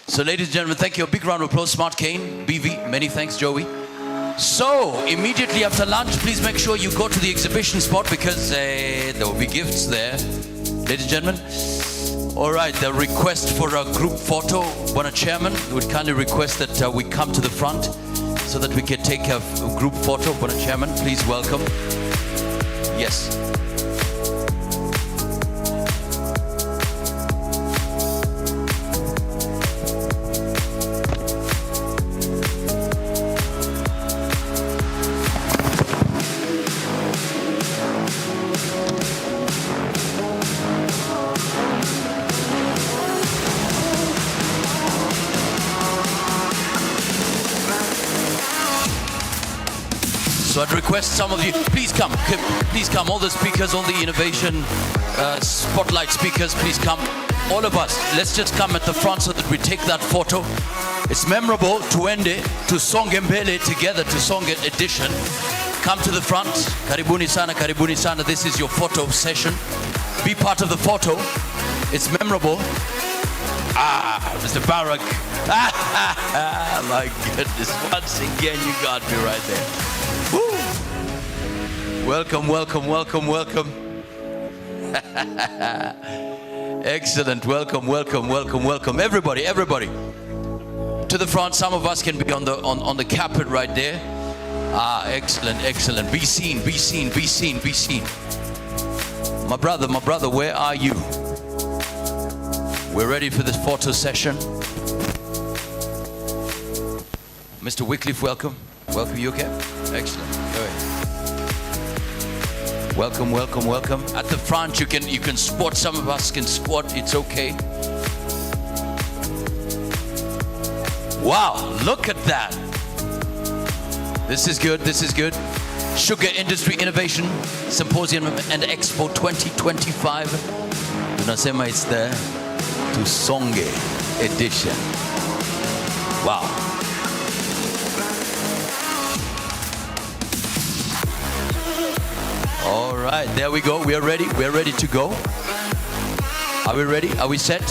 So, ladies and gentlemen, thank you. A big round of applause. Smart Cane, BV. Many thanks, Joey. So, immediately after lunch, please make sure you go to the exhibition spot because there will be gifts there. Ladies and gentlemen. All right, the request for a group photo. When a chairman would kindly request that we come to the front so that we can take a group photo. When a chairman, please welcome. Yes. So I'd request some of you, please come, all the speakers, all the innovation spotlight speakers, please come. All of us, let's just come at the front so that we take that photo. It's memorable, tuende, Tusonge mbele together, Tusonge edition. Come to the front, karibuni sana, this is your photo session. Be part of the photo, it's memorable. Mr. Barak, my goodness, once again you got me right there. Woo. Welcome, welcome, welcome, welcome. Excellent, welcome, welcome, welcome, welcome. Everybody, everybody. To the front, some of us can be on the carpet right there. Excellent, excellent. Be seen, be seen, be seen, be seen. My brother, where are you? We're ready for this photo session. Mr. Wycliffe, welcome. Welcome, you okay? Excellent. Go ahead. Welcome, welcome, welcome. At the front, you can squat. Some of us can squat. It's okay. Wow, look at that. This is good. This is good. Sugar Industry Innovation Symposium and Expo 2025. Tunasema it's the Tusonge edition. Wow. All right, there we go. We are ready. We are ready to go. Are we ready? Are we set?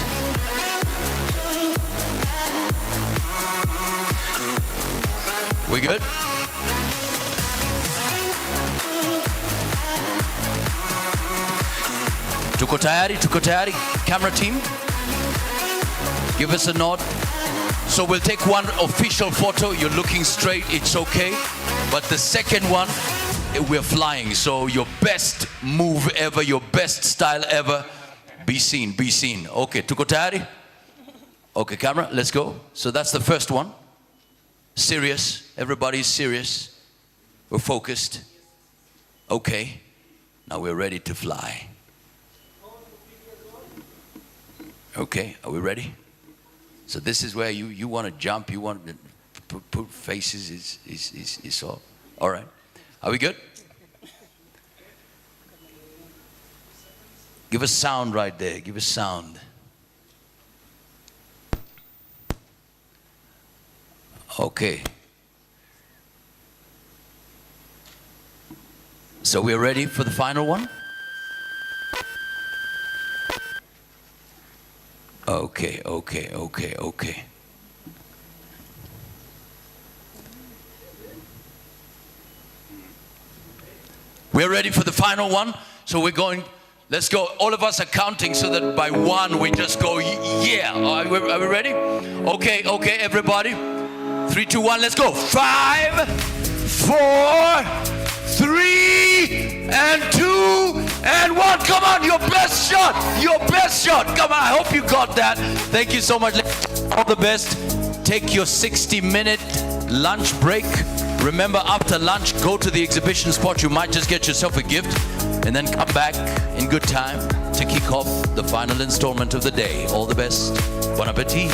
We good? Tuko tayari? Tuko tayari? Camera team, give us a nod. So we'll take one official photo. You're looking straight. It's okay. But the second one, we're flying. So your best move ever, your best style ever. Be seen, be seen. Okay, tuko tayari? Okay, camera, let's go. So that's the first one. Serious, everybody's serious. We're focused. Okay, now we're ready to fly. Okay, are we ready? So this is where you want to jump, you want to put faces, is all right. Are we good? Give us sound right there. Give us sound. Okay. So we're ready for the final one? Okay, okay, okay, okay. We're ready for the final one. So we're going, let's go. All of us are counting so that by one we just go, yeah. Are we ready? Okay, okay, everybody. 3, 2, 1, let's go. 5, 4, 3, and 2, and 1. Come on, your best shot. Your best shot. Come on, I hope you got that. Thank you so much. All the best. Take your 60-minute lunch break. Remember, after lunch, go to the exhibition spot. You might just get yourself a gift, and then come back in good time to kick off the final installment of the day. All the best. Bon appetit.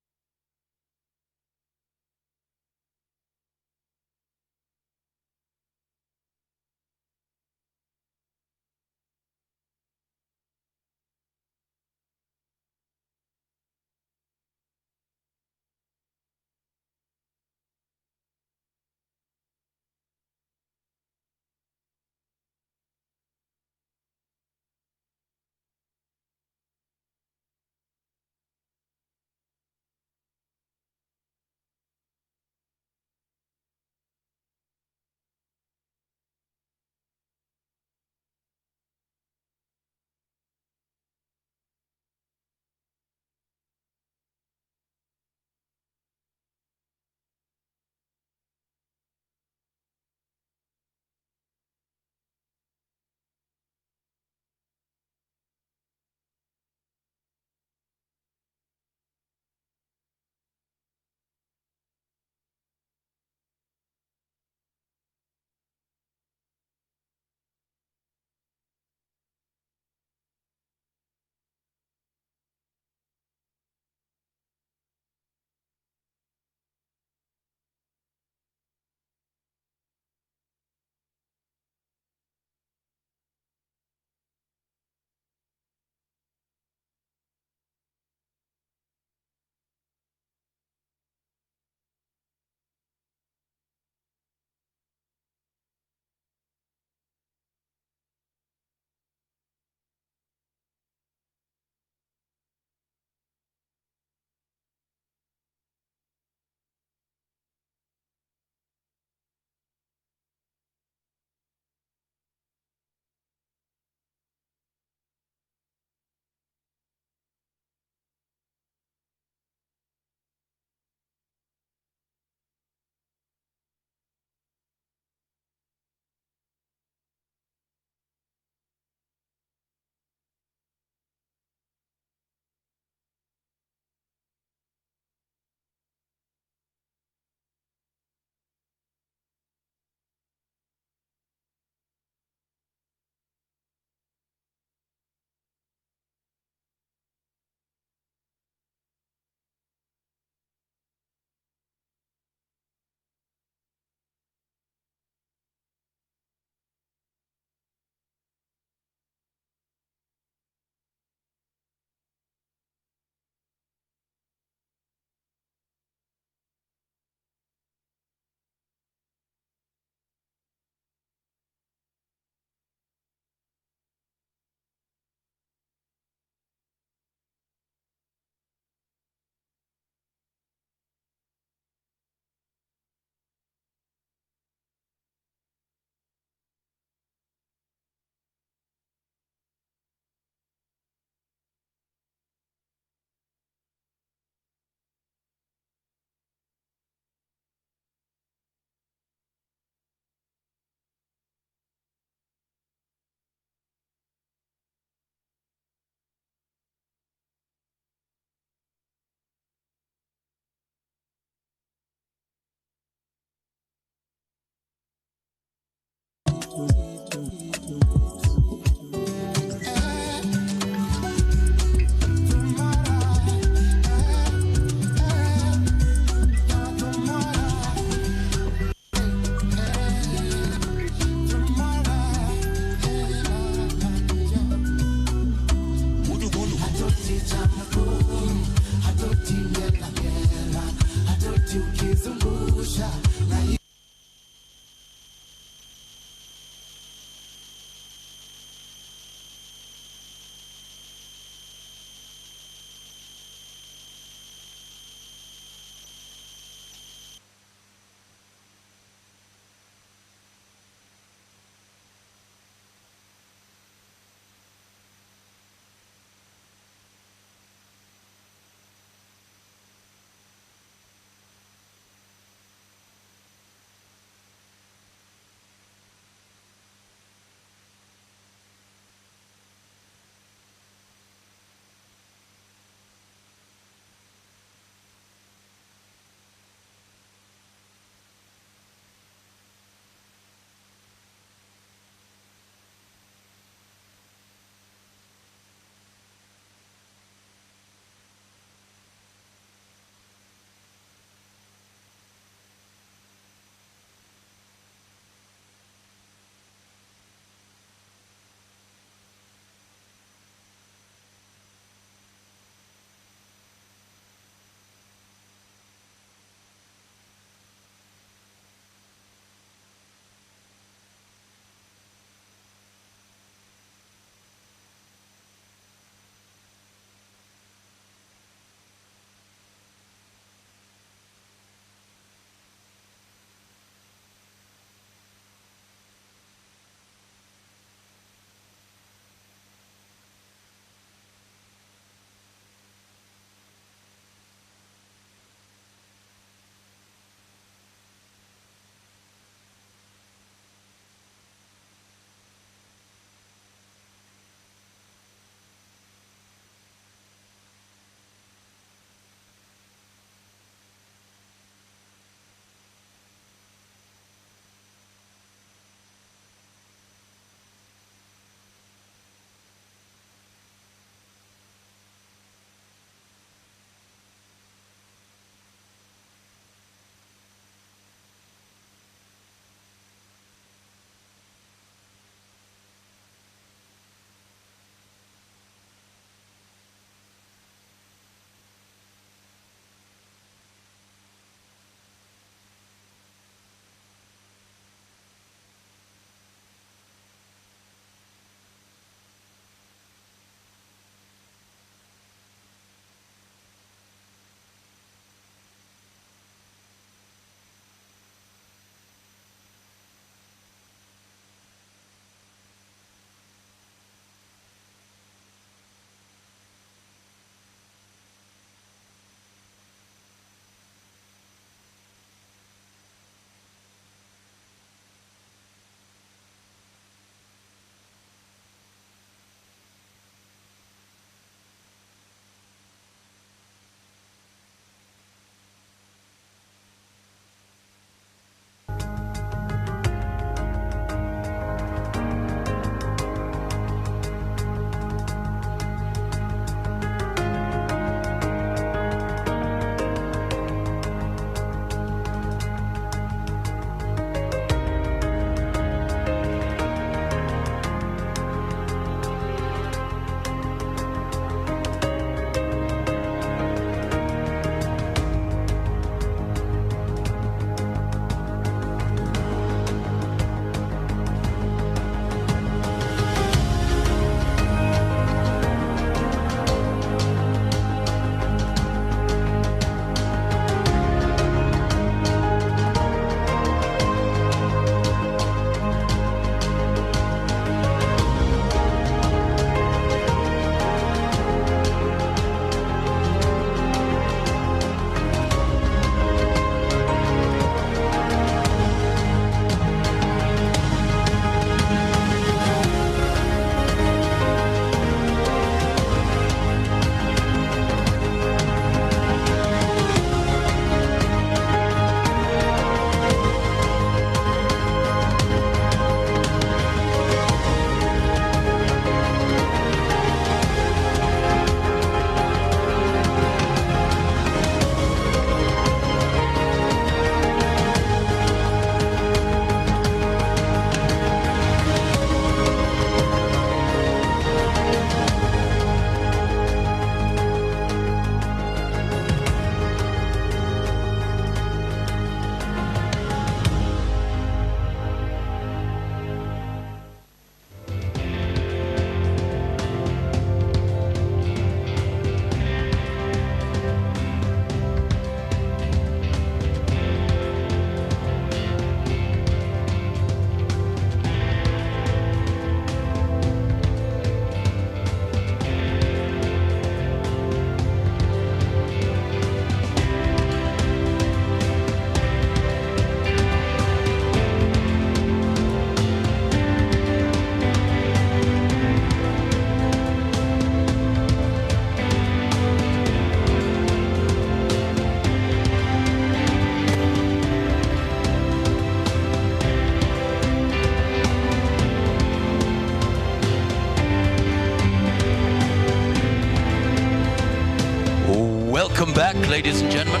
ladies and gentlemen.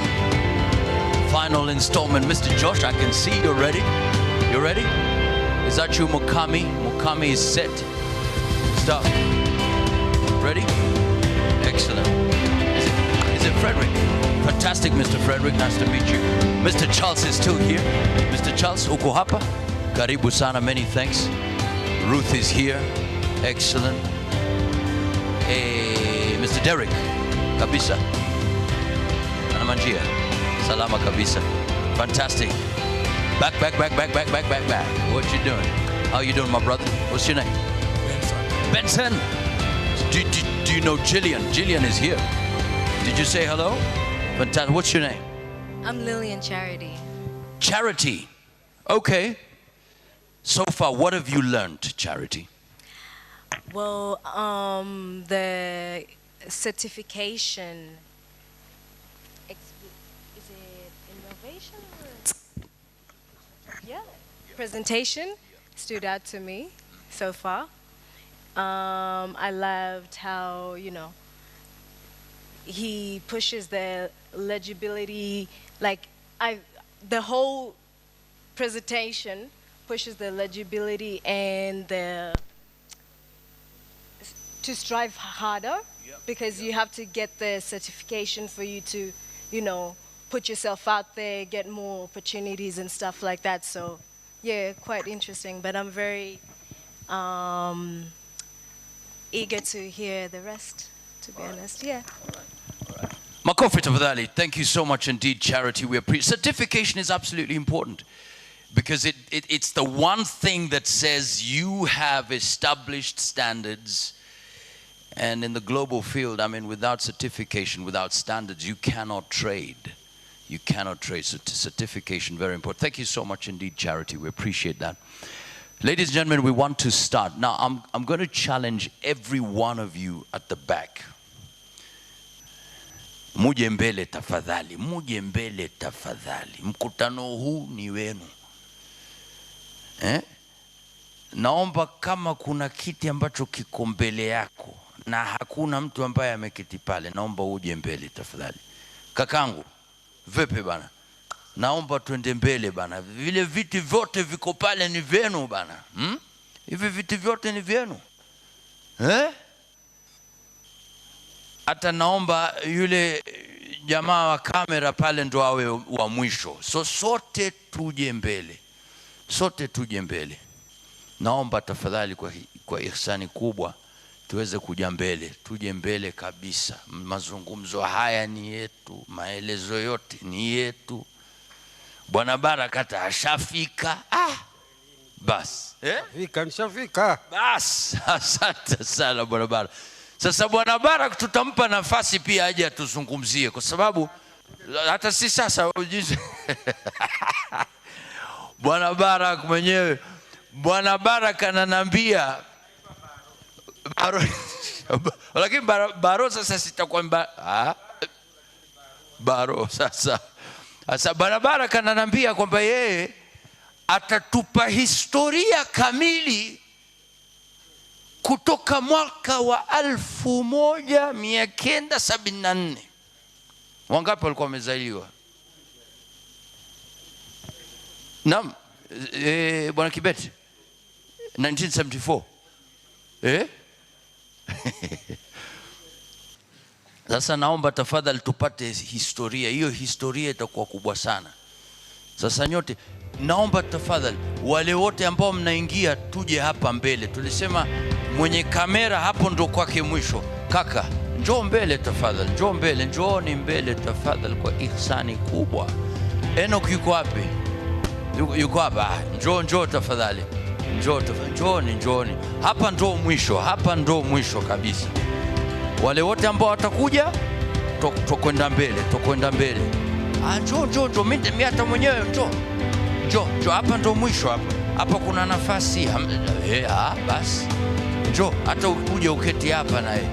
Final installment. Mr. Josh, I can see you're ready. You ready? Is that you, Mukami? Mukami is set. Stop. Ready? Excellent. Is it Frederick? Fantastic, Mr. Frederick. Nice to meet you. Mr. Charles is still here. Mr. Charles, uko hapa? Karibu sana, many thanks. Ruth is here. Excellent. Hey, Mr. Derek. Kabisa. Anamanjia. Salama kabisa. Fantastic. Back. What you doing? How you doing, my brother? What's your name? Benson. Do you know Jillian? Jillian is here. Did you say hello? Fantastic. What's your name? I'm Lillian Charity. Charity. Okay. So far, what have you learned, Charity? Well, the certification, is it innovation? Yeah. Presentation stood out to me so far. I loved how, he pushes the legibility, the whole presentation pushes the legibility and to strive harder, because you have to get the certification for you to, put yourself out there, get more opportunities and stuff like that. So, yeah, quite interesting. But I'm very eager to hear the rest, to be honest. Yeah. Makofi tafadhali. Thank you so much indeed, Charity. We appreciate. Certification is absolutely important, because it's the one thing that says you have established standards. And in the global field, without certification, without standards, you cannot trade. You cannot trade. So certification, very important. Thank you so much indeed, Charity. We appreciate that. Ladies and gentlemen, we want to start. Now, I'm going to challenge every one of you at the back. Muje mbele tafadhali. Muje mbele tafadhali. Mkutano huu ni wenu. Naomba kama kuna kiti ambacho kiko mbele yako na hakuna mtu ambaye ameketi pale, naomba uje mbele tafadhali. Kakangu, vipi bana? Naomba tuende mbele bana. Vile viti vyote viko pale ni vyenu bana. Hivi viti vyote ni vyenu. Hata naomba yule jamaa wa kamera pale ndo awe wa mwisho. So sote tuje mbele. Sote tuje mbele. Naomba tafadhali kwa ihsani kubwa tuweze kuja mbele. Tuje mbele kabisa. Mazungumzo haya ni yetu. Maelezo yote ni yetu. Bwana Barakata ashafika. Bas. Nishafika. Bas. Asante sana Bwana Barak. Sasa Bwana Barak tutampa nafasi pia aje atuzungumzie, kwa sababu hata si sasa Bwana Barak mwenyewe, Bwana Barak ananiambia lakini baro sasa sitakwamba baro sasa. Sasa Bwana Barak ananiambia kwamba yeye atatupa historia kamili kutoka mwaka wa 1974. Wangapi walikuwa wamezaliwa? Naam, Bwana Kibeti 1974. Sasa naomba tafadhali tupate historia. Hiyo historia itakuwa kubwa sana. Sasa nyote naomba tafadhali wale wote ambao mnaingia tuje hapa mbele. Tulisema mwenye kamera hapo ndo kwake mwisho. Kaka, njoo mbele tafadhali. Njoo mbele, njooni mbele tafadhali kwa ihsani kubwa. Enoch yuko wapi? Yuko hapa. Njoo tafadhali. Njoo tafadhali. Njooni. Hapa ndo mwisho. Hapa ndo mwisho kabisa. Wale wote ambao watakuja tukwenda mbele, tukwenda mbele. Njoo mimi hata mwenyewe njoo hapa ndo mwisho hapa. Hapa kuna nafasi. Basi. Njoo hata uje uketi hapa naye.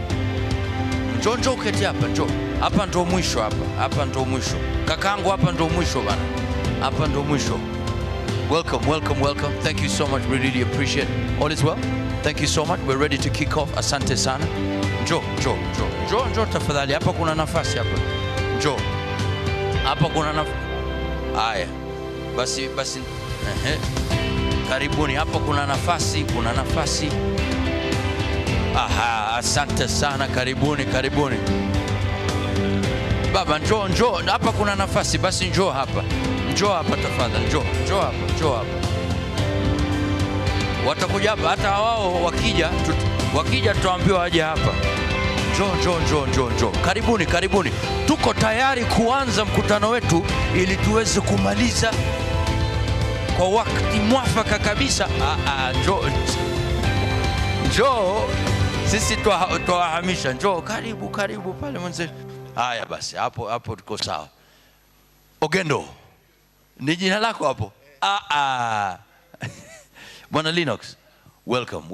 Njoo uketi hapa, njoo. Hapa ndo mwisho hapa. Hapa ndo mwisho. Kakangu hapa ndo mwisho bana. Hapa ndo mwisho. Welcome. Thank you so much. We really appreciate it. All is well. Thank you so much. We're ready to kick off. Asante sana. Njoo tafadhali. Hapa kuna nafasi hapa. Njoo. Hapa kuna haya. Basi karibuni, hapa kuna nafasi, Aha, asante sana, karibuni. Baba njoo, hapa kuna nafasi, basi njoo hapa tafadhali, njoo hapa. Watakuja hapa, hata wao wakija tutaambiwa waje hapa. Njoo. Karibuni. Tuko tayari kuanza mkutano wetu ili tuweze kumaliza kwa wakati mwafaka kabisa. Njoo. Sisi tuwahamisha. Njoo, karibu pale mwenzetu. Haya basi, hapo tuko sawa. Ogendo. Ni jina lako hapo? Bwana Linux. Welcome.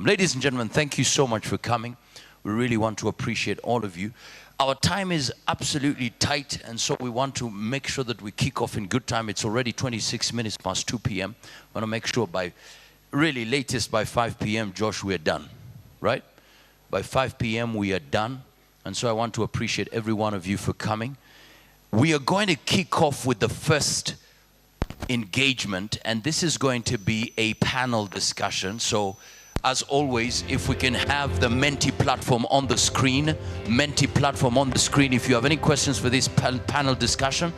Ladies and gentlemen, thank you so much for coming. We really want to appreciate all of you. Our time is absolutely tight, and so we want to make sure that we kick off in good time. It's already 26 minutes past 2 p.m. We want to make sure latest by 5 p.m., Josh, we are done, right? By 5 p.m. we are done, and so I want to appreciate every one of you for coming. We are going to kick off with the first engagement, and this is going to be a panel discussion. So as always, if we can have the Menti platform on the screen, if you have any questions for this panel discussion,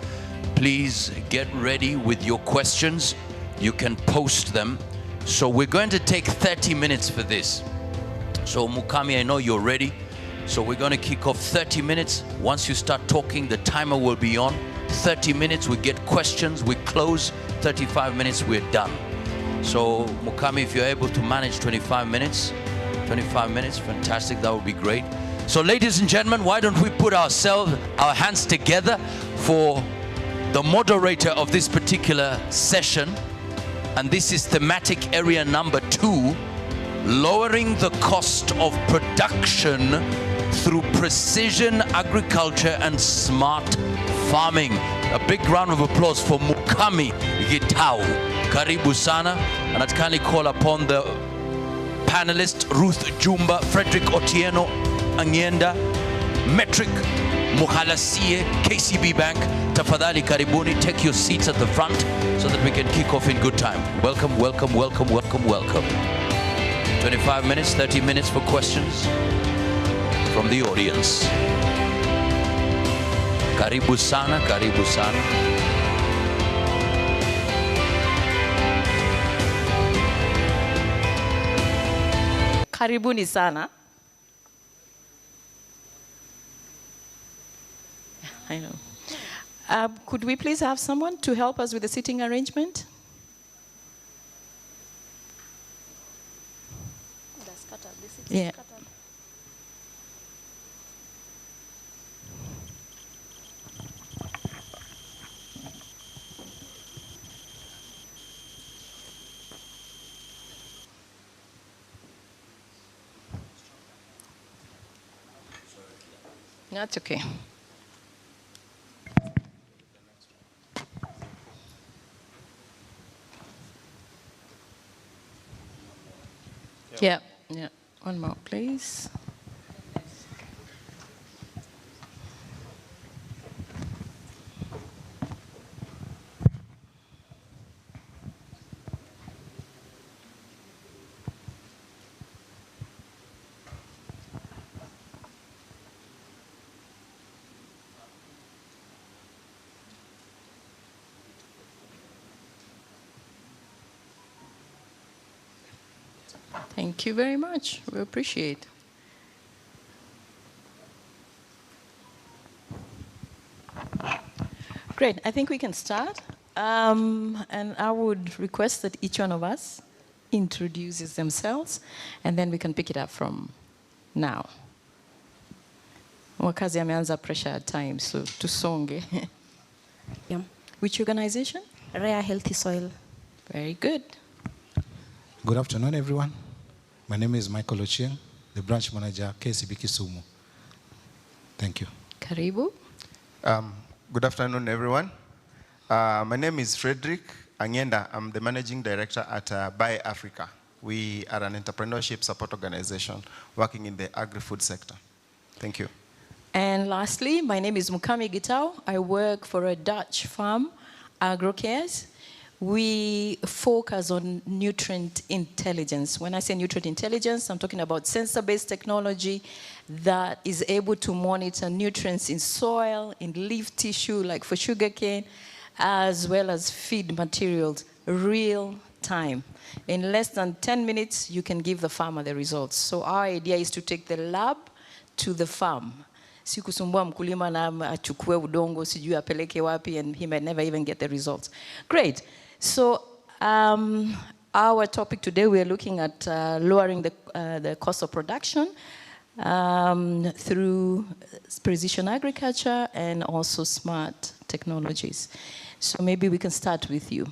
please get ready with your questions. You can post them. So we're going to take 30 minutes for this. So Mukami, I know you're ready. So we're going to kick off 30 minutes. Once you start talking, the timer will be on. 30 minutes, we get questions, we close. 35 minutes, we're done. So Mukami, if you're able to manage 25 minutes, fantastic, that would be great. So ladies and gentlemen, why don't we put our hands together for the moderator of this particular session. And this is thematic area number 2, lowering the cost of production through precision agriculture and smart farming. A big round of applause for Mukami Gitau. Karibu sana. And I'd kindly call upon the panelists, Ruth Jumba, Frederick Otieno, Anyenda, Metric, Muhalasie, KCB Bank. Tafadhali karibuni, take your seats at the front so that we can kick off in good time. Welcome. 25 minutes, 30 minutes for questions from the audience. Karibu sana. Karibuni sana. I know. Could we please have someone to help us with the seating arrangement? Yeah. That's okay. Yeah. One more, please. Thank you very much. We appreciate. Great. I think we can start. And I would request that each one of us introduces themselves, and then we can pick it up from now. Wakazi ameanza pressure at times, so Tusonge. Yeah. Which organization? Rare Healthy Soil. Very good. Good afternoon, everyone. My name is Michael Ochieng, the branch manager, KCB Kisumu. Thank you. Karibu. Good afternoon, everyone. My name is Frederick Anyenda. I'm the managing director at Buy Africa. We are an entrepreneurship support organization working in the agri-food sector. Thank you. And lastly, my name is Mukami Gitao. I work for a Dutch firm, AgroCares. We focus on nutrient intelligence. When I say nutrient intelligence, I'm talking about sensor-based technology that is able to monitor nutrients in soil, in leaf tissue, like for sugarcane, as well as feed materials, real time. In less than 10 minutes, you can give the farmer the results. So our idea is to take the lab to the farm. Si kusumbua mkulima na achukue udongo, sijui apeleke wapi, and he might never even get the results. Great. So our topic today, we are looking at lowering the cost of production through precision agriculture and also smart technologies. So maybe we can start with you.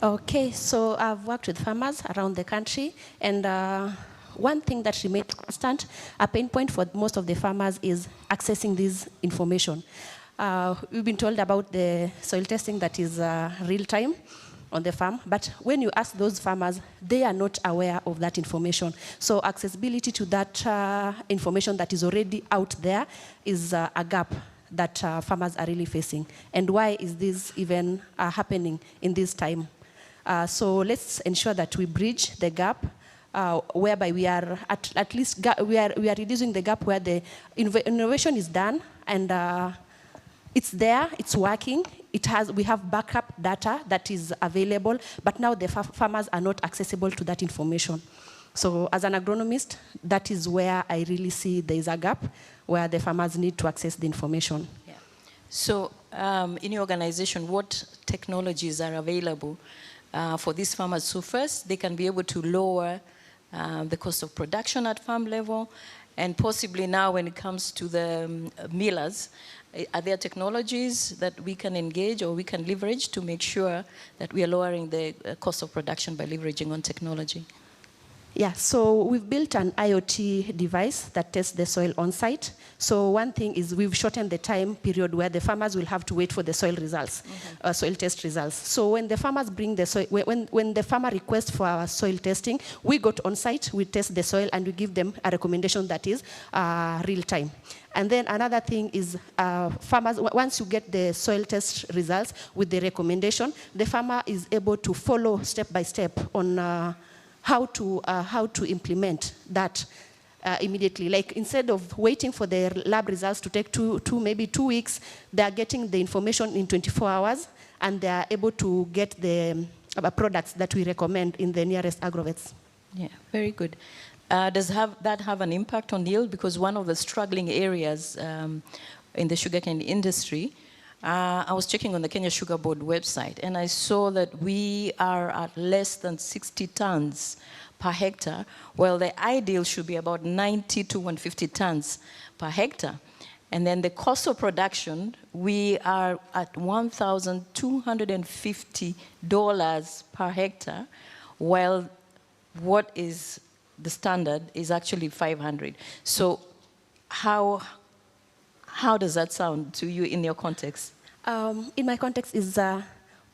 Okay, so I've worked with farmers around the country, and one thing that remains constant, a pain point for most of the farmers, is accessing this information. We've been told about the soil testing that is real time on the farm, but when you ask those farmers, they are not aware of that information. So accessibility to that information that is already out there is a gap that farmers are really facing. And why is this even happening in this time? So let's ensure that we bridge the gap, whereby we are at least we are reducing the gap where the innovation is done and it's there, it's working. We have backup data that is available, but now the farmers are not accessible to that information. So as an agronomist, that is where I really see there is a gap where the farmers need to access the information. Yeah. So in your organization, what technologies are available for these farmers? So first, they can be able to lower the cost of production at farm level, and possibly now when it comes to the millers, are there technologies that we can engage or we can leverage to make sure that we are lowering the cost of production by leveraging on technology? Yeah, so we've built an IoT device that tests the soil on site. So one thing is we've shortened the time period where the farmers will have to wait for the soil results, soil test results. So when the farmers bring the soil, when the farmer requests for our soil testing, we go on site, we test the soil, and we give them a recommendation that is real time. And then another thing is farmers, once you get the soil test results with the recommendation, the farmer is able to follow step by step on how to implement that immediately. Like instead of waiting for their lab results to take maybe 2 weeks, they are getting the information in 24 hours, and they are able to get the products that we recommend in the nearest agrovets. Yeah, very good. Does that have an impact on yield? Because one of the struggling areas in the sugarcane industry, I was checking on the Kenya Sugar Board website, and I saw that we are at less than 60 tons per hectare, while the ideal should be about 90 to 150 tons per hectare. And then the cost of production, we are at $1,250 per hectare, while what is the standard is actually 500. So how does that sound to you in your context? In my context is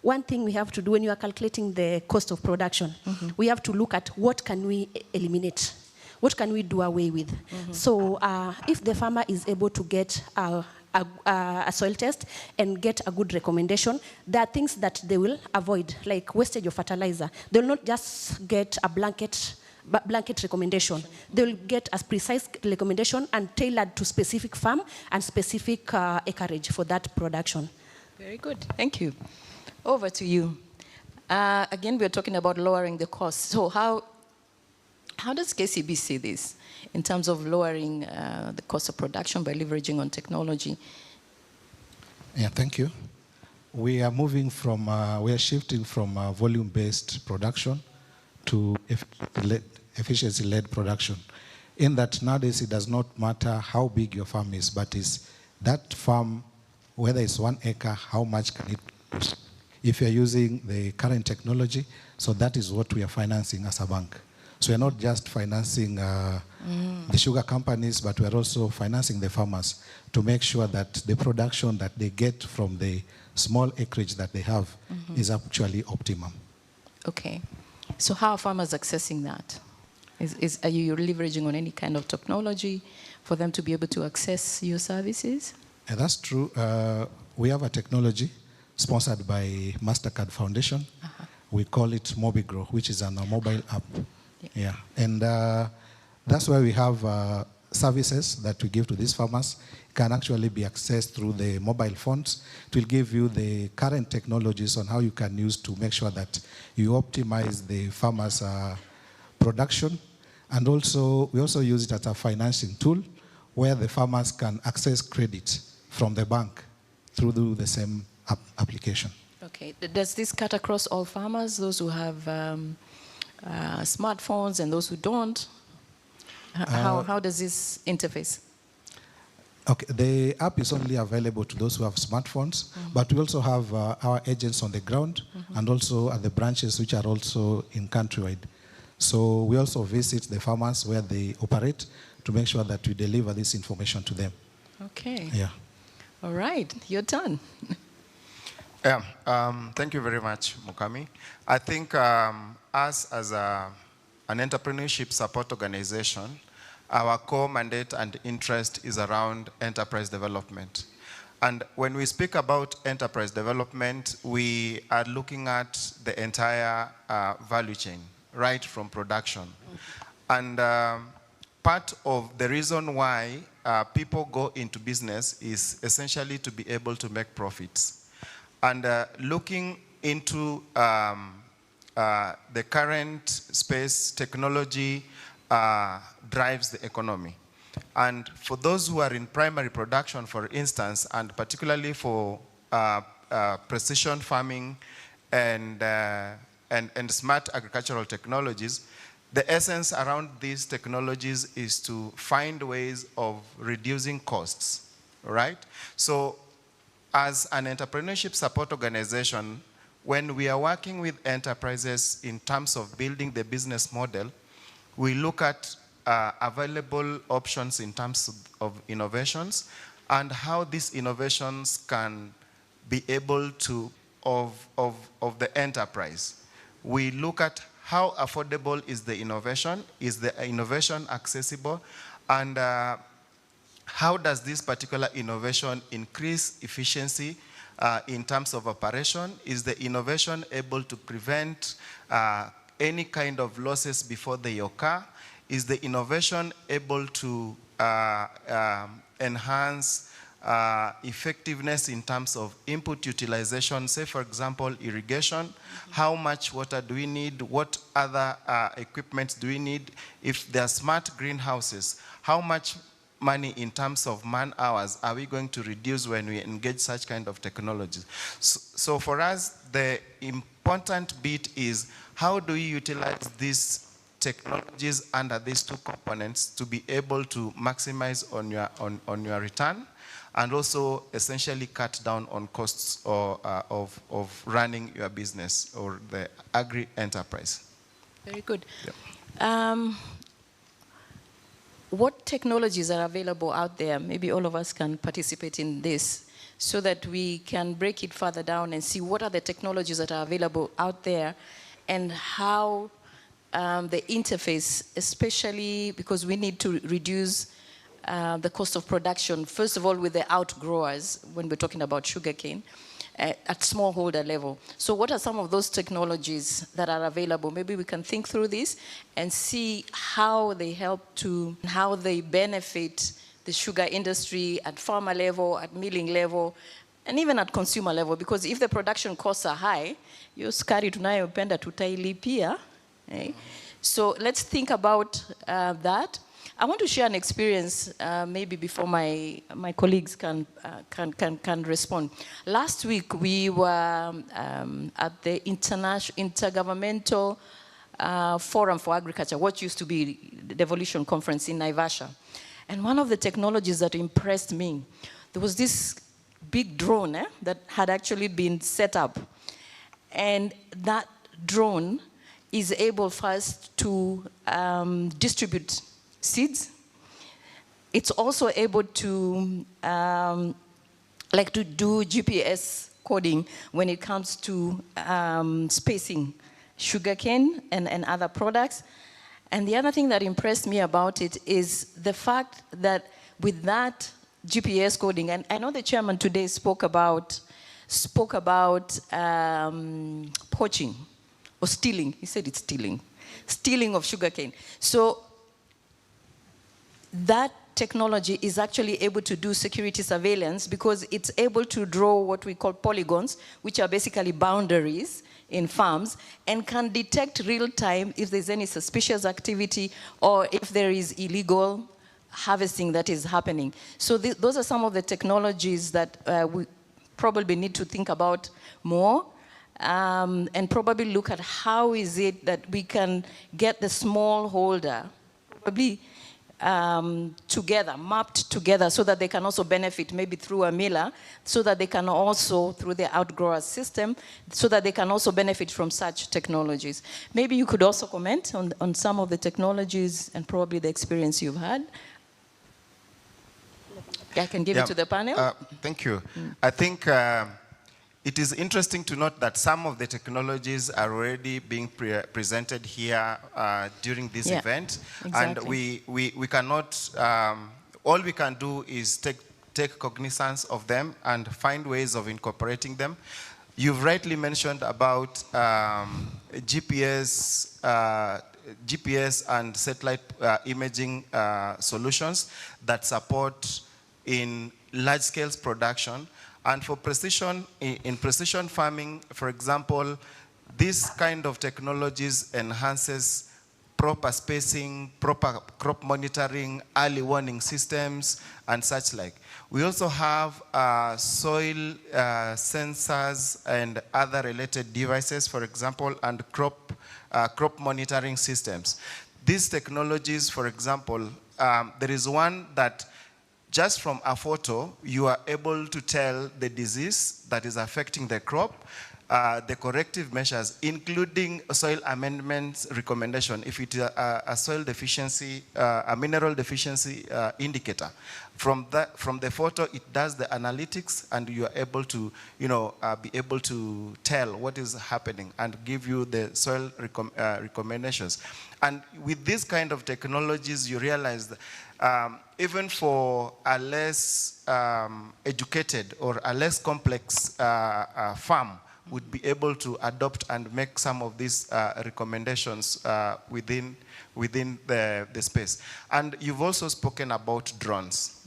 one thing we have to do when you are calculating the cost of production. We have to look at what can we eliminate, what can we do away with. So if the farmer is able to get a soil test and get a good recommendation, there are things that they will avoid, like wastage of fertilizer. They will not just get a blanket recommendation. They will get a precise recommendation and tailored to specific farm and specific acreage for that production. Very good, thank you. Over to you. Again, we're talking about lowering the cost. So how does KCB see this in terms of lowering the cost of production by leveraging on technology? Yeah, thank you. We are moving from, we are shifting from volume-based production to efficiency-led production. In that nowadays it does not matter how big your farm is, but is that farm, whether it's 1 acre, how much can it produce? If you're using the current technology, so that is what we are financing as a bank. So we're not just financing the sugar companies, but we're also financing the farmers to make sure that the production that they get from the small acreage that they have is actually optimum. Okay. So how are farmers accessing that? Are you leveraging on any kind of technology for them to be able to access your services? And that's true. We have a technology sponsored by MasterCard Foundation. We call it MobiGrow, which is a mobile app. Yeah. And that's why we have services that we give to these farmers. It can actually be accessed through the mobile phones. It will give you the current technologies on how you can use to make sure that you optimize the farmers' production. And also, we also use it as a financing tool where the farmers can access credit from the bank through the same application. Okay. Does this cut across all farmers, those who have smartphones and those who don't? How does this interface? Okay, the app is only available to those who have smartphones, but we also have our agents on the ground and also at the branches which are also in countrywide. So we also visit the farmers where they operate to make sure that we deliver this information to them. Okay. Yeah. All right, your turn. Yeah, thank you very much, Mukami. I think us as an entrepreneurship support organization, our core mandate and interest is around enterprise development. And when we speak about enterprise development, we are looking at the entire value chain, right from production. And part of the reason why people go into business is essentially to be able to make profits. And looking into the current space, technology drives the economy. And for those who are in primary production, for instance, and particularly for precision farming and smart agricultural technologies, the essence around these technologies is to find ways of reducing costs, right? So as an entrepreneurship support organization, when we are working with enterprises in terms of building the business model, we look at available options in terms of innovations and how these innovations can be able to, of the enterprise. We look at how affordable is the innovation accessible, and how does this particular innovation increase efficiency in terms of operation? Is the innovation able to prevent any kind of losses before they occur? Is the innovation able to enhance effectiveness in terms of input utilization? Say, for example, irrigation. How much water do we need? What other equipment do we need? If there are smart greenhouses, how much money in terms of man hours are we going to reduce when we engage such kind of technologies? So for us, the important bit is how do you utilize these technologies under these two components to be able to maximize on your return and also essentially cut down on costs of running your business or the agri-enterprise. Very good. Yeah. What technologies are available out there? Maybe all of us can participate in this so that we can break it further down and see what are the technologies that are available out there and how the interface, especially because we need to reduce the cost of production, first of all with the outgrowers when we're talking about sugarcane at smallholder level. So what are some of those technologies that are available? Maybe we can think through this and see how they help to, how they benefit the sugar industry at farmer level, at milling level, and even at consumer level, because if the production costs are high, hiyo sukari tunayopenda tutailipia. Okay. So let's think about that. I want to share an experience maybe before my colleagues can respond. Last week we were at the Intergovernmental Forum for Agriculture, what used to be the Devolution Conference in Naivasha. And one of the technologies that impressed me, there was this big drone that had actually been set up. And that drone is able first to distribute seeds. It's also able to like to do GPS coding when it comes to spacing sugarcane and other products. And the other thing that impressed me about it is the fact that with that GPS coding, and I know the chairman today spoke about poaching or stealing. He said it's stealing of sugarcane. So that technology is actually able to do security surveillance because it's able to draw what we call polygons, which are basically boundaries in farms, and can detect real time if there's any suspicious activity or if there is illegal harvesting that is happening. So those are some of the technologies that we probably need to think about more, and probably look at how is it that we can get the smallholder probably together, mapped together, so that they can also benefit maybe through a miller, so that they can also, through the outgrower system, so that they can also benefit from such technologies. Maybe you could also comment on some of the technologies and probably the experience you've had. I can give it to the panel. Thank you. I think it is interesting to note that some of the technologies are already being presented here during this event. Exactly. And we cannot, all we can do is take cognizance of them and find ways of incorporating them. You've rightly mentioned about GPS and satellite imaging solutions that support in large-scale production. And for precision, in precision farming, for example, this kind of technologies enhances proper spacing, proper crop monitoring, early warning systems, and such like. We also have soil sensors and other related devices, for example, and crop monitoring systems. These technologies, for example, there is one that just from a photo, you are able to tell the disease that is affecting the crop, the corrective measures, including soil amendments recommendation, if it is a soil deficiency, a mineral deficiency indicator. From the photo, it does the analytics, and you are able to, be able to tell what is happening and give you the soil recommendations. And with this kind of technologies, you realize that even for a less educated or a less complex farm would be able to adopt and make some of these recommendations within the space. And you've also spoken about drones.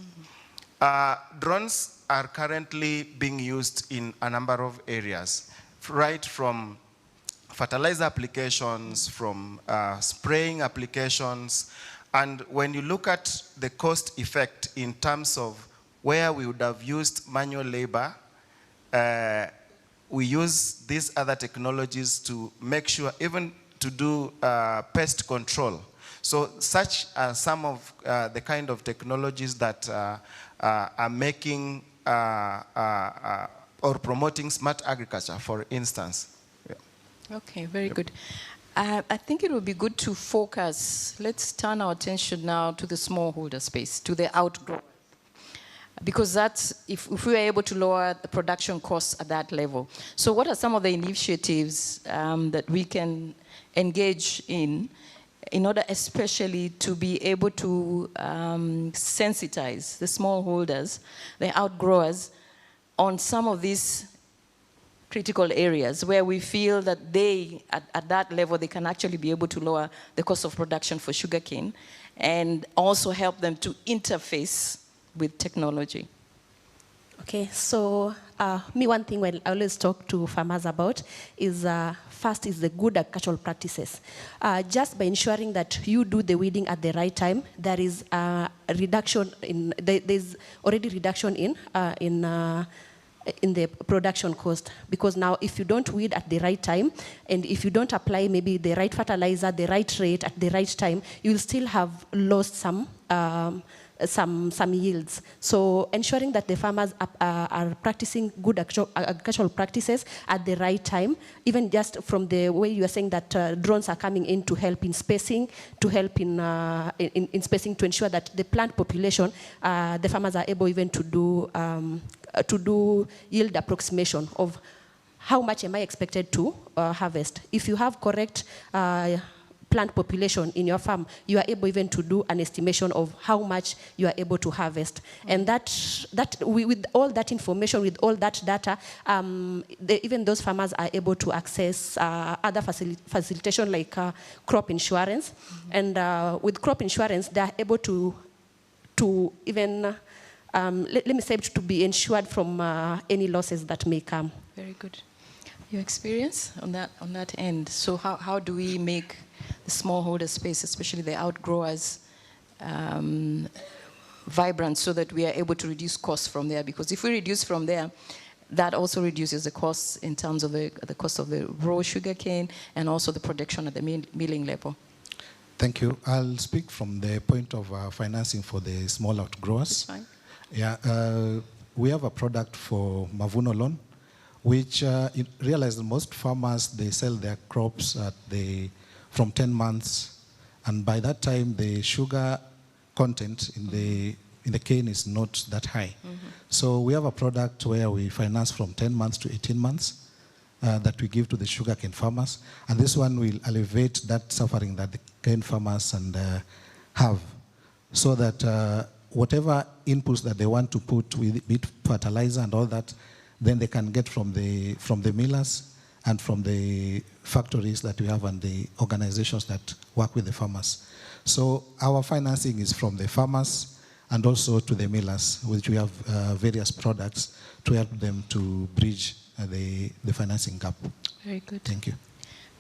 Drones are currently being used in a number of areas, right from fertilizer applications, from spraying applications. And when you look at the cost effect in terms of where we would have used manual labor, we use these other technologies to make sure, even to do pest control. So such are some of the kind of technologies that are making or promoting smart agriculture, for instance. Yeah. Okay, very good. I think it would be good to focus. Let's turn our attention now to the smallholder space, to the outgrow. Because that's, if we are able to lower the production costs at that level. So what are some of the initiatives that we can engage in order especially to be able to sensitize the smallholders, the outgrowers, on some of these critical areas where we feel that they, at that level, they can actually be able to lower the cost of production for sugarcane and also help them to interface with technology. Okay, so one thing I always talk to farmers about is first is the good agricultural practices. Just by ensuring that you do the weeding at the right time, there is a reduction in, there's already reduction in the production cost, because now if you don't weed at the right time and if you don't apply maybe the right fertilizer, the right rate at the right time, you'll still have lost some yields. So ensuring that the farmers are practicing good agricultural practices at the right time, even just from the way you are saying that drones are coming in to help in spacing, to help in spacing, to ensure that the plant population, the farmers are able even to do yield approximation of how much am I expected to harvest. If you have correct plant population in your farm, you are able even to do an estimation of how much you are able to harvest. And with all that information, with all that data, even those farmers are able to access other facilitation like crop insurance. And with crop insurance, they are able to even, let me say, to be insured from any losses that may come. Very good. Your experience on that end. So how do we make the smallholder space, especially the outgrowers, vibrant so that we are able to reduce costs from there? Because if we reduce from there, that also reduces the costs in terms of the cost of the raw sugar cane and also the production at the milling level. Thank you. I'll speak from the point of financing for the small outgrowers. That's fine. Yeah, we have a product for Mavuno Loan, which realize that most farmers, they sell their crops from 10 months, and by that time the sugar content in the cane is not that high. So we have a product where we finance from 10 months to 18 months that we give to the sugarcane farmers, and this one will alleviate that suffering that the cane farmers have, so that whatever inputs that they want to put with it, fertilizer and all that, then they can get from the millers and from the factories that we have and the organizations that work with the farmers. So our financing is from the farmers and also to the millers, which we have various products to help them to bridge the financing gap. Very good. Thank you.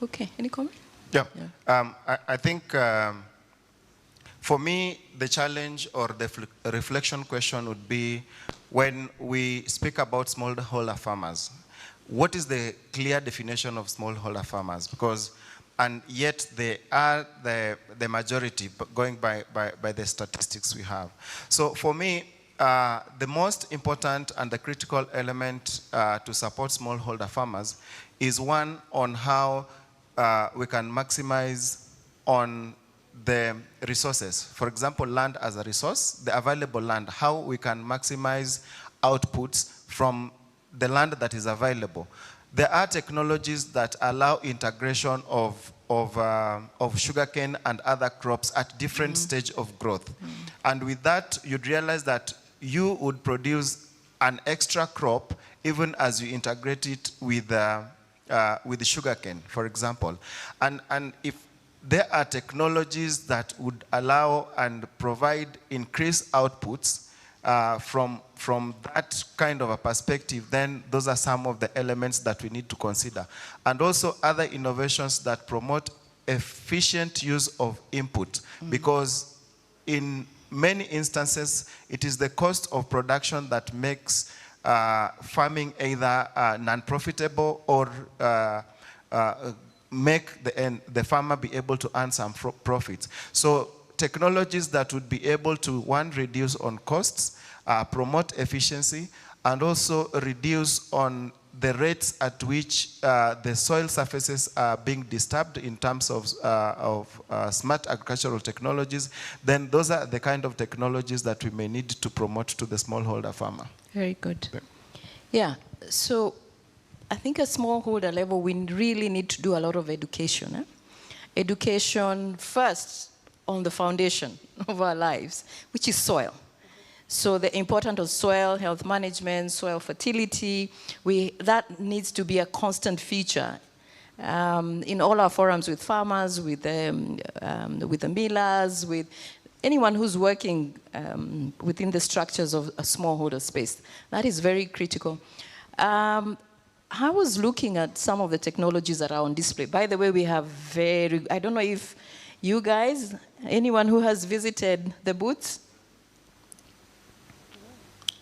Okay, any comment? Yeah. I think for me, the challenge or the reflection question would be, when we speak about smallholder farmers, what is the clear definition of smallholder farmers? Because, and yet they are the majority, going by the statistics we have. So for me, the most important and the critical element to support smallholder farmers is one on how we can maximize on the resources. For example, land as a resource, the available land, how we can maximize outputs from the land that is available. There are technologies that allow integration of sugarcane and other crops at different stage of growth. And with that, you'd realize that you would produce an extra crop even as you integrate it with the sugarcane, for example. And if there are technologies that would allow and provide increased outputs from that kind of a perspective, then those are some of the elements that we need to consider. And also other innovations that promote efficient use of input, because in many instances, it is the cost of production that makes farming either non-profitable or make the farmer be able to earn some profits. So technologies that would be able to, one, reduce on costs, promote efficiency, and also reduce on the rates at which the soil surfaces are being disturbed in terms of smart agricultural technologies, then those are the kind of technologies that we may need to promote to the smallholder farmer. Very good. Yeah, so I think at smallholder level, we really need to do a lot of education. Education first on the foundation of our lives, which is soil. So the importance of soil health management, soil fertility, that needs to be a constant feature in all our forums with farmers, with the millers, with anyone who's working within the structures of a smallholder space. That is very critical. I was looking at some of the technologies that are on display. By the way, we have I don't know if you guys, anyone who has visited the booths?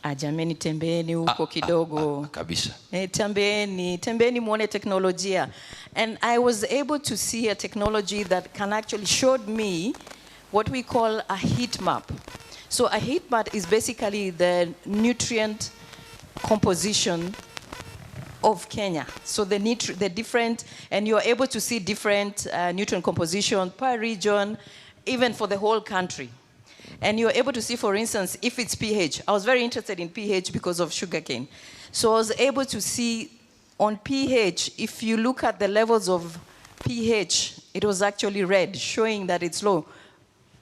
Jameni, tembeni huko kidogo. Kabisa. Tembeni muone teknolojia. And I was able to see a technology that can actually showed me what we call a heat map. So a heat map is basically the nutrient composition of Kenya. So the different, and you're able to see different nutrient composition per region, even for the whole country. And you're able to see, for instance, if it's pH. I was very interested in pH because of sugarcane. So I was able to see on pH, if you look at the levels of pH it was actually red, showing that it's low.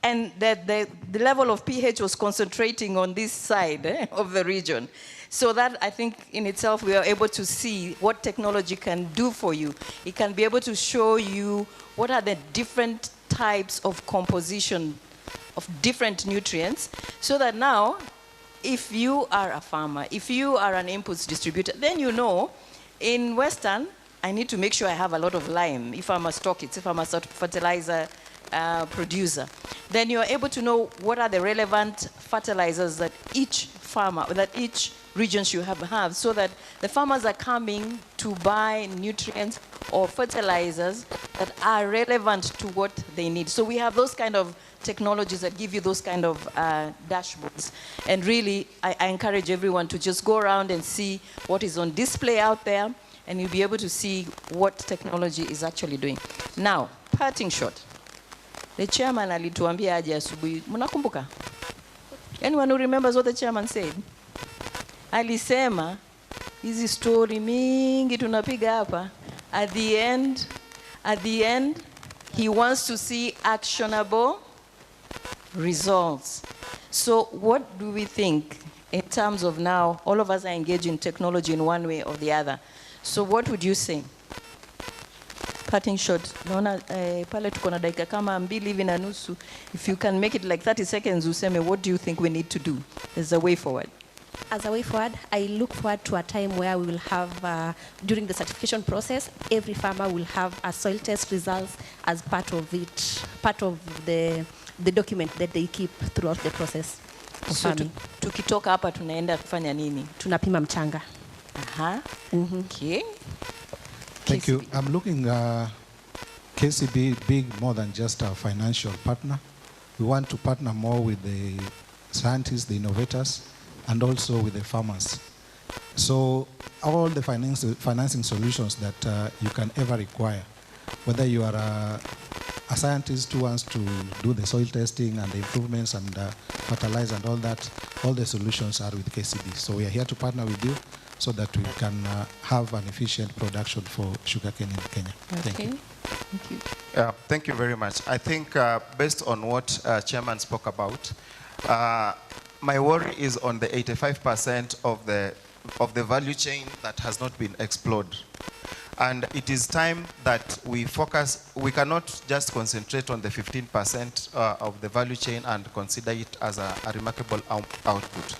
And that the level of pH was concentrating on this side of the region. So that, I think, in itself, we are able to see what technology can do for you. It can be able to show you what are the different types of composition of different nutrients, so that now, if you are a farmer, if you are an inputs distributor, then you know, in Western, I need to make sure I have a lot of lime, if I'm a stockist, if I'm a fertilizer producer. Then you're able to know what are the relevant fertilizers that each farmer, that each region should have, so that the farmers are coming to buy nutrients or fertilizers that are relevant to what they need. So we have those kind of technologies that give you those kind of dashboards. And really, I encourage everyone to just go around and see what is on display out there, and you'll be able to see what technology is actually doing. Now, parting shot. The chairman alituambia aje asubuhi. Mnakumbuka? Anyone who remembers what the chairman said? Alisema, hizi story mingi tunapiga hapa. At the end, he wants to see actionable results. So what do we think in terms of now, all of us are engaged in technology in one way or the other. So what would you say? Parting shot. Naona pale tuko na dakika kama 2 hivi na nusu. If you can make it like 30 seconds, useme, what do you think we need to do as a way forward? As a way forward, I look forward to a time where we will have, during the certification process, every farmer will have a soil test results as part of it, part of the document that they keep throughout the process of farming. Tukitoka hapa tunaenda kufanya nini? Tunapima mchanga. Aha. Okay. Thank you. I'm looking KCB big more than just a financial partner. We want to partner more with the scientists, the innovators, and also with the farmers. So all the financing solutions that you can ever require, whether you are a scientist who wants to do the soil testing and the improvements and fertilize and all that, all the solutions are with KCB. So we are here to partner with you so that we can have an efficient production for sugarcane in Kenya. Okay. Thank you. Thank you. Thank you very much. I think based on what Chairman spoke about, my worry is on the 85% of the value chain that has not been explored. And it is time that we focus. We cannot just concentrate on the 15% of the value chain and consider it as a remarkable output.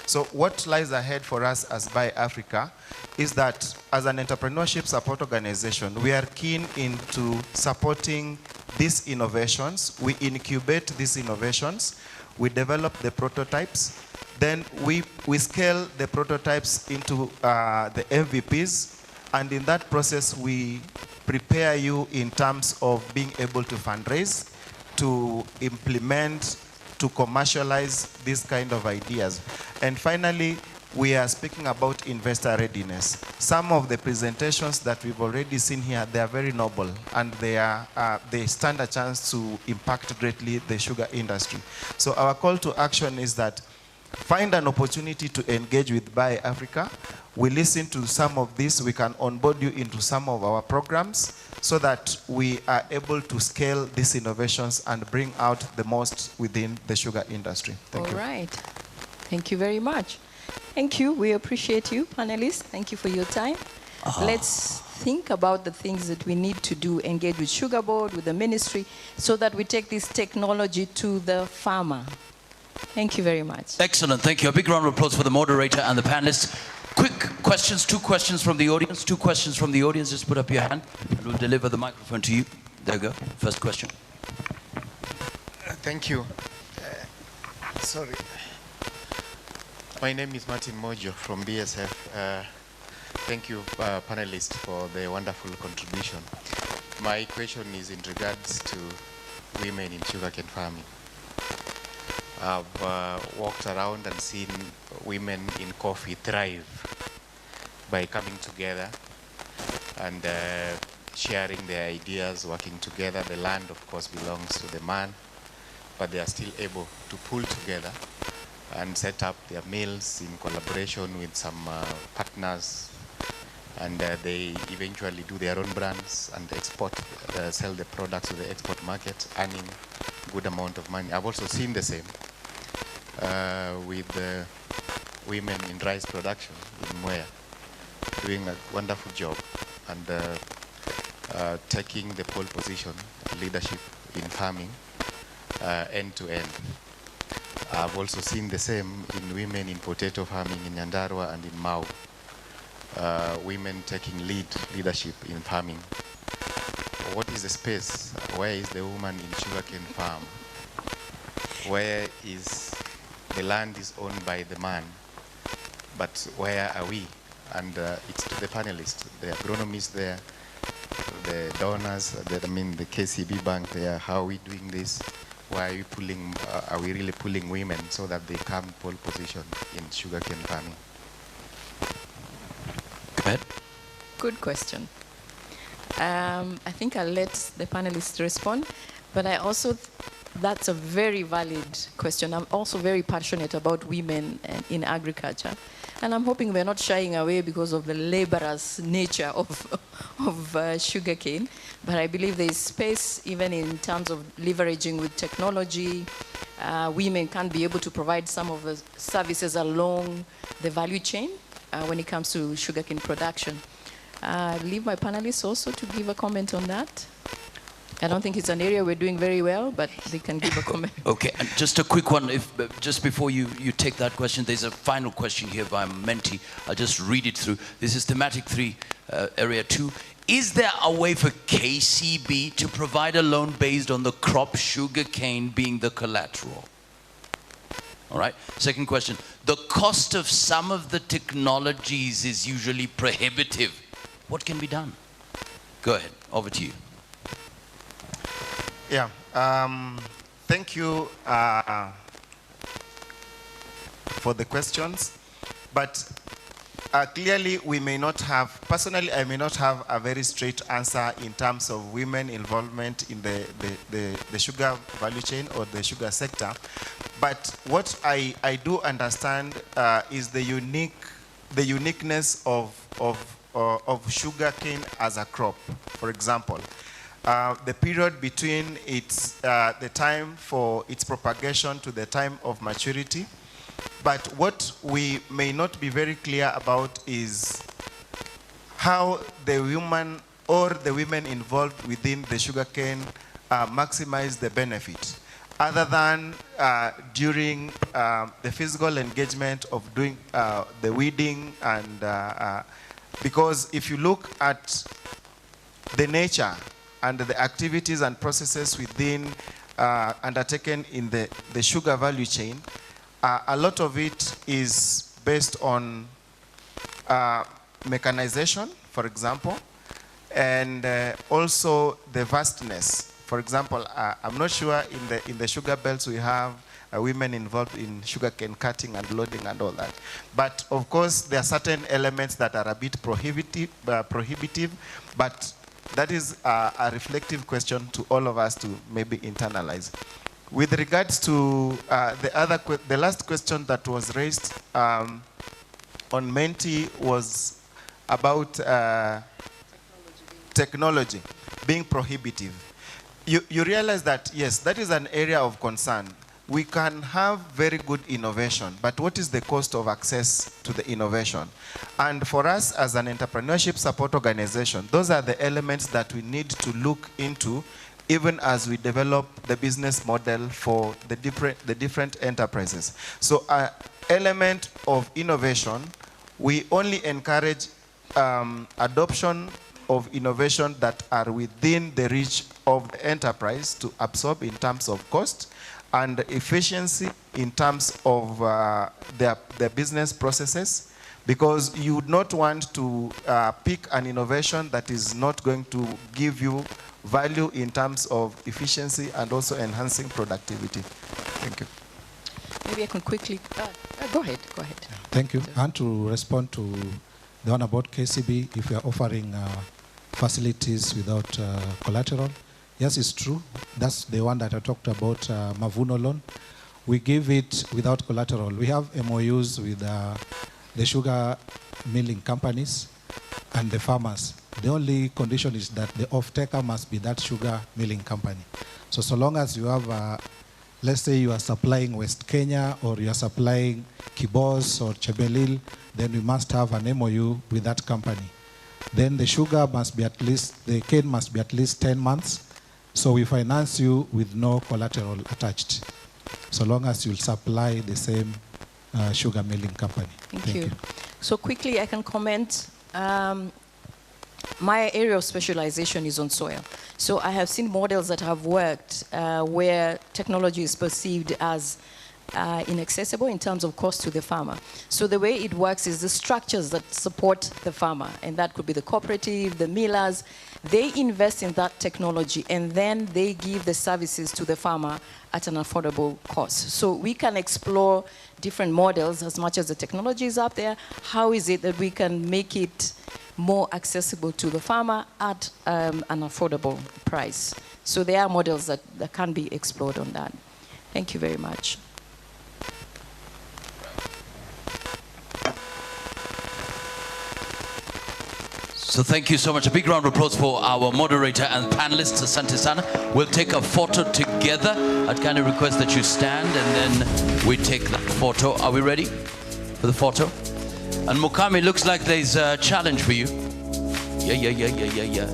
So what lies ahead for us as Buy Africa is that as an entrepreneurship support organization, we are keen into supporting these innovations. We incubate these innovations. We develop the prototypes. Then we scale the prototypes into the MVPs. And in that process, we prepare you in terms of being able to fundraise, to implement, to commercialize these kind of ideas. And finally, we are speaking about investor readiness. Some of the presentations that we've already seen here, they are very noble, and they stand a chance to impact greatly the sugar industry. So our call to action is that find an opportunity to engage with Buy Africa. We listen to some of this. We can onboard you into some of our programs so that we are able to scale these innovations and bring out the most within the sugar industry. Thank you. All right. Thank you very much. Thank you. We appreciate you, panelists. Thank you for your time. Let's think about the things that we need to do, engage with Sugar Board, with the ministry, so that we take this technology to the farmer. Thank you very much. Excellent. Thank you. A big round of applause for the moderator and the panelists. Quick questions, 2 questions from the audience. 2 questions from the audience. Just put up your hand and we'll deliver the microphone to you. There you go. First question. Thank you. Sorry. My name is Martin Mojo from BSF. Thank you, panelists, for the wonderful contribution. My question is in regards to women in sugarcane farming. I've walked around and seen women in coffee thrive by coming together and sharing their ideas, working together. The land, of course, belongs to the man, but they are still able to pull together and set up their mills in collaboration with some partners and they eventually do their own brands and export, sell the products to the export market, earning good amount of money. I've also seen the same with women in rice production in Mwea, doing a wonderful job and taking the pole position, leadership in farming, end to end. I've also seen the same in women in potato farming in Nyandarua and in Mau. Women taking leadership in farming. What is the space? Where is the woman in sugarcane farm? Where is the land is owned by the man, but where are we? And it's to the panelists, the agronomists there, the donors, the KCB Bank there. How are we doing this? Why are we pulling? Are we really pulling women so that they come pole position in sugarcane farming? Go ahead. Good question. I think I'll let the panelists respond, but that's a very valid question. I'm also very passionate about women in agriculture, and I'm hoping we're not shying away because of the laborious nature of sugarcane, but I believe there is space even in terms of leveraging with technology. Women can be able to provide some of the services along the value chain when it comes to sugarcane production. I leave my panelists also to give a comment on that. I don't think it's an area we're doing very well, but they can give a comment. Okay, and just a quick one, just before you take that question, there's a final question here by Menti. I'll just read it through. This is thematic 3, area 2. Is there a way for KCB to provide a loan based on the crop sugarcane being the collateral? All right, second question. The cost of some of the technologies is usually prohibitive. What can be done? Go ahead, over to you. Yeah, thank you for the questions, but clearly we may not have, personally I may not have a very straight answer in terms of women involvement in the sugar value chain or the sugar sector, but what I do understand is the uniqueness of sugarcane as a crop. For example, the period between the time for its propagation to the time of maturity. But what we may not be very clear about is how the woman or the women involved within the sugarcane maximize the benefit, other than during the physical engagement of doing the weeding, and because if you look at the nature and the activities and processes within undertaken in the sugar value chain, a lot of it is based on mechanization, for example, and also the vastness. For example, I'm not sure in the sugar belts we have women involved in sugarcane cutting and loading and all that. But of course, there are certain elements that are a bit prohibitive, but that is a reflective question to all of us to maybe internalize. With regards to the last question that was raised on Menti was about technology being prohibitive. You realize that, yes, that is an area of concern. We can have very good innovation, but what is the cost of access to the innovation? And for us as an entrepreneurship support organization, those are the elements that we need to look into even as we develop the business model for the different enterprises. So an element of innovation, we only encourage adoption of innovation that are within the reach of the enterprise to absorb in terms of cost and efficiency in terms of their business processes, because you would not want to pick an innovation that is not going to give you value in terms of efficiency and also enhancing productivity. Thank you. Maybe I can quickly, go ahead. Thank you. And to respond to the one about KCB, if we are offering facilities without collateral, yes, it's true. That's the one that I talked about, Mavuno loan. We give it without collateral. We have MOUs with the sugar milling companies, and the farmers. The only condition is that the off-taker must be that sugar milling company. So long as you have, let's say you are supplying West Kenya or you are supplying Kibos or Chebelil, then we must have an MOU with that company. Then the sugar must be at least, the cane must be at least 10 months. So we finance you with no collateral attached, so long as you'll supply the same sugar milling company. Thank you. So quickly, I can comment. My area of specialization is on soil. So I have seen models that have worked where technology is perceived as inaccessible in terms of cost to the farmer. So the way it works is the structures that support the farmer, and that could be the cooperative, the millers. They invest in that technology, and then they give the services to the farmer at an affordable cost. So we can explore different models as much as the technology is up there. How is it that we can make it more accessible to the farmer at an affordable price? So there are models that can be explored on that. Thank you very much. So thank you so much. A big round of applause for our moderator and panelists, Asante Sana. We'll take a photo together. I'd kind of request that you stand and then we take that photo. Are we ready for the photo? And Mukami, looks like there's a challenge for you. Yeah.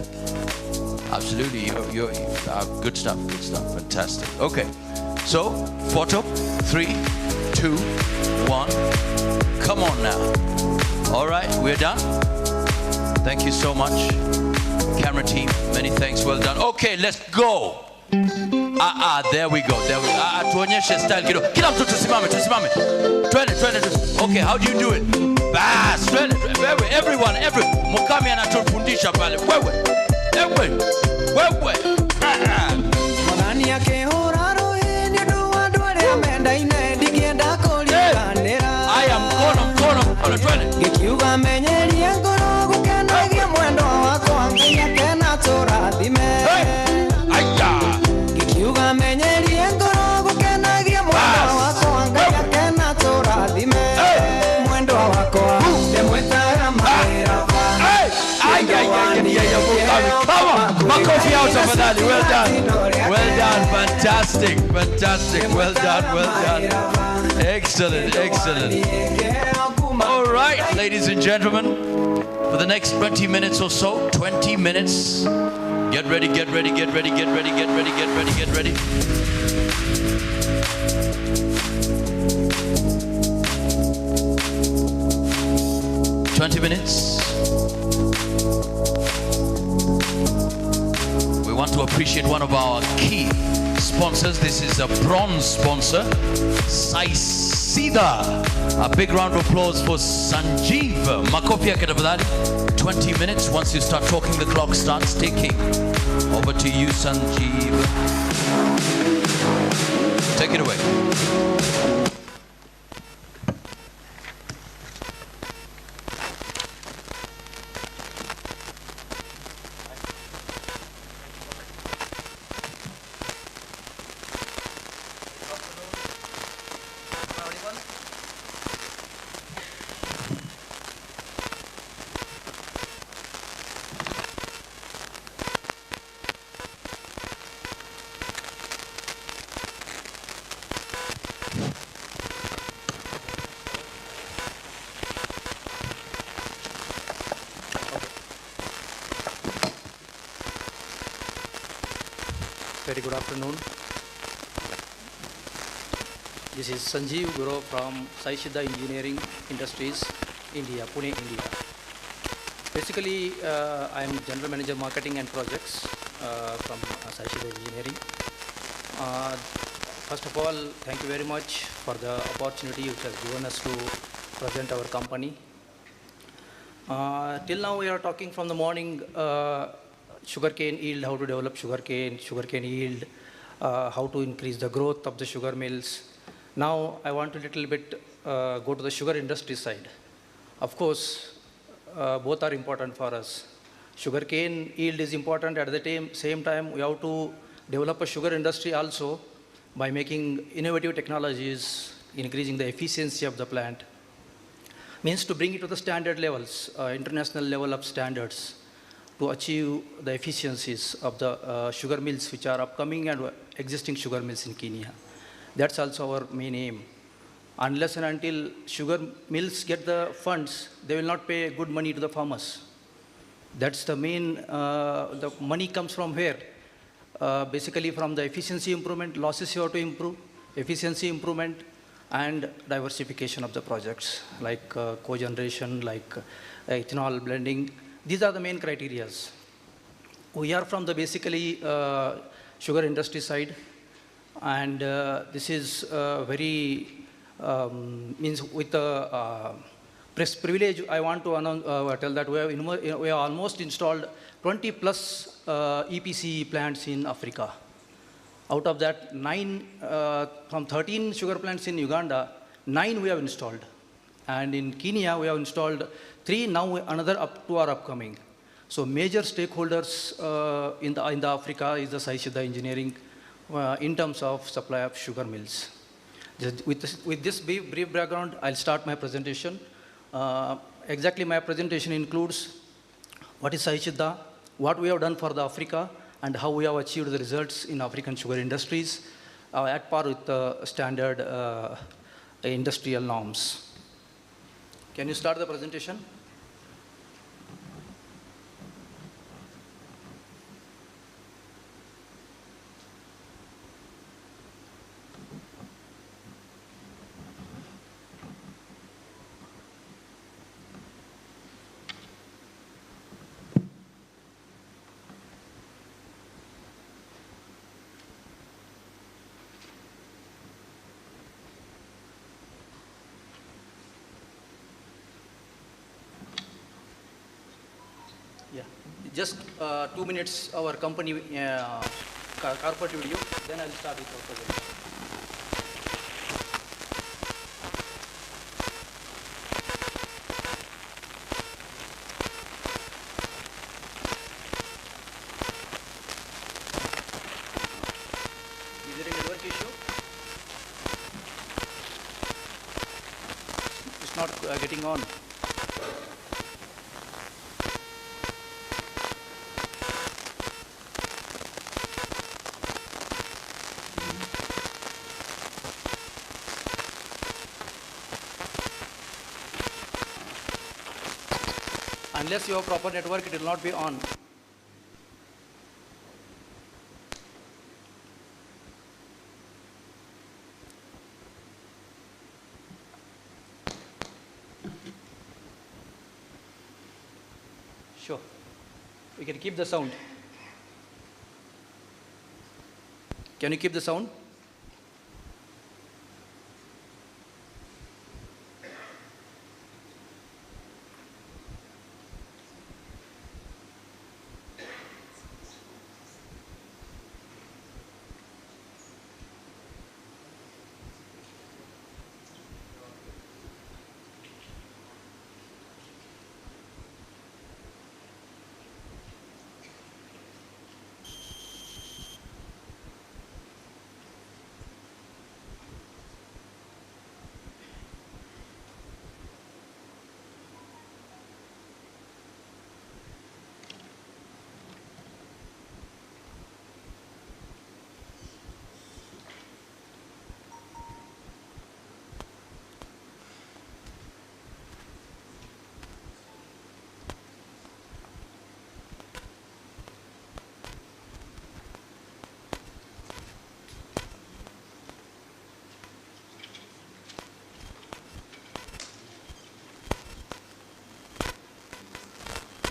Absolutely. You're good stuff. Fantastic. Okay. So, photo. 3, 2, 1. Come on now. All right, we're done. Thank you so much. Camera team, many thanks. Well done. Okay, let's go. There we go. Tuonyeshe style kidogo. Kila mtu tusimame. Twende. Okay, how do you do it? Bas, twende. Everyone. Mukami anatufundisha pale. Wewe. Magani yake horaro ni duwa dwale amenda ine dikienda kulikanira. Aya mkono twende. Gikiuga menyeri ngoro gukenagia mwendo wako angenya tena turathime. Aya. Gikiuga menyeri ngoro gukenagia mwendo wako angenya tena turathime. Mwendo wako demwetara mahera. Come on, makofi out tafadhali. Well done, fantastic, well done. Excellent. All right, ladies and gentlemen, for the next 20 minutes or so, 20 minutes, get ready. 20 minutes. We want to appreciate one of our key sponsors. This is a bronze sponsor, Saisida. A big round of applause for Sanjeev. Makofi yake tafadhali. 20 minutes. Once you start talking, the clock starts ticking. Over to you, Sanjeev. Take it away. Very good afternoon. This is Sanjeev Guru from Saisida Engineering Industries, India, Pune, India. Basically, I am General Manager Marketing and Projects from Saisida Engineering. First of all, thank you very much for the opportunity which has given us to present our company. Till now we are talking from the morning sugarcane yield, how to develop sugarcane yield, how to increase the growth of the sugar mills. Now I want to little bit go to the sugar industry side. Of course, both are important for us. Sugarcane yield is important. At the same time, we have to develop a sugar industry also by making innovative technologies, increasing the efficiency of the plant. means to bring it to the standard levels, international level of standards, to achieve the efficiencies of the sugar mills which are upcoming and existing sugar mills in Kenya. That's also our main aim. Unless and until sugar mills get the funds, they will not pay good money to the farmers. That's the main, the money comes from where? Basically from the efficiency improvement, losses you have to improve, efficiency improvement, and diversification of the projects, like cogeneration, like ethanol blending. These are the main criteria. We are from the basically sugar industry side, and this is very, means with the press privilege, I want to announce, tell that we have almost installed 20 plus EPC plants in Africa. Out of that, 9, from 13 sugar plants in Uganda, 9 we have installed. And in Kenya, we have installed 3, now another 2 are upcoming. So major stakeholders in the Africa is the Sai Siddha Engineering in terms of supply of sugar mills. With this brief background, I'll start my presentation. Exactly, my presentation includes what is Sai Siddha, what we have done for the Africa, and how we have achieved the results in African sugar industries at par with the standard industrial norms. Can you start the presentation? Yeah, just 2 minutes our company corporate video, then I'll start with our presentation. Is there a network issue? It's not getting on. Unless you have proper network, it will not be on. Sure. We can keep the sound. Can you keep the sound?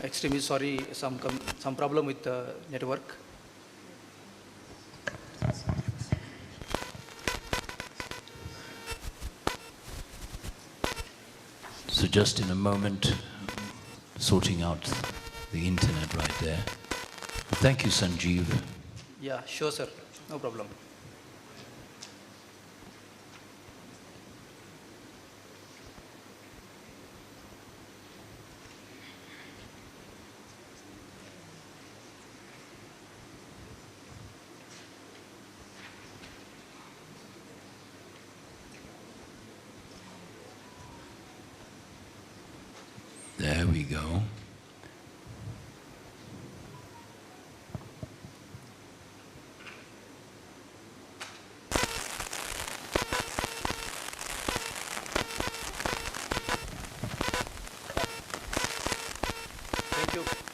Extremely sorry, some problem with the network. So just in a moment, sorting out the internet right there. Thank you, Sanjeev. Yeah, sure, sir. No problem. we go.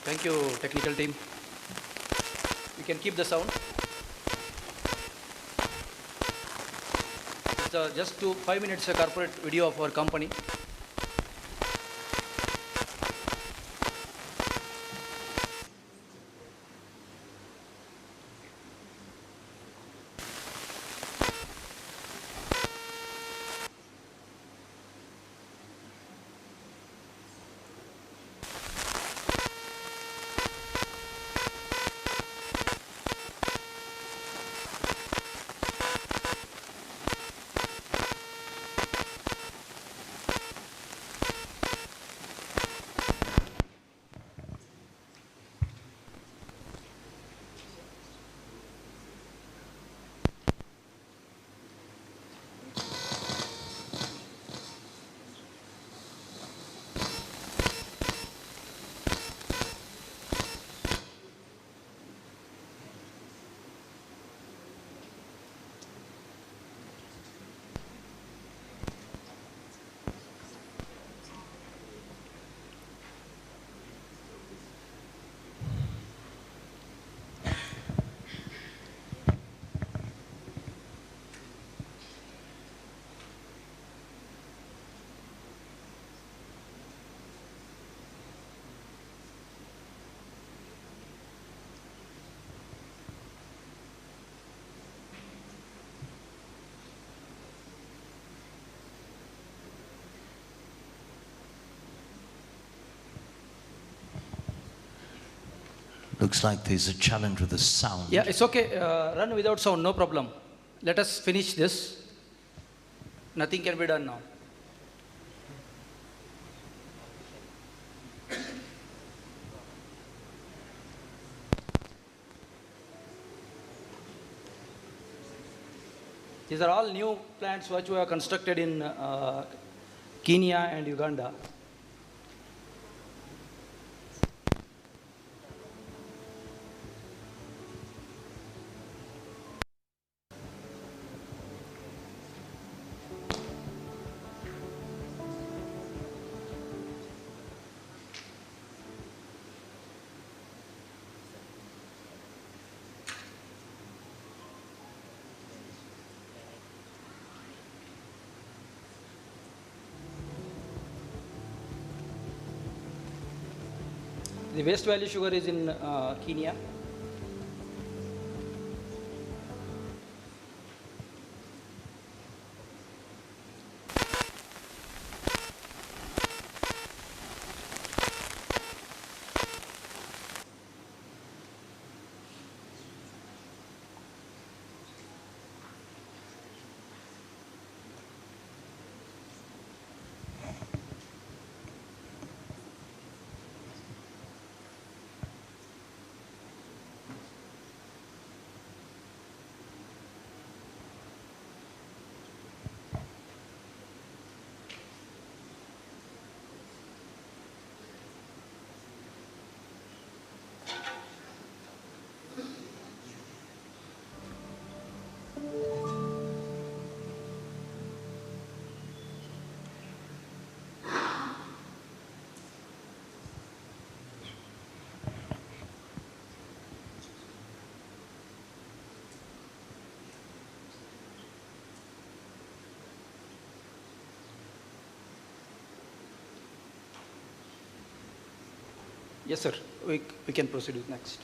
Thank you, technical team. You can keep the sound. It's just 5 minutes a corporate video of our company. Looks like there's a challenge with the sound. Yeah, it's okay. Run without sound, no problem. Let us finish this. Nothing can be done now. These are all new plants which were constructed in Kenya and Uganda. The waste value sugar is in Kenya. Yes, sir. We can proceed with next.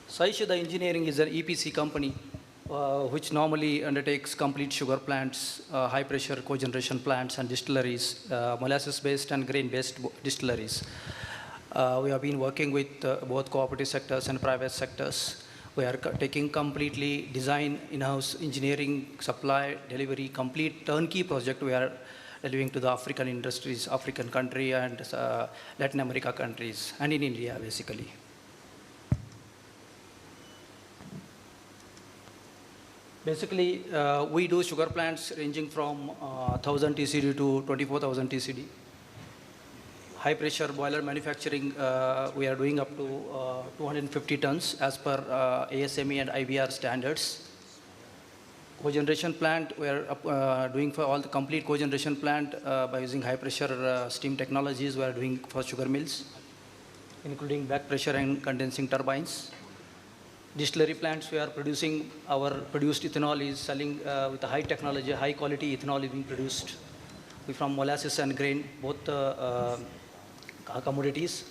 Saishida Engineering is an EPC company which normally undertakes complete sugar plants, high pressure cogeneration plants and distilleries, molasses based and grain based distilleries. We have been working with both cooperative sectors and private sectors. We are taking completely design, in-house engineering, supply, delivery, complete turnkey project we are delivering to the African industries, African country and Latin America countries, and in India basically. Basically, we do sugar plants ranging from 1000 TCD to 24,000 TCD. high pressure boiler manufacturing, we are doing up to 250 tons as per ASME and IBR standards. Cogeneration plant, we are doing for all the complete cogeneration plant by using high pressure steam technologies we are doing for sugar mills, including back pressure and condensing turbines. Distillery plants, we are producing, our produced ethanol is selling with a high technology, high quality ethanol is being produced from molasses and grain, both commodities.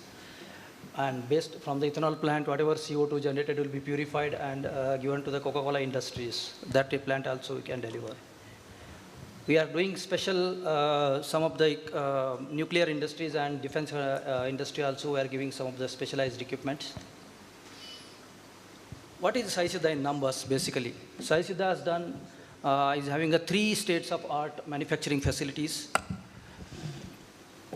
And based from the ethanol plant, whatever CO2 generated will be purified and given to the Coca-Cola industries. That plant also we can deliver. We are doing special, some of the nuclear industries and defense industry also, we are giving some of the specialized equipment. What is Sai Siddha in numbers, basically? Sai Siddha has done, is having 3 state-of-art manufacturing facilities,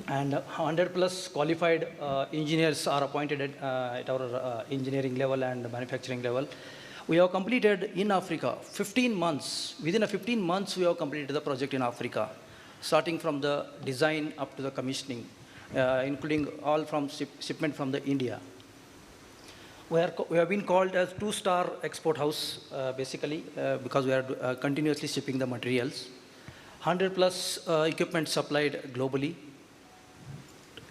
and 100+ qualified engineers are appointed at our engineering level and manufacturing level. We have completed in Africa 15 months. Within 15 months, we have completed the project in Africa, starting from the design up to the commissioning, including all from shipment from the India. We have been called as 2-star export house, basically, because we are continuously shipping the materials. 100+ equipment supplied globally.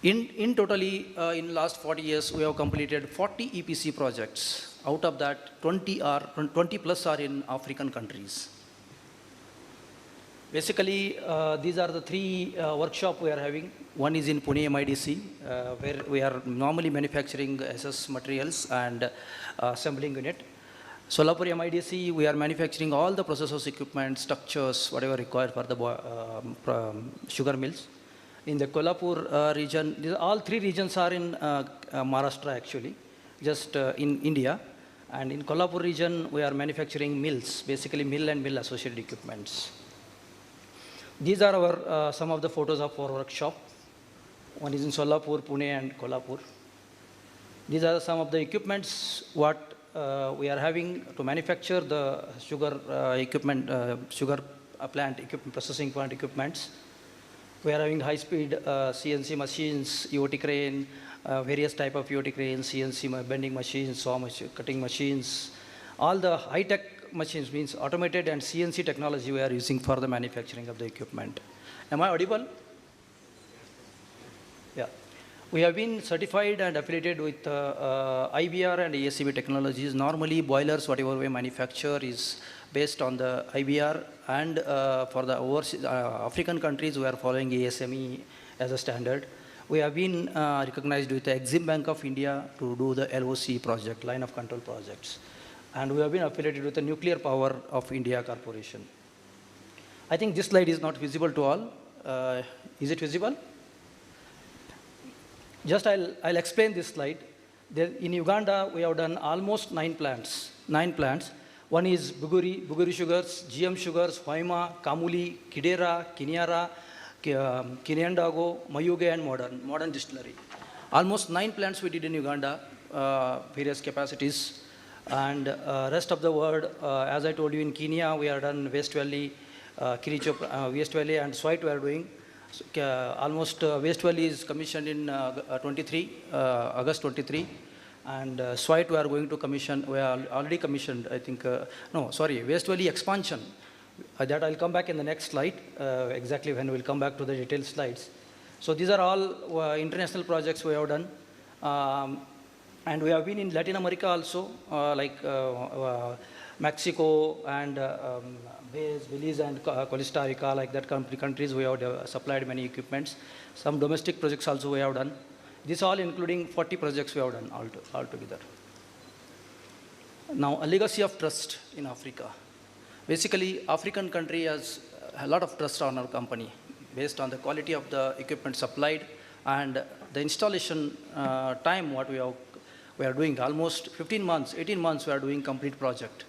In totally, in last 40 years, we have completed 40 EPC projects. Out of that, 20+ are in African countries. Basically, these are the 3 workshops we are having. One is in Pune MIDC, where we are normally manufacturing SS materials and assembling unit. Solapur MIDC, we are manufacturing all the processes, equipment, structures, whatever required for the sugar mills. In the Kolhapur region, all 3 regions are in Maharashtra actually, just in India. And in Kolhapur region, we are manufacturing mills, basically mill and mill associated equipments. These are our some of the photos of our workshop. One is in Solapur, Pune, and Kolhapur. These are some of the equipments what we are having to manufacture the sugar equipment, sugar plant equipment, processing plant equipments. We are having high-speed CNC machines, EOT crane, various type of EOT cranes, CNC bending machines, saw machine, cutting machines. All the high-tech machines means automated and CNC technology we are using for the manufacturing of the equipment. Am I audible? Yeah. We have been certified and affiliated with IBR and ASCB technologies. Normally, boilers, whatever we manufacture is based on the IBR, and for the overseas African countries, we are following ASME as a standard. We have been recognized with the Exim Bank of India to do the LOC project, line of control projects. And we have been affiliated with the Nuclear Power of India Corporation. I think this slide is not visible to all. Is it visible? Just I'll explain this slide. In Uganda, we have done almost 9 plants. 9 plants. One is Buguri Sugars, GM Sugars, Hoima, Kamuli, Kidera, Kinyara, Kinyandago, Mayuge, and Modern Distillery. Almost 9 plants we did in Uganda, various capacities. And rest of the world, as I told you, in Kenya, we are done West Valley, Kiricho, West Valley, and Swite we are doing. Almost West Valley is commissioned in August 23. And Swite we are going to commission, we are already commissioned, I think, West Valley expansion. That I'll come back in the next slide, exactly when we'll come back to the detailed slides. So these are all international projects we have done. And we have been in Latin America also, like Mexico and Belize and Costa Rica, like that countries we have supplied many equipments. Some domestic projects also we have done. This all including 40 projects we have done altogether. Now, a legacy of trust in Africa. Basically, African country has a lot of trust on our company based on the quality of the equipment supplied and the installation time what we are doing. Almost 15 months, 18 months we are doing complete project.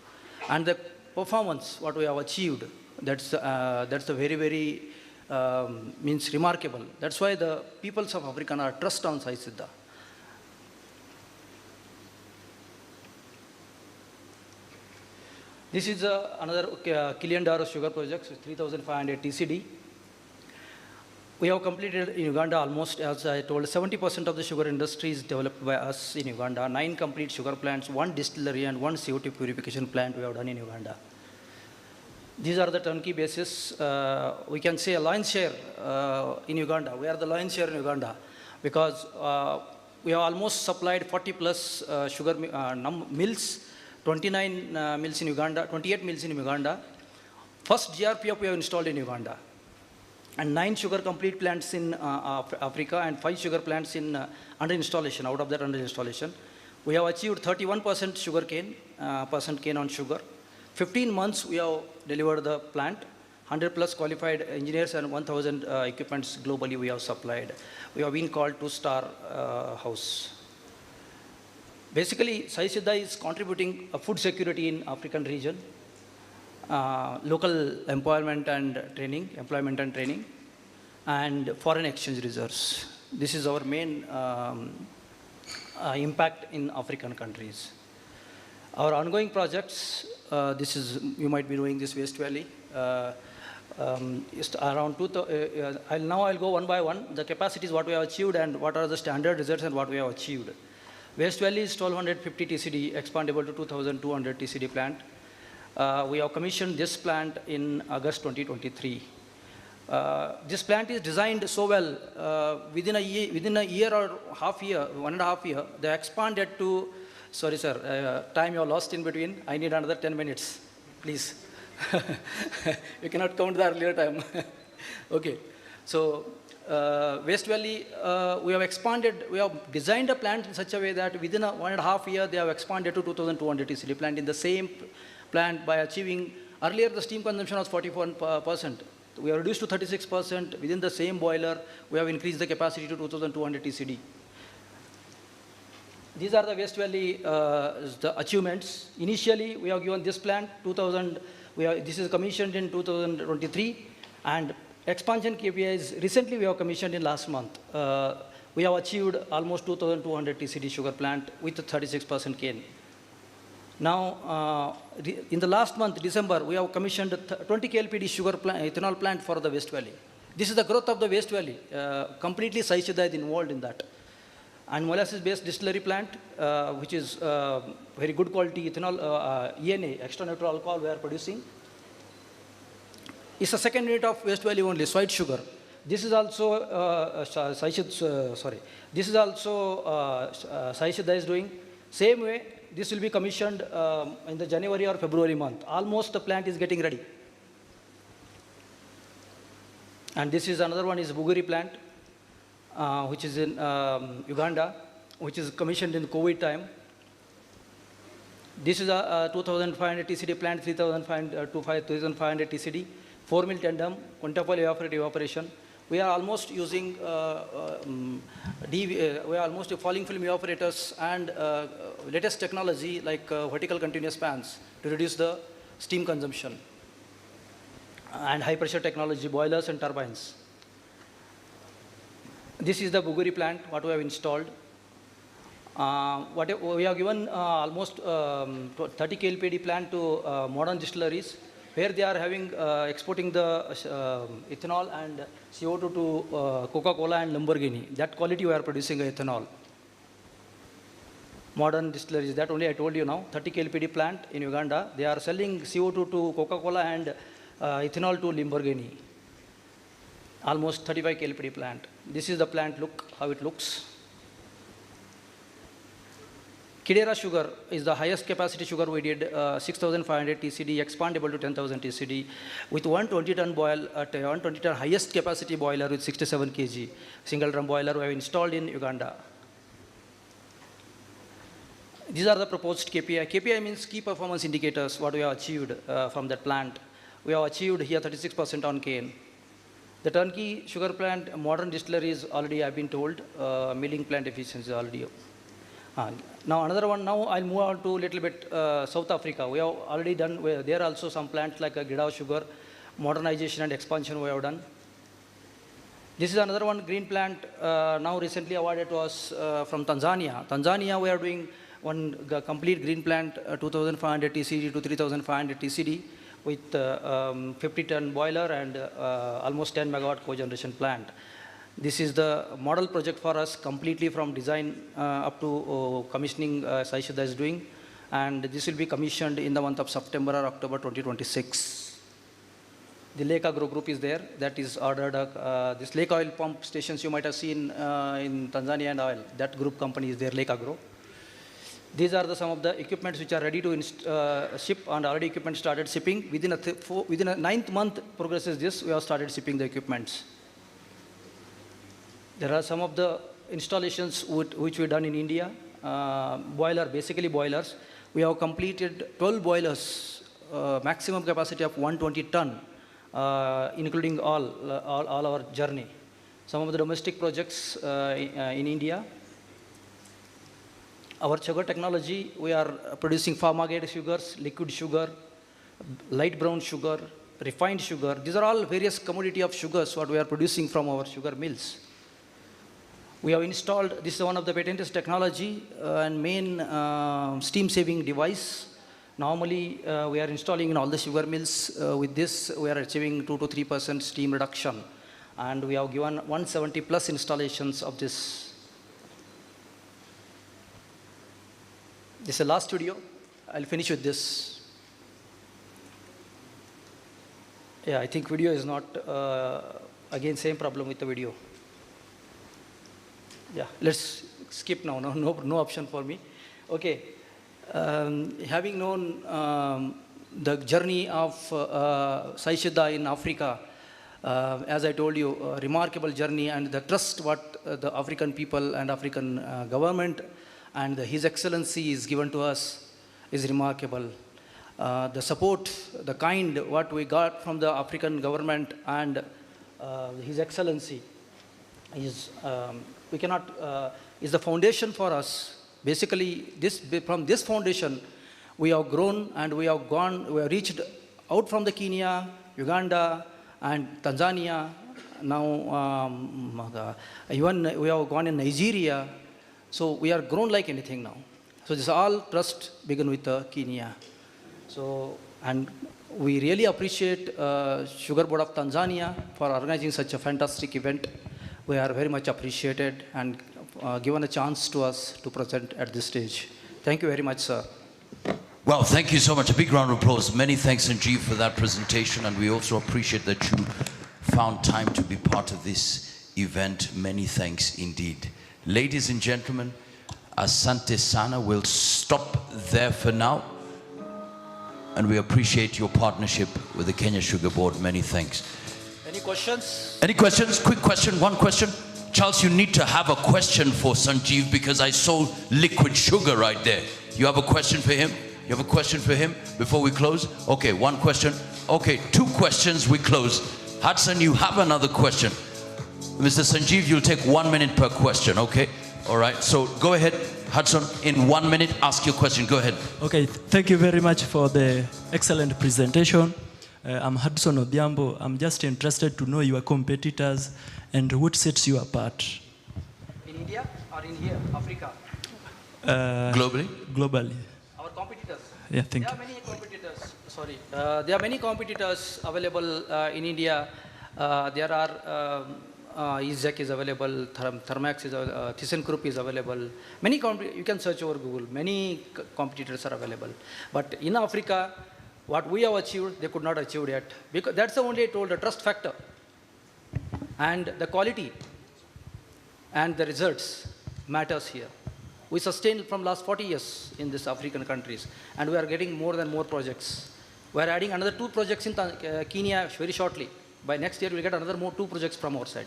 And the performance what we have achieved, that's a very, very means remarkable. That's why the peoples of Africa are trust on Sai Siddha. This is another Kiliandaro sugar project with 3,500 TCD. We have completed in Uganda almost, as I told, 70% of the sugar industry is developed by us in Uganda. 9 complete sugar plants, 1 distillery, and 1 CO2 purification plant we have done in Uganda. These are the turnkey basis. We can say a lion's share in Uganda. We are the lion's share in Uganda because we have almost supplied 40 plus sugar mills, 29 mills in Uganda, 28 mills in Uganda. First GRPF we have installed in Uganda. And 9 sugar complete plants in Africa and 5 sugar plants in under installation. Out of that under installation, we have achieved 31% sugar cane, percent cane on sugar. 15 months we have delivered the plant. 100 plus qualified engineers and 1,000 equipments globally we have supplied. We have been called 2-star house. Basically, Sai Siddha is contributing food security in African region. Local employment and training, and foreign exchange reserves. This is our main impact in African countries. Our ongoing projects, this is, you might be knowing this Waste Valley. Around now I'll go one by one. The capacity is what we have achieved and what are the standard results and what we have achieved. Waste Valley is 1250 TCD, expandable to 2200 TCD plant. We have commissioned this plant in August 2023. This plant is designed so well, within a year or half year, 1.5 years, they expanded to, sorry sir, time you lost in between, I need another 10 minutes, please. You cannot count the earlier time. Okay, so Waste Valley, we have expanded, we have designed a plant in such a way that within 1.5 years, they have expanded to 2200 TCD plant in the same plant by achieving, earlier the steam consumption was 41%. We have reduced to 36%. Within the same boiler, we have increased the capacity to 2200 TCD. These are the Waste Valley the achievements. Initially, we have given this plant 2000, this is commissioned in 2023, and expansion KPIs recently we have commissioned in last month. We have achieved almost 2200 TCD sugar plant with a 36% cane. Now, in the last month, December, we have commissioned 20 KLPD sugar ethanol plant for the Waste Valley. This is the growth of the Waste Valley. Completely Sai Siddha is involved in that. And molasses-based distillery plant, which is very good quality ethanol, ENA, extra neutral alcohol we are producing. It's the second unit of Waste Valley only, white sugar. This is also Sai Siddha is doing. Same way, this will be commissioned in the January or February month. Almost the plant is getting ready. And this is another one is Buguri plant, which is in Uganda, which is commissioned in COVID time. This is a 2500 TCD plant, 3500 to 5500 TCD, 4 mil tandem, quintuple evaporation. We are almost using we are almost falling film evaporators and latest technology like vertical continuous fans to reduce the steam consumption, and high pressure technology, boilers and turbines. This is the Buguri plant, what we have installed. We have given almost 30 KLPD plant to modern distilleries, where they are having exporting the ethanol and CO2 to Coca-Cola and Lamborghini. That quality we are producing ethanol. Modern distilleries, that only I told you now, 30 KLPD plant in Uganda. They are selling CO2 to Coca-Cola and ethanol to Lamborghini. Almost 35 KLPD plant. This is the plant look, how it looks. Kidera sugar is the highest capacity sugar we did, 6,500 TCD, expandable to 10,000 TCD, with 120 ton boil, 120 ton highest capacity boiler with 67 kg. Single drum boiler we have installed in Uganda. These are the proposed KPI. KPI means key performance indicators, what we have achieved from that plant. We have achieved here 36% on cane. The turnkey sugar plant, modern distilleries already I've been told, milling plant efficiency already. Now another one, now I'll move on to a little bit South Africa. We have already done, there are also some plants like Gidao sugar, modernization and expansion we have done. This is another one, green plant, now recently awarded to us from Tanzania. Tanzania, we are doing one complete green plant, 2,500 TCD to 3,500 TCD, with 50-ton boiler and almost 10 megawatt cogeneration plant. This is the model project for us, completely from design up to commissioning Sai Siddha is doing. And this will be commissioned in the month of September or October 2026. The Lake Agro group is there. That is ordered. This Lake oil pump stations you might have seen in Tanzania and oil. That group company is there, Lake Agro. These are some of the equipments which are ready to ship, and already equipment started shipping. Within a 9th month progresses this, we have started shipping the equipments. There are some of the installations which we done in India. Basically boilers. We have completed 12 boilers, maximum capacity of 120 ton, including all our journey. Some of the domestic projects in India. Our sugar technology, we are producing pharma-grade sugars, liquid sugar, light brown sugar, refined sugar. These are all various commodity of sugars what we are producing from our sugar mills. We have installed, this is one of the patented technology and main steam-saving device. Normally, we are installing in all the sugar mills. With this, we are achieving 2 to 3% steam reduction. And we have given 170 plus installations of this. This is the last video. I'll finish with this. Yeah, I think video is not, again, same problem with the video. Yeah, let's skip now. No option for me. Okay. Having known the journey of Sai Siddha in Africa, as I told you, a remarkable journey, and the trust what the African people and African government and His Excellency is given to us is remarkable. The support, the kind what we got from the African government and His Excellency is we cannot is the foundation for us. Basically, from this foundation, we have grown and we have reached out from the Kenya, Uganda, and Tanzania. Now, even we have gone in Nigeria. So we are grown like anything now. So this all trust begin with Kenya. So, and we really appreciate Sugar Board of Tanzania for organizing such a fantastic event. We are very much appreciated and given a chance to us to present at this stage. Thank you very much, sir. Well, thank you so much. A big round of applause. Many thanks, Sanjeev, for that presentation. And we also appreciate that you found time to be part of this event. Many thanks indeed. Ladies and gentlemen, Asante Sana will stop there for now. And we appreciate your partnership with the Kenya Sugar Board. Many thanks. Any questions? Any questions? Quick question, one question. Charles, you need to have a question for Sanjeev because I saw liquid sugar right there. You have a question for him? You have a question for him before we close? Okay, one question. Okay, 2 questions, we close. Hudson, you have another question. Mr. Sanjeev, you'll take 1 minute per question, okay? All right, so go ahead, Hudson, in 1 minute, ask your question. Go ahead. Okay, thank you very much for the excellent presentation. I'm Hudson Odhiambo. I'm just interested to know your competitors and what sets you apart. In India or in here, Africa? Globally? Globally. Our competitors? Yeah, thank you. There are many competitors. Sorry. There are many competitors available in India. There are EZEC is available, Thermax is available, ThyssenKrupp is available. Many you can search over Google. Many competitors are available. But in Africa, what we have achieved, they could not achieve yet. Because that's the only I told, the trust factor. And the quality and the results matters here. We sustained from last 40 years in these African countries. And we are getting more and more projects. We are adding another 2 projects in Kenya very shortly. By next year, we'll get another 2 projects from our side.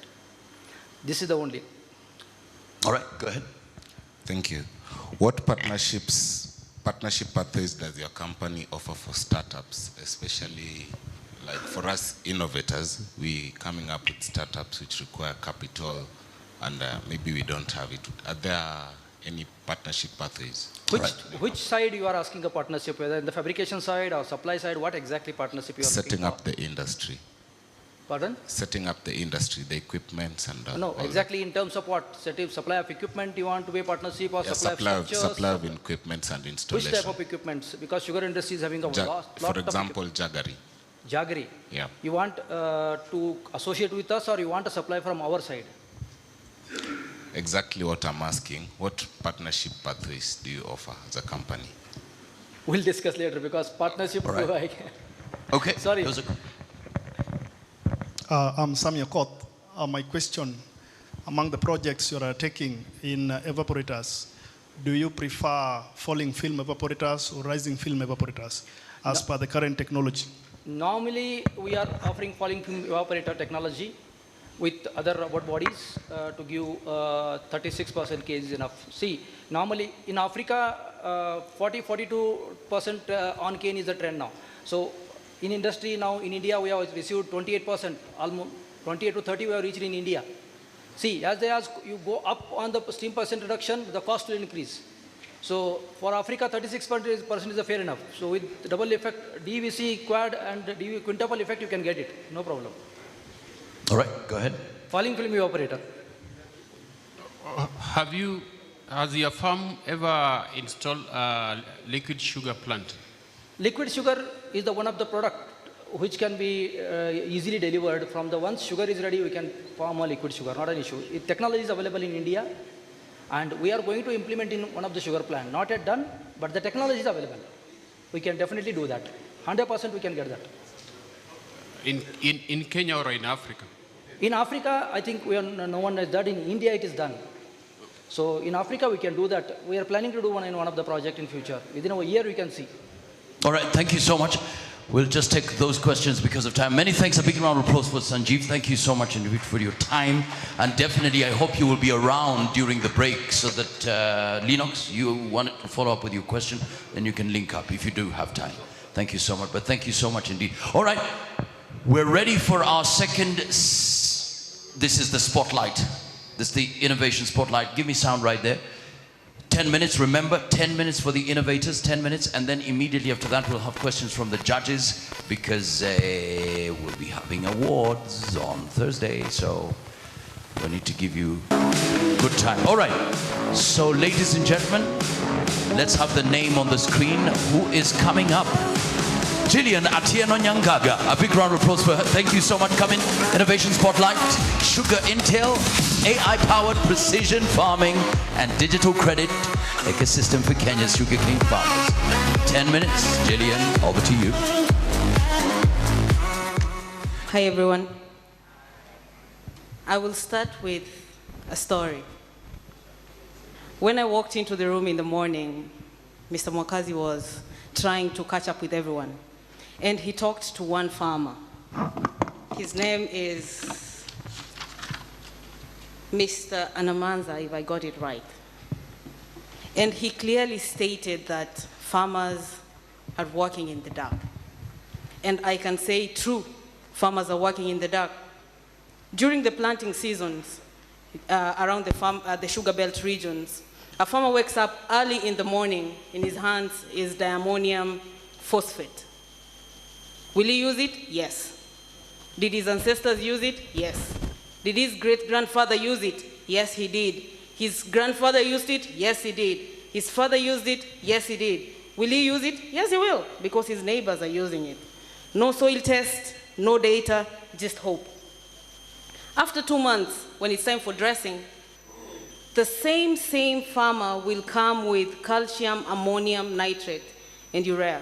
This is the only. All right, go ahead. Thank you. What partnership pathways does your company offer for startups, especially like for us innovators? We coming up with startups which require capital and maybe we don't have it. Are there any partnership pathways? Which side you are asking a partnership, whether in the fabrication side or supply side, what exactly partnership you are setting up the industry? Pardon? Setting up the industry, the equipment and No, all exactly in terms of what? Supply of equipment, you want to be a partnership or that. supply of structures? Supply of equipment and installation. Which type of equipments? Because sugar industry is having a lot For of example, jaggery. Jaggery. Yeah. You want to associate with us or you want a supply from our side? Exactly what I'm asking. What partnership pathways do you offer as a company? We'll discuss later because partnership. All right. Okay. Sorry. I'm Samuel Koth. My question, among the projects you are taking in evaporators, do you prefer falling film evaporators or rising film evaporators as per the current technology? Normally, we are offering falling film evaporator technology with other robot bodies to give 36% case is enough. See, normally in Africa, 42% on cane is the trend now. So in industry now, in India, we have received 28%, almost 28 to 30 we have reached in India. See, as you go up on the steam percent reduction, the cost will increase. So for Africa, 36% is a fair enough. So with double effect, DVC, quad and DV quintuple effect, you can get it, no problem. All right, go ahead. Falling film evaporator. Has your firm ever installed a liquid sugar plant? Liquid sugar is the one of the product which can be easily delivered from the once sugar is ready, we can form a liquid sugar, not an issue. Technology is available in India and we are going to implement in one of the sugar plant. Not yet done, but the technology is available. We can definitely do that. 100% we can get that. In Kenya or in Africa? In Africa, I think no one has done. In India, it is done. So in Africa, we can do that. We are planning to do one in one of the project in future. Within a year, we can see. All right, thank you so much. We'll just take those questions because of time. Many thanks. A big round of applause for Sanjeev. Thank you so much indeed for your time. And definitely, I hope you will be around during the break so that, Lennox, you wanted to follow up with your question, then you can link up if you do have time. Thank you so much. But thank you so much indeed. All right, we're ready for our second. This is the spotlight. This is the innovation spotlight. Give me sound right there. 10 minutes, remember, 10 minutes for the innovators, 10 minutes, and then immediately after that we'll have questions from the judges because we'll be having awards on Thursday, so we need to give you good time. All right, so ladies and gentlemen, let's have the name on the screen. Who is coming up? Gillian Atieno Nyangaga. A big round of applause for her. Thank you so much. Coming, Innovation Spotlight, Sugar Intel, AI-powered precision farming and digital credit ecosystem for Kenya's sugarcane farmers. 10 minutes. Gillian, over to you. Hi, everyone. I will start with a story. When I walked into the room in the morning, Mr. Mwakazi was trying to catch up with everyone. And he talked to one farmer. His name is Mr. Anamanza, if I got it right. And he clearly stated that farmers are working in the dark. And I can say true, farmers are working in the dark. During the planting seasons around the sugar belt regions, a farmer wakes up early in the morning, in his hands is diammonium phosphate. Will he use it? Yes. Did his ancestors use it? Yes. Did his great-grandfather use it? Yes, he did. His grandfather used it? Yes, he did. His father used it? Yes, he did. Will he use it? Yes, he will, because his neighbors are using it. No soil test, no data, just hope. After 2 months, when it's time for dressing, the same farmer will come with calcium, ammonium, nitrate, and urea.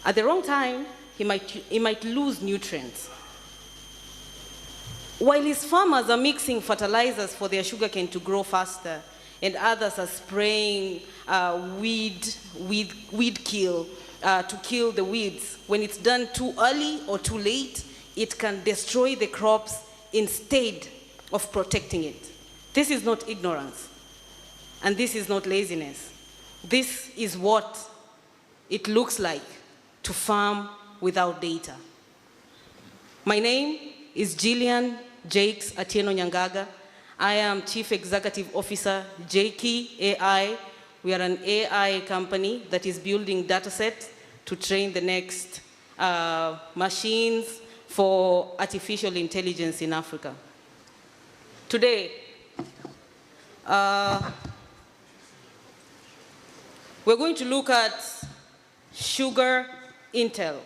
At the wrong time, he might lose nutrients. While his farmers are mixing fertilizers for their sugarcane to grow faster, and others are spraying weed kill to kill the weeds, when it's done too early or too late, it can destroy the crops instead of protecting it. This is not ignorance, and this is not laziness. This is what it looks like to farm without data. My name is Gillian Jakes Atieno Nyangaga. I am Chief Executive Officer, JKey AI. We are an AI company that is building data sets to train the next machines, for artificial intelligence in Africa. Today, we're going to look at sugar intel.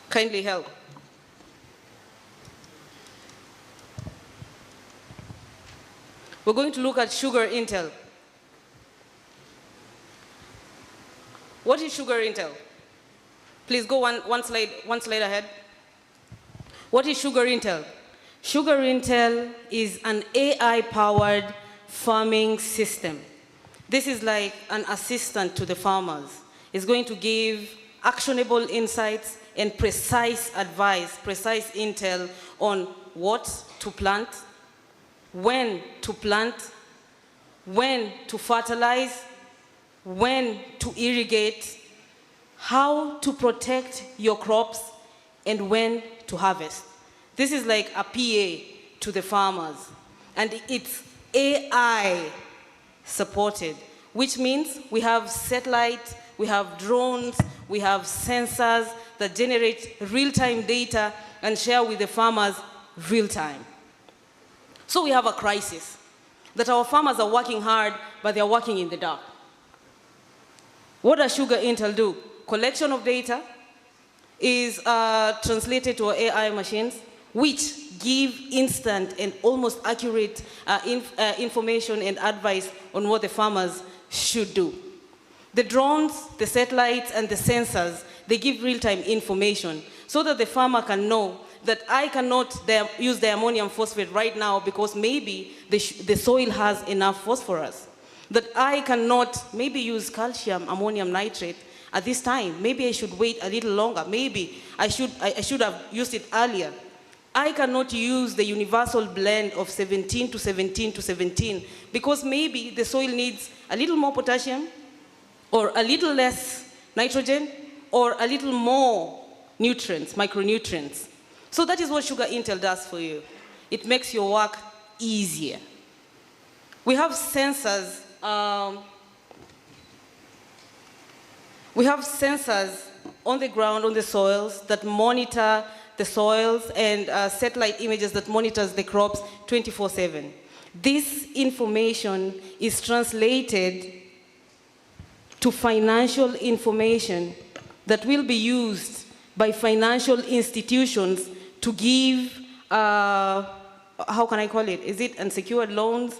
Kindly help. We're going to look at sugar intel. What is sugar intel? Please go one slide ahead. What is sugar intel? Sugar intel is an AI-powered farming system. This is like an assistant to the farmers. It's going to give actionable insights and precise advice, precise intel on what to plant, when to plant, when to fertilize, when to irrigate, how to protect your crops, and when to harvest. This is like a PA to the farmers. And it's AI supported, which means we have satellite, we have drones, we have sensors that generate real-time data and share with the farmers real-time. So we have a crisis, that our farmers are working hard, but they're working in the dark. What does Sugar Intel do? Collection of data is translated to our AI machines, which give instant and almost accurate information and advice on what the farmers should do. The drones, the satellites, and the sensors, they give real-time information so that the farmer can know that I cannot use the ammonium phosphate right now because maybe the soil has enough phosphorus. That I cannot maybe use calcium ammonium nitrate at this time. Maybe I should wait a little longer. Maybe I should have used it earlier. I cannot use the universal blend of 17 to 17 to 17 because maybe the soil needs a little more potassium or a little less nitrogen or a little more nutrients, micronutrients. So that is what Sugar Intel does for you. It makes your work easier. We have sensors. We have sensors on the ground, on the soils, that monitor the soils, and satellite images that monitors the crops 24/7. This information is translated to financial information that will be used by financial institutions to give, how can I call it? Is it unsecured loans?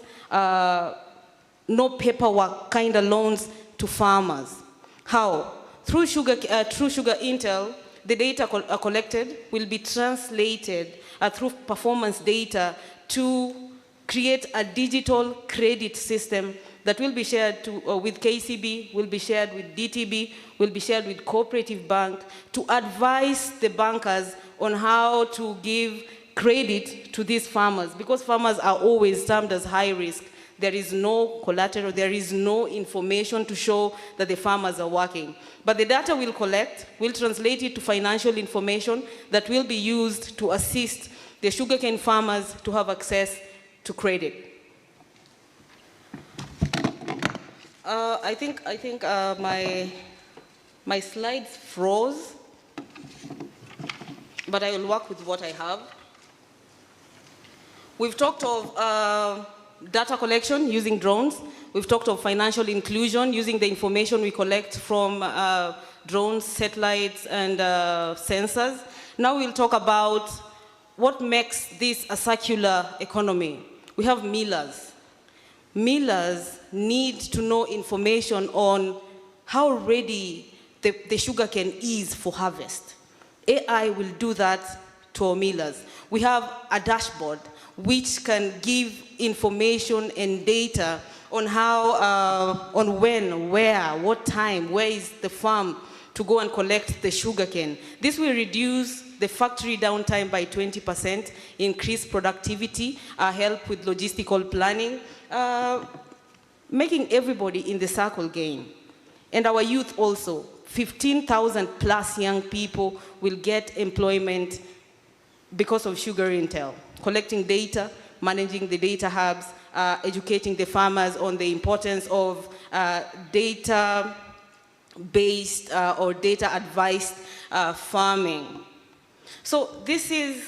No paperwork kind of loans to farmers. How? Through Sugar Intel, the data collected will be translated through performance data to create a digital credit system that will be shared with KCB, will be shared with DTB, will be shared with Cooperative Bank to advise the bankers on how to give credit to these farmers, because farmers are always termed as high risk. There is no collateral, there is no information to show that the farmers are working. But the data we'll collect, we'll translate it to financial information that will be used to assist the sugarcane farmers to have access to credit. I think my slides froze, but I will work with what I have. We've talked of data collection using drones. We've talked of financial inclusion using the information we collect from drones, satellites, and sensors. Now we'll talk about what makes this a circular economy. We have millers. Millers need to know information on how ready the sugarcane is for harvest. AI will do that to our millers. We have a dashboard which can give information and data on how, on when, where, what time, where is the farm to go and collect the sugarcane. This will reduce the factory downtime by 20%, increase productivity, help with logistical planning, making everybody in the circle gain. And our youth also, 15,000 plus young people will get employment because of Sugar Intel, collecting data, managing the data hubs, educating the farmers on the importance of data-based or data-advised farming. So this is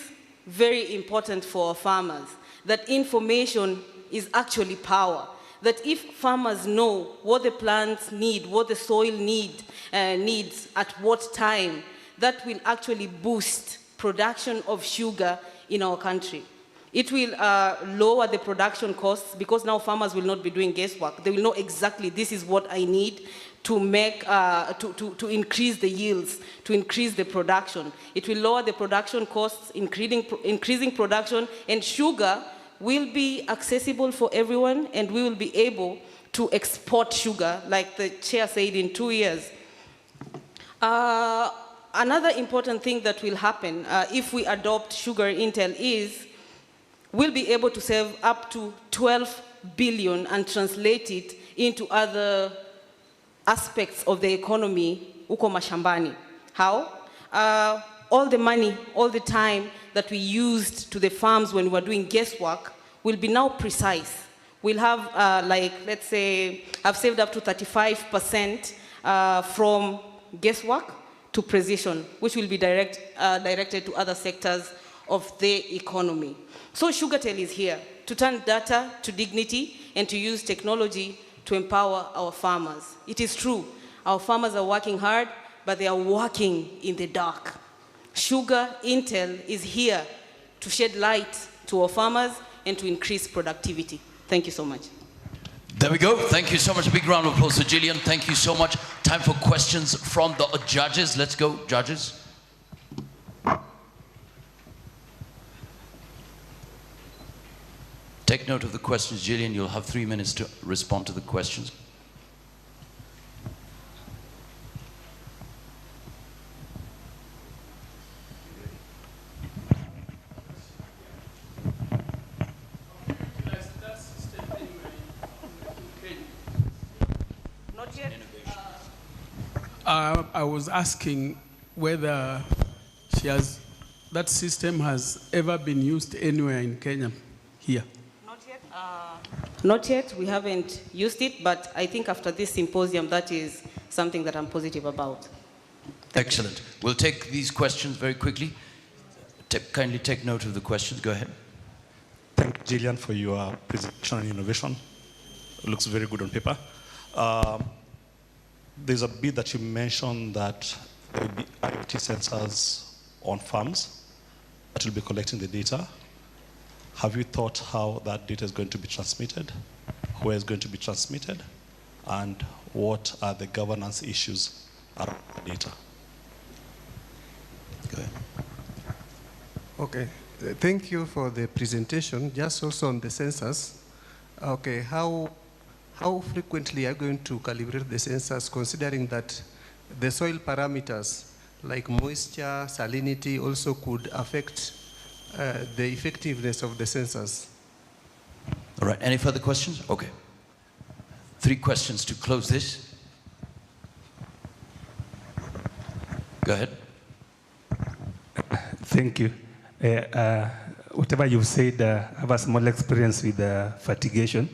very important for farmers, that information is actually power. That if farmers know what the plants need, what the soil needs at what time, that will actually boost production of sugar in our country. It will lower the production costs, because now farmers will not be doing guesswork. They will know exactly, this is what I need to make, to increase the yields, to increase the production. It will lower the production costs, increasing production, and sugar will be accessible for everyone, and we will be able to export sugar, like the chair said, in 2 years. Another important thing that will happen if we adopt Sugar Intel is we'll be able to save up to 12 billion and translate it into other aspects of the economy uko mashambani. How? All the money, all the time that we used to the farms when we were doing guesswork will be now precise. We'll have, like, let's say, I've saved up to 35% from guesswork to precision, which will be directed to other sectors of the economy. So Sugartel is here to turn data to dignity and to use technology to empower our farmers. It is true, our farmers are working hard, but they are working in the dark. Sugar Intel is here to shed light to our farmers and to increase productivity. Thank you so much. There we go. Thank you so much. A big round of applause for Gillian. Thank you so much. Time for questions from the judges. Let's go, judges. Take note of the questions, Gillian. You'll have 3 minutes to respond to the questions. Not yet. I was asking whether that system has ever been used anywhere in Kenya here. Not yet, we haven't used it, but I think after this symposium, that is something that I'm positive about. Excellent. We'll take these questions very quickly. Kindly take note of the questions. Go ahead. Thank you, Gillian, for your presentation on innovation. It looks very good on paper. There's a bit that you mentioned that there will be IoT sensors on farms that will be collecting the data. Have you thought how that data is going to be transmitted? Where it's going to be transmitted? And what are the governance issues around the data? Go ahead. Okay, thank you for the presentation. Just also on the sensors. Okay, how frequently are you going to calibrate the sensors, considering that the soil parameters like moisture, salinity also could affect the effectiveness of the sensors? All right, any further questions? Okay. 3 questions to close this. Go ahead. Thank you. Whatever you've said, I have a small experience with fertigation,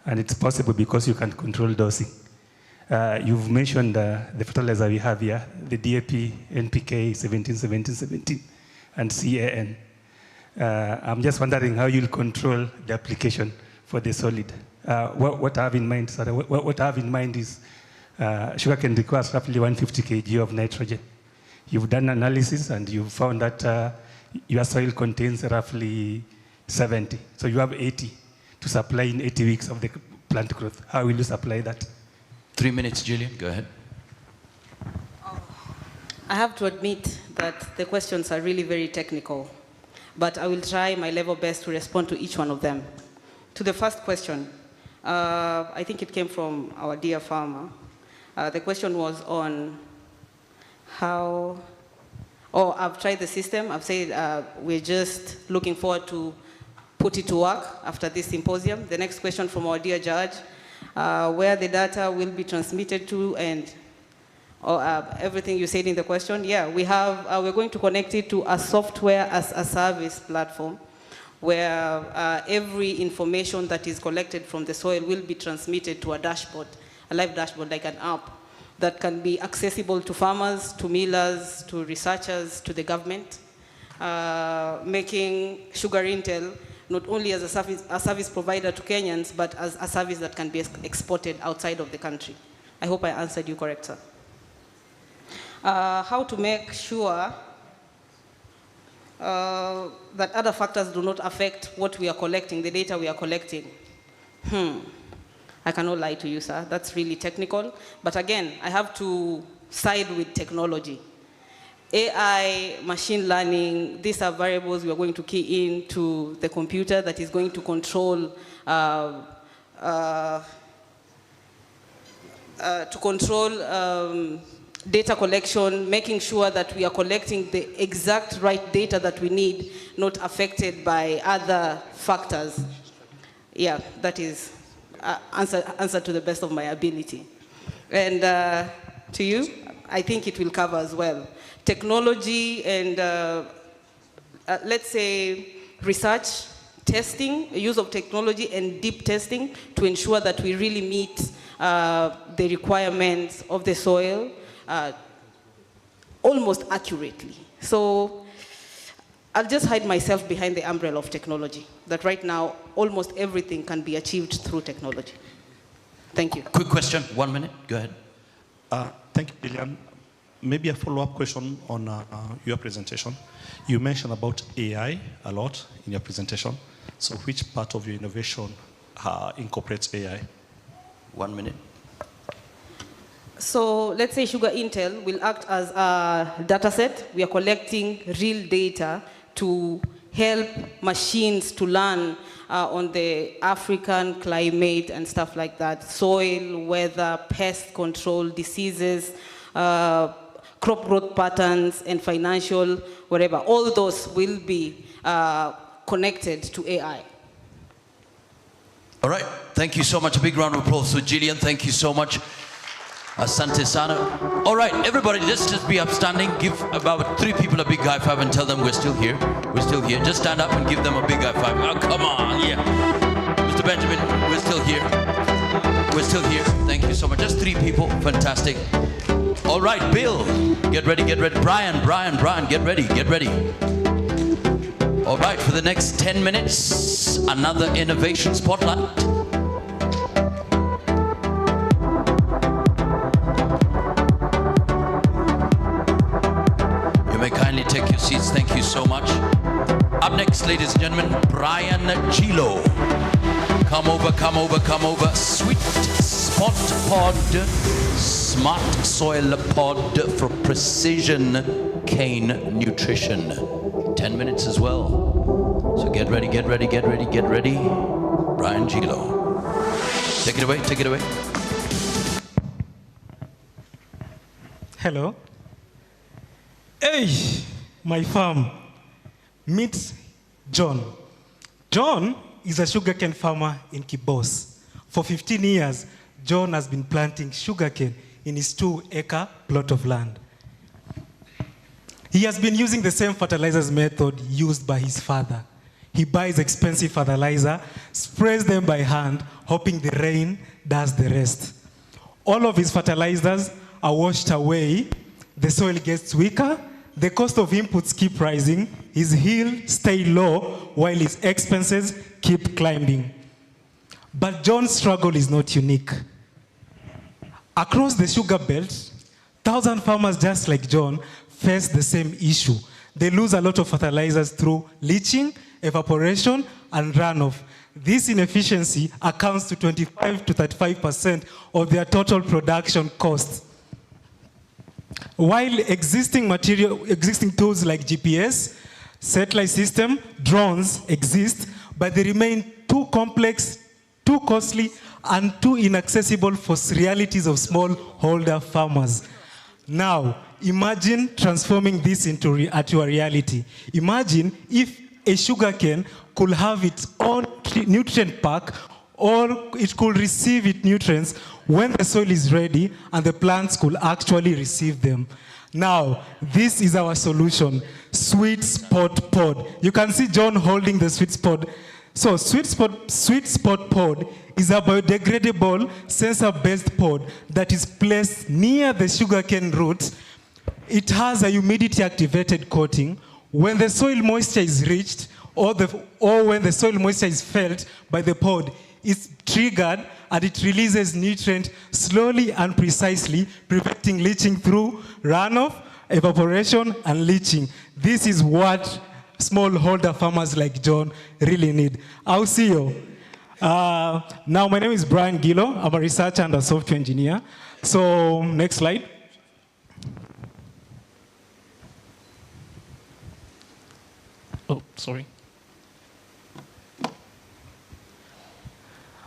and it's possible because you can control dosing. You've mentioned the fertilizer we have here, the DAP, NPK, 17, 17, 17, and CAN. I'm just wondering how you'll control the application for the solid. What I have in mind, what I have in mind is sugarcane requires roughly 150 kg of nitrogen. You've done analysis and you've found that your soil contains roughly 70. So you have 80 to supply in 80 weeks of the plant growth. How will you supply that? 3 minutes, Gillian. Go ahead. I have to admit that the questions are really very technical, but I will try my level best to respond to each one of them. To the first question, I think it came from our dear farmer. The question was on how, I've tried the system. I've said we're just looking forward to put it to work after this symposium. The next question from our dear judge, where the data will be transmitted to, and everything you said in the question. Yeah, we have, we're going to connect it to a software as a service platform where every information that is collected from the soil will be transmitted to a dashboard, a live dashboard like an app that can be accessible to farmers, to millers, to researchers, to the government, making Sugar Intel not only as a service provider to Kenyans, but as a service that can be exported outside of the country. I hope I answered you correct, sir. How to make sure that other factors do not affect what we are collecting, the data we are collecting. I cannot lie to you, sir. That's really technical. But again, I have to side with technology. AI, machine learning, these are variables we are going to key into the computer that is going to control data collection, making sure that we are collecting the exact right data that we need, not affected by other factors. Yeah, that is answer to the best of my ability. And to you, I think it will cover as well. Technology and, let's say, research, testing, use of technology and deep testing to ensure that we really meet the requirements of the soil almost accurately. So I'll just hide myself behind the umbrella of technology, that right now almost everything can be achieved through technology. Thank you. Quick question, 1 minute, go ahead. Thank you, Gillian. Maybe a follow-up question on your presentation. You mentioned about AI a lot in your presentation. So which part of your innovation incorporates AI? 1 minute. So let's say Sugar Intel will act as a data set. We are collecting real data to help machines to learn on the African climate and stuff like that. Soil, weather, pest control, diseases, crop growth patterns, and financial, whatever. All those will be connected to AI. All right, thank you so much. A big round of applause to Gillian. Thank you so much. Asante sana. All right, everybody, let's just be upstanding. Give about 3 people a big high five and tell them we're still here. We're still here. Just stand up and give them a big high five. Oh, come on, yeah. Mr. Benjamin, we're still here. We're still here. Thank you so much. Just 3 people. Fantastic. All right, Bill, get ready, get ready. Brian, get ready, get ready. All right, for the next 10 minutes, another innovation spotlight. Kindly take your seats. Thank you so much. Up next, ladies and gentlemen, Brian Gilo. Come over, come over, come over. Sweet Spot Pod, Smart Soil Pod for Precision Cane Nutrition. 10 minutes as well. So get ready, get ready, get ready, get ready. Brian Gilo. Take it away, take it away. Hello. Hey, my farm. Meet John. John is a sugarcane farmer in Kibos. For 15 years, John has been planting sugarcane in his 2-acre plot of land. He has been using the same fertilizers method used by his father. He buys expensive fertilizer, sprays them by hand, hoping the rain does the rest. All of his fertilizers are washed away, the soil gets weaker, the cost of inputs keep rising, his yield stays low while his expenses keep climbing. But John's struggle is not unique. Across the sugar belt, 1,000 farmers just like John face the same issue. They lose a lot of fertilizers through leaching, evaporation, and runoff. This inefficiency accounts to 25 to 35% of their total production costs. While existing tools like GPS, satellite system, drones exist, but they remain too complex, too costly, and too inaccessible for realities of smallholder farmers. Now, imagine transforming this into a reality. Imagine if a sugarcane could have its own nutrient pack, or it could receive its nutrients when the soil is ready and the plants could actually receive them. Now, this is our solution, Sweet Spot Pod. You can see John holding the Sweet Spot. So Sweet Spot Pod is a biodegradable sensor-based pod that is placed near the sugarcane root. It has a humidity-activated coating. When the soil moisture is reached, or when the soil moisture is felt by the pod, it's triggered and it releases nutrient slowly and precisely, preventing leaching through runoff, evaporation, and leaching. This is what smallholder farmers like John really need. I'll see you. Now, my name is Brian Gillo. I'm a researcher and a software engineer. So, next slide. Oh, sorry.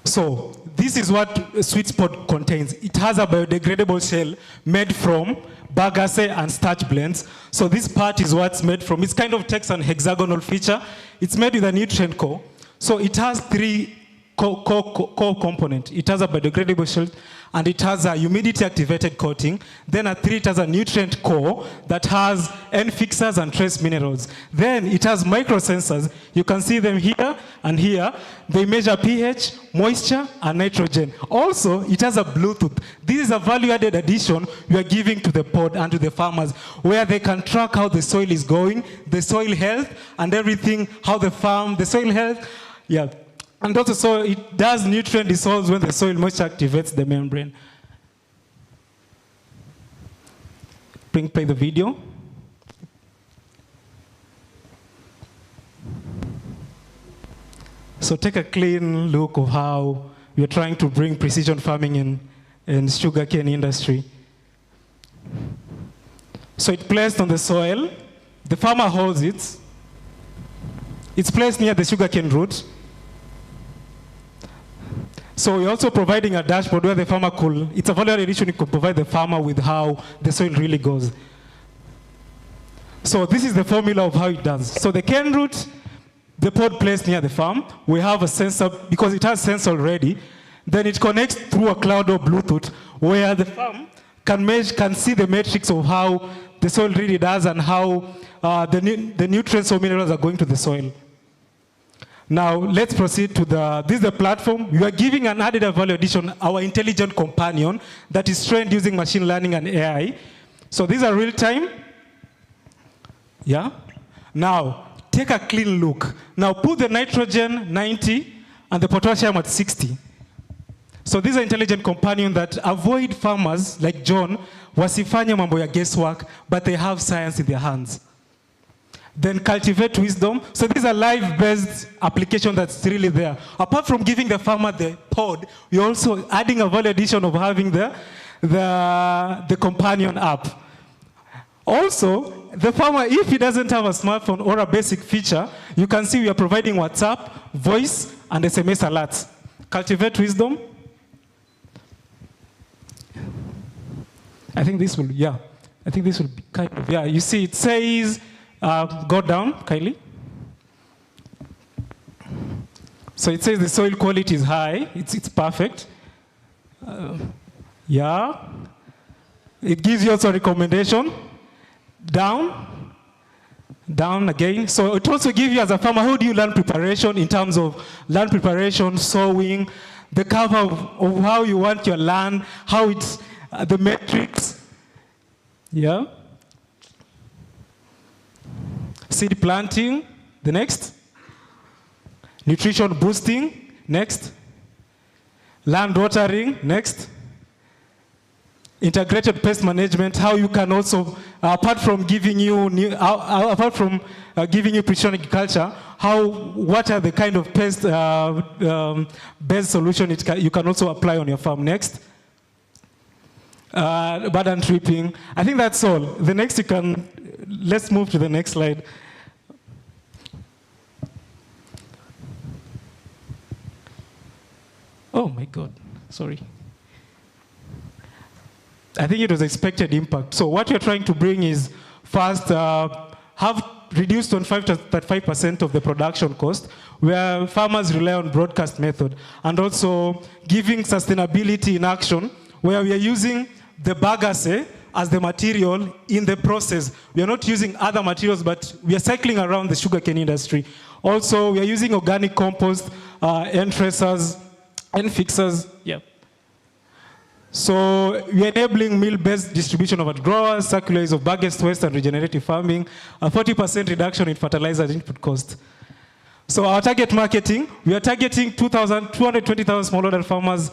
So, this is what Sweet Spot contains. It has a biodegradable shell made from bagasse and starch blends. So this part is what's made from. It's kind of takes an hexagonal feature. It's made with a nutrient core. So it has three core components. It has a biodegradable shell, and it has a humidity-activated coating. Then it has a nutrient core that has N-fixers and trace minerals. Then it has microsensors. You can see them here and here. They measure pH, moisture, and nitrogen. Also, it has a Bluetooth. This is a value-added addition we are giving to the pod and to the farmers, where they can track how the soil is going, the soil health, and everything, how the soil health, yeah. And also, so it does nutrient dissolves when the soil moisture activates the membrane. Play the video. So take a clean look of how we are trying to bring precision farming in sugarcane industry. So it's placed on the soil. The farmer holds it. It's placed near the sugarcane root. So we're also providing a dashboard where the farmer could, it's a value addition, you could provide the farmer with how the soil really goes. So this is the formula of how it does. So the cane root, the pod placed near the farm, we have a sensor, because it has sensor already, then it connects through a cloud or Bluetooth, where the farm can see the metrics of how the soil really does and how the nutrients or minerals are going to the soil. Now, let's proceed to this is the platform. We are giving an added value addition, our intelligent companion that is trained using machine learning and AI. So these are real time. Yeah. Now, take a clean look. Now, put the nitrogen 90 and the potassium at 60. So these are intelligent companion that avoid farmers like John wasifanye mambo ya guesswork, but they have science in their hands. Then cultivate wisdom. So these are live-based application that's really there. Apart from giving the farmer the pod, we're also adding a value addition of having the companion app. Also, the farmer, if he doesn't have a smartphone or a basic feature, you can see we are providing WhatsApp, voice, and SMS alerts. Cultivate wisdom. I think this will be kind of, yeah. You see, it says, go down, Kylie. So it says the soil quality is high. It's perfect. Yeah. It gives you also a recommendation. Down again. So it also gives you as a farmer, how do you learn preparation in terms of land preparation, sowing, the cover of how you want your land, how it's the metrics. Yeah. Seed planting, the next. Nutrition boosting, next. Land watering, next. Integrated pest management, how you can also, apart from giving you precision agriculture, what are the kind of pest based solution you can also apply on your farm. Next. Burden tripping. I think that's all. The next let's move to the next slide. Oh my God, sorry. I think it was expected impact. So what you're trying to bring is first have reduced 25 to 35% of the production cost, where farmers rely on broadcast method, and also giving sustainability in action, where we are using the bagasse as the material in the process. We are not using other materials, but we are cycling around the sugarcane industry. Also, we are using organic compost, end tracers, end fixers. Yeah. So we are enabling mill-based distribution of growers, circular use of bagasse waste and regenerative farming, a 40% reduction in fertilizer input cost. So our target marketing, we are targeting 220,000 smallholder farmers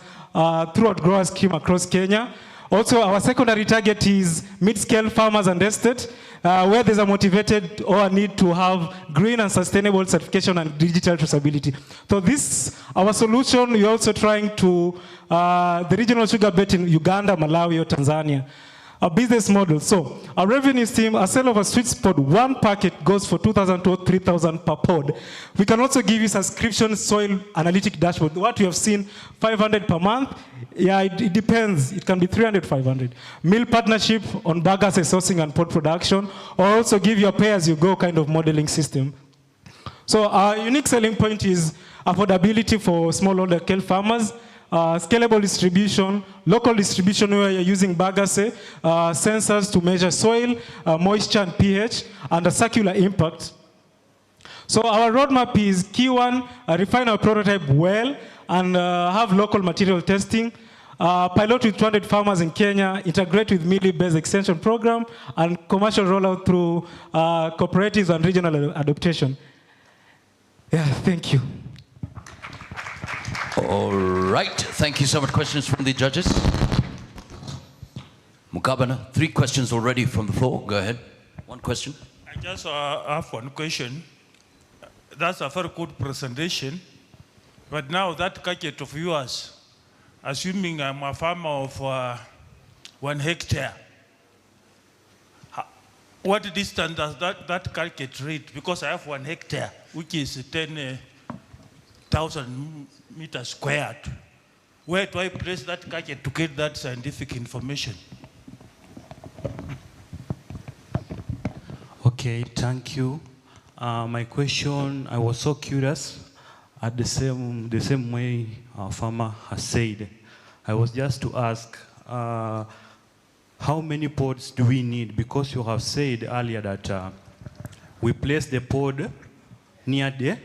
throughout grower scheme across Kenya. Also, our secondary target is mid-scale farmers and estate, where there's a motivated or a need to have green and sustainable certification and digital traceability. So this, our solution, we're also trying to, the regional sugar belt in Uganda, Malawi, or Tanzania. A business model. So our revenue stream, a sale of a sweet spot, one packet goes for 2,000 to 3,000 per pod. We can also give you subscription soil analytic dashboard. What we have seen, 500 per month. Yeah, it depends. It can be 300, 500. Mill partnership on bagasse sourcing and pod production, or also give you a pay-as-you-go kind of modeling system. So our unique selling point is affordability for smallholder scale farmers, scalable distribution, local distribution where you're using bagasse, sensors to measure soil, moisture and pH, and a circular impact. So our roadmap is key one, refine our prototype well, and have local material testing, pilot with 200 farmers in Kenya, integrate with melee-based extension program, and commercial rollout through cooperatives and regional adaptation. Yeah, thank you. All right, thank you so much. Questions from the judges? Mukabana, 3 questions already from the floor. Go ahead. 1 question. I just have 1 question. That's a very good presentation. But now that packet of yours, assuming I'm a farmer of 1 hectare, what distance does that packet read? Because I have 1 hectare, which is 10,000 meters squared. Where do I place that packet to get that scientific information? Okay, thank you. My question, I was so curious at the same way our farmer has said. I was just to ask, how many pods do we need? Because you have said earlier that we place the pod near the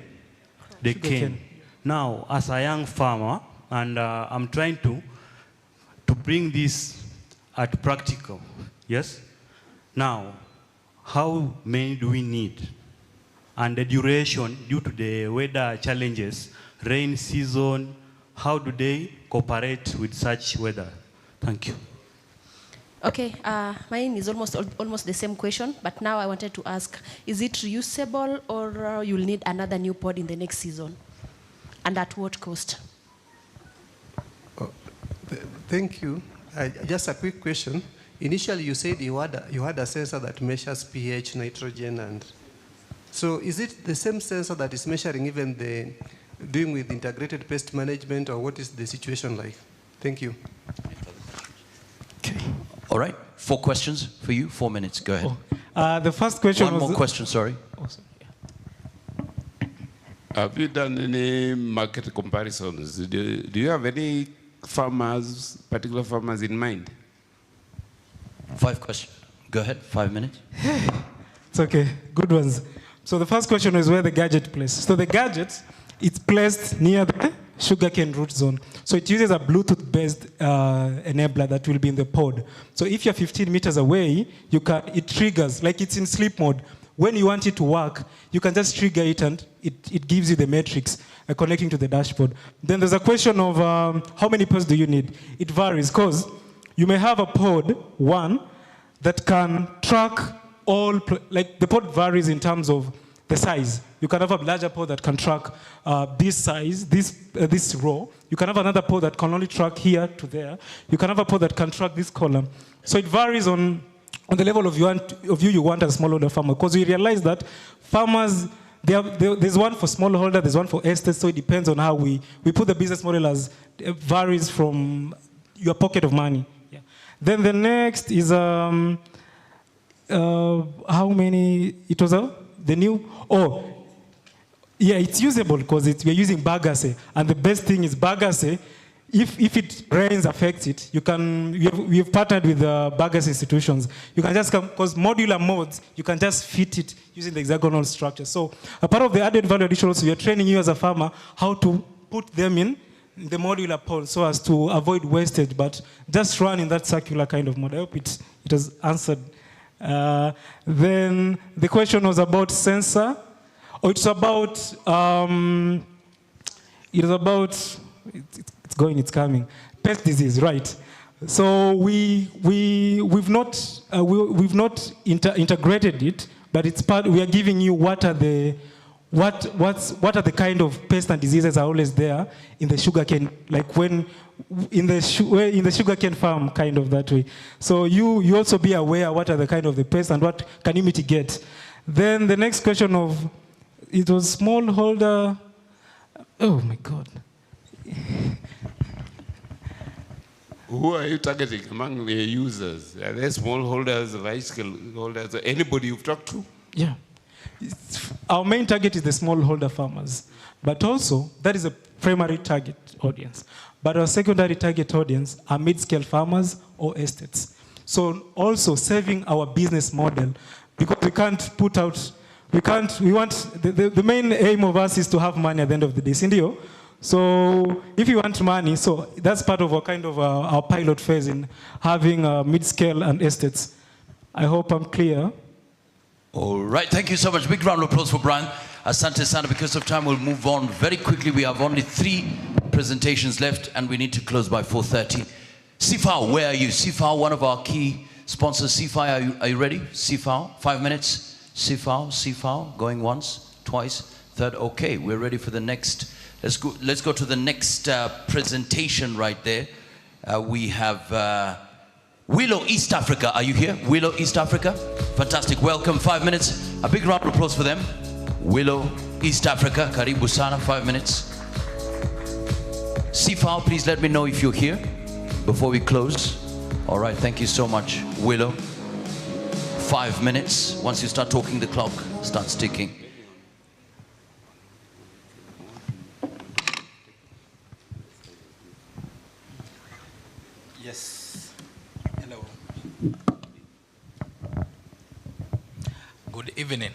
cane. Now, as a young farmer, and I'm trying to bring this at practical, yes? Now, how many do we need? And the duration due to the weather challenges, rain season, how do they cooperate with such weather? Thank you. Okay, mine is almost the same question, but now I wanted to ask, is it reusable or you'll need another new pod in the next season? And at what cost? Thank you. Just a quick question. Initially, you said you had a sensor that measures pH, nitrogen, and so is it the same sensor that is measuring even the doing with integrated pest management, or what is the situation like? Thank you. Okay. All right. 4 questions for you. 4 minutes. Go ahead. The first question One was... more question, sorry. Have you done any market comparisons? Do you have any farmers, particular farmers in mind? 5 questions. Go ahead, 5 minutes. It's okay, good ones. So the first question is where the gadget placed. So the gadget, it's placed near the sugarcane root zone. So it uses a Bluetooth-based enabler that will be in the pod. So if you're 15 meters away, it triggers, like it's in sleep mode. When you want it to work, you can just trigger it and it gives you the metrics connecting to the dashboard. Then there's a question of how many pods do you need? It varies because you may have a pod, 1, that can track all, like the pod varies in terms of the size. You can have a larger pod that can track this size, this row. You can have another pod that can only track here to there. You can have a pod that can track this column. So it varies on the level of you want as a smallholder farmer, because we realize that farmers, there's one for smallholder, there's one for estate, so it depends on how we put the business model as it varies from your pocket of money. Yeah. Then the next is how many, it was the new, yeah, it's usable because we're using bagasse, and the best thing is bagasse if it rains affects it, we've partnered with Burgess institutions. You can just come, because modular modes, you can just fit it using the hexagonal structure. So a part of the added value addition also, we are training you as a farmer how to put them in the modular pole so as to avoid wastage, but just run in that circular kind of mode. I hope it has answered. Then the question was about sensor. It's about, it's coming. Pest disease, right? So we've not integrated it, but it's part. We are giving you what are the kind of pests and diseases are always there in the sugarcane, like when in the sugarcane farm, kind of that way. So you also be aware what are the kind of the pests and what can you mitigate. Then the next question of, it was smallholder. Oh my God. Who are you targeting among the users? Are they smallholders, large-scale holders, anybody you've talked to? Yeah. Our main target is the smallholder farmers, but also that is a primary target audience. But our secondary target audience are mid-scale farmers or estates. So also saving our business model, because we can't put out, the main aim of us is to have money at the end of the day. Sindio? So if you want money, so that's part of our pilot phase in having mid-scale and estates. I hope I'm clear. All right, thank you so much. Big round of applause for Brian. Asante Sana. Because of time, we'll move on very quickly. We have only 3 presentations left, and we need to close by 4:30. Sifao, where are you? Sifao, one of our key sponsors. Sifao, are you ready? Sifao, 5 minutes. Sifao, going once, twice, third. Okay, we're ready for the next. Let's go to the next presentation right there. We have Willow East Africa. Are you here? Willow East Africa. Fantastic. Welcome. 5 minutes. A big round of applause for them. Willow East Africa. Karibu sana. 5 minutes. Sifao, please let me know if you're here before we close. All right. Thank you so much, Willow. 5 minutes. Once you start talking, the clock starts ticking. Yes. Hello. Good evening.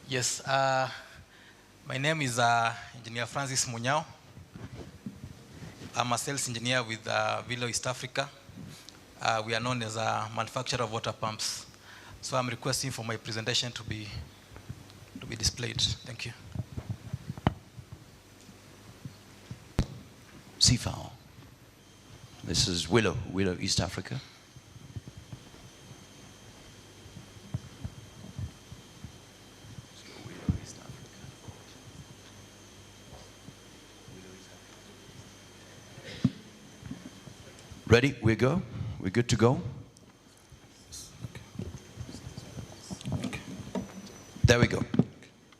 Yes, my name is Engineer Francis Munyao. I'm a sales engineer with Willow East Africa. We are known as a manufacturer of water pumps. So I'm requesting for my presentation to be displayed. Thank you. Sifao. This is Willow East Africa. Ready? We go? We're good to go? Okay. There we go.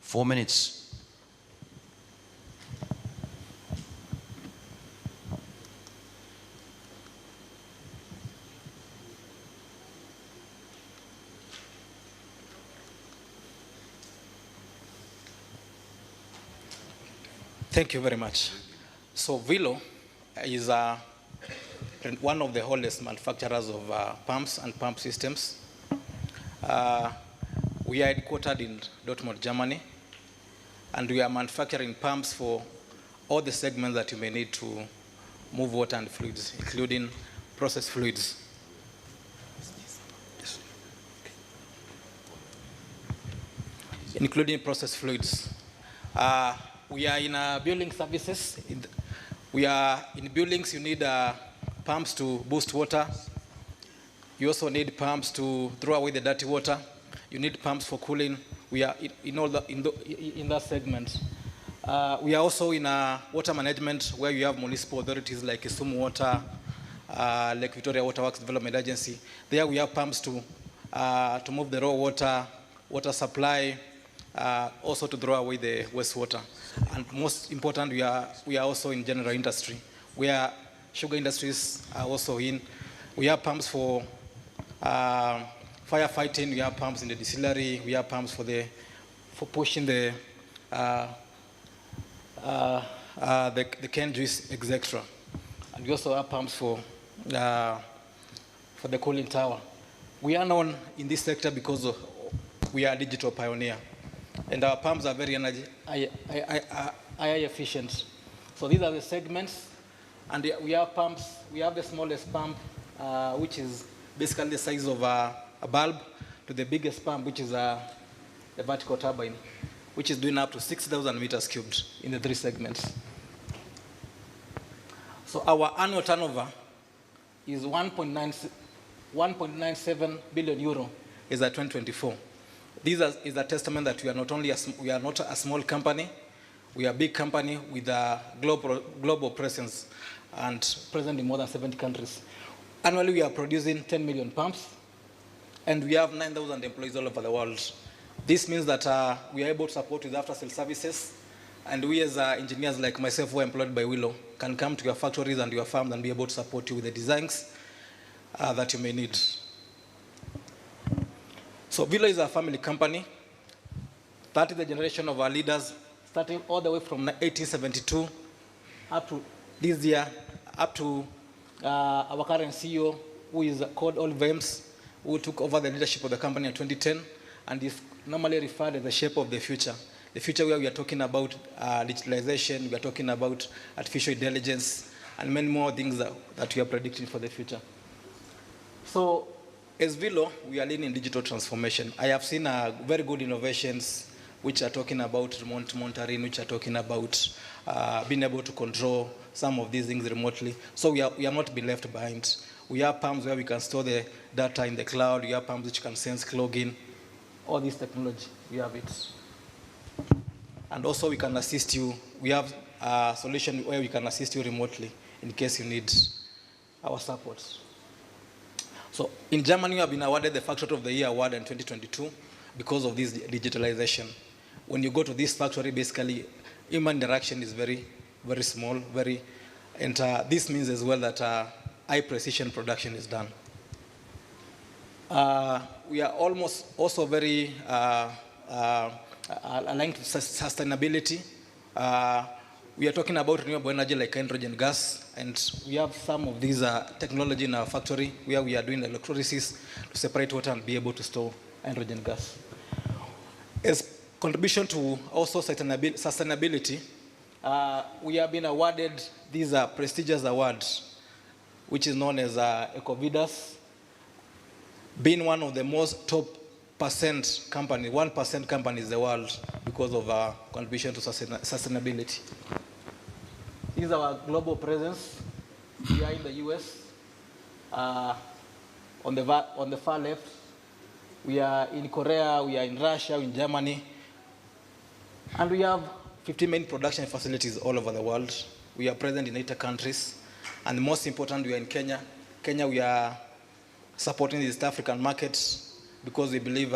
4 minutes. Thank you very much. So Willow is one of the oldest manufacturers of pumps and pump systems. We are headquartered in Dortmund, Germany, and we are manufacturing pumps for all the segments that you may need to move water and fluids, including process fluids. Including process fluids. We are in building services. We are in buildings. You need pumps to boost water. You also need pumps to throw away the dirty water. You need pumps for cooling. We are in that segment. We are also in water management, where you have municipal authorities like Kisumu Water, Lake Victoria Water Works Development Agency. There we have pumps to move the raw water, water supply, also to throw away the wastewater. And most important, we are also in general industry, where sugar industries are also in. We have pumps for firefighting. We have pumps in the distillery. We have pumps for pushing the the cane juice, etc. And we also have pumps for the cooling tower. We are known in this sector because we are a digital pioneer. And our pumps are very high efficient. So these are the segments. And we have pumps. We have the smallest pump, which is basically the size of a bulb, to the biggest pump, which is a vertical turbine, which is doing up to 6,000 meters cubed in the 3 segments. So our annual turnover is 1.97 billion euro is at 2024. This is a testament that we are not only we are not a small company, we are a big company with a global presence and present in more than 70 countries. Annually, we are producing 10 million pumps, and we have 9,000 employees all over the world. This means that we are able to support with after-sales services, and we as engineers like myself who are employed by Willow can come to your factories and your farms and be able to support you with the designs that you may need. So Willow is a family company. That is the generation of our leaders, starting all the way from 1872 up to this year, up to our current CEO, who is called Oliver Ames, who took over the leadership of the company in 2010, and is normally referred as the shape of the future. The future where we are talking about digitalization, we are talking about artificial intelligence, and many more things that we are predicting for the future. So, as Willow, we are leading digital transformation. I have seen very good innovations which are talking about remote monitoring, which are talking about being able to control some of these things remotely. So we are not being left behind. We have pumps where we can store the data in the cloud. We have pumps which can sense clogging. All this technology, we have it. And also we can assist you. We have a solution where we can assist you remotely in case you need our support. So in Germany, we have been awarded the Factory of the Year award in 2022 because of this digitalization. When you go to this factory, basically, human interaction is very, very small, and this means as well that high precision production is done. We are almost also very aligned to sustainability. We are talking about renewable energy like hydrogen gas, and we have some of these technology in our factory where we are doing electrolysis to separate water and be able to store hydrogen gas. As contribution to also sustainability, we have been awarded these prestigious awards, which is known as Ecovidas, being one of the most top % company, 1% companies in the world because of our contribution to sustainability. This is our global presence. We are in the US. On the far left, we are in Korea, we are in Russia, in Germany. And we have 15 main production facilities all over the world. We are present in 80 countries. And most important, we are in Kenya. Kenya, we are supporting the East African markets because we believe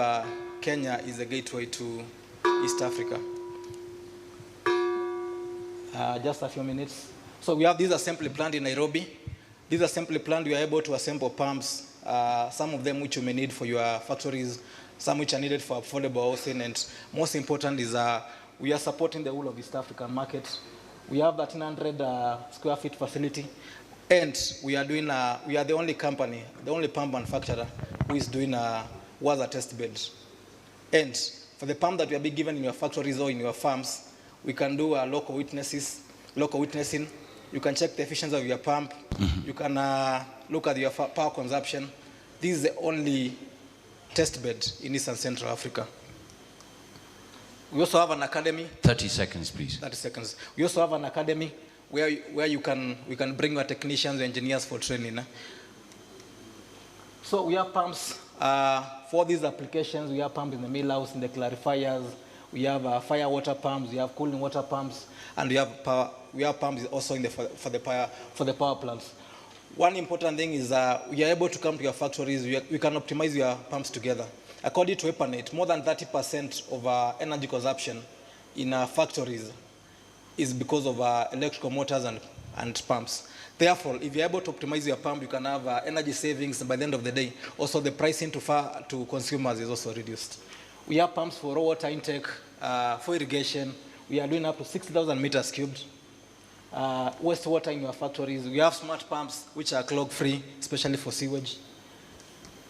Kenya is a gateway to East Africa. Just a few minutes. So we have this assembly plant in Nairobi. This assembly plant, we are able to assemble pumps, some of them which you may need for your factories, some which are needed for affordable housing, and most important is we are supporting the whole of East African market. We have 1,300 square feet facility, and we are the only company, the only pump manufacturer who is doing water test beds. And for the pump that we are being given in your factories or in your farms, we can do local witnessing. You can check the efficiency of your pump. Mm-hmm. You can look at your power consumption. This is the only test bed in East and Central Africa. We also have an academy. 30 seconds, please. 30 seconds. We also have an academy where we can bring your technicians, your engineers for training. So we have pumps for these applications. We have pumps in the mill house, in the clarifiers. We have fire water pumps. We have cooling water pumps, and we have power. We have pumps also for the power plants. One important thing is we are able to come to your factories. We can optimize your pumps together. According to EPANET, more than 30% of energy consumption in our factories is because of electrical motors and pumps. Therefore, if you're able to optimize your pump, you can have energy savings by the end of the day. Also, the pricing to consumers is also reduced. We have pumps for raw water intake, for irrigation. We are doing up to 60,000 meters cubed. wastewater in your factories. We have smart pumps which are clog-free, especially for sewage.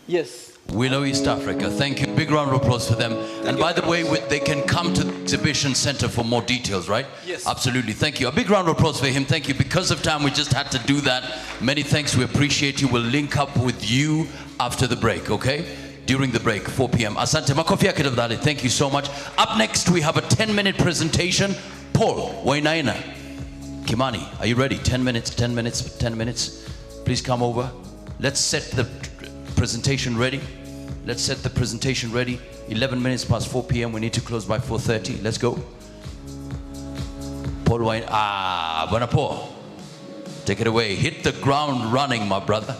Yes. Willow, East Africa. Thank you. Big round of applause for them. And by the way, they can come to the exhibition center for more details, right? Yes. Absolutely. Thank you. A big round of applause for him. Thank you. Because of time, we just had to do that. Many thanks. We appreciate you. We'll link up with you after the break, okay? During the break, 4 p.m. Asante. Makofi yake tafadhali. Thank you so much. Up next, we have a 10-minute presentation. Paul Wainaina. Kimani, are you ready? 10 minutes, 10 minutes, 10 minutes. Please come over. Let's set the presentation ready. Let's set the presentation ready. 11 minutes past 4 p.m. We need to close by 4:30. Let's go. Paul Wine. Bwana Paul. Take it away. Hit the ground running, my brother.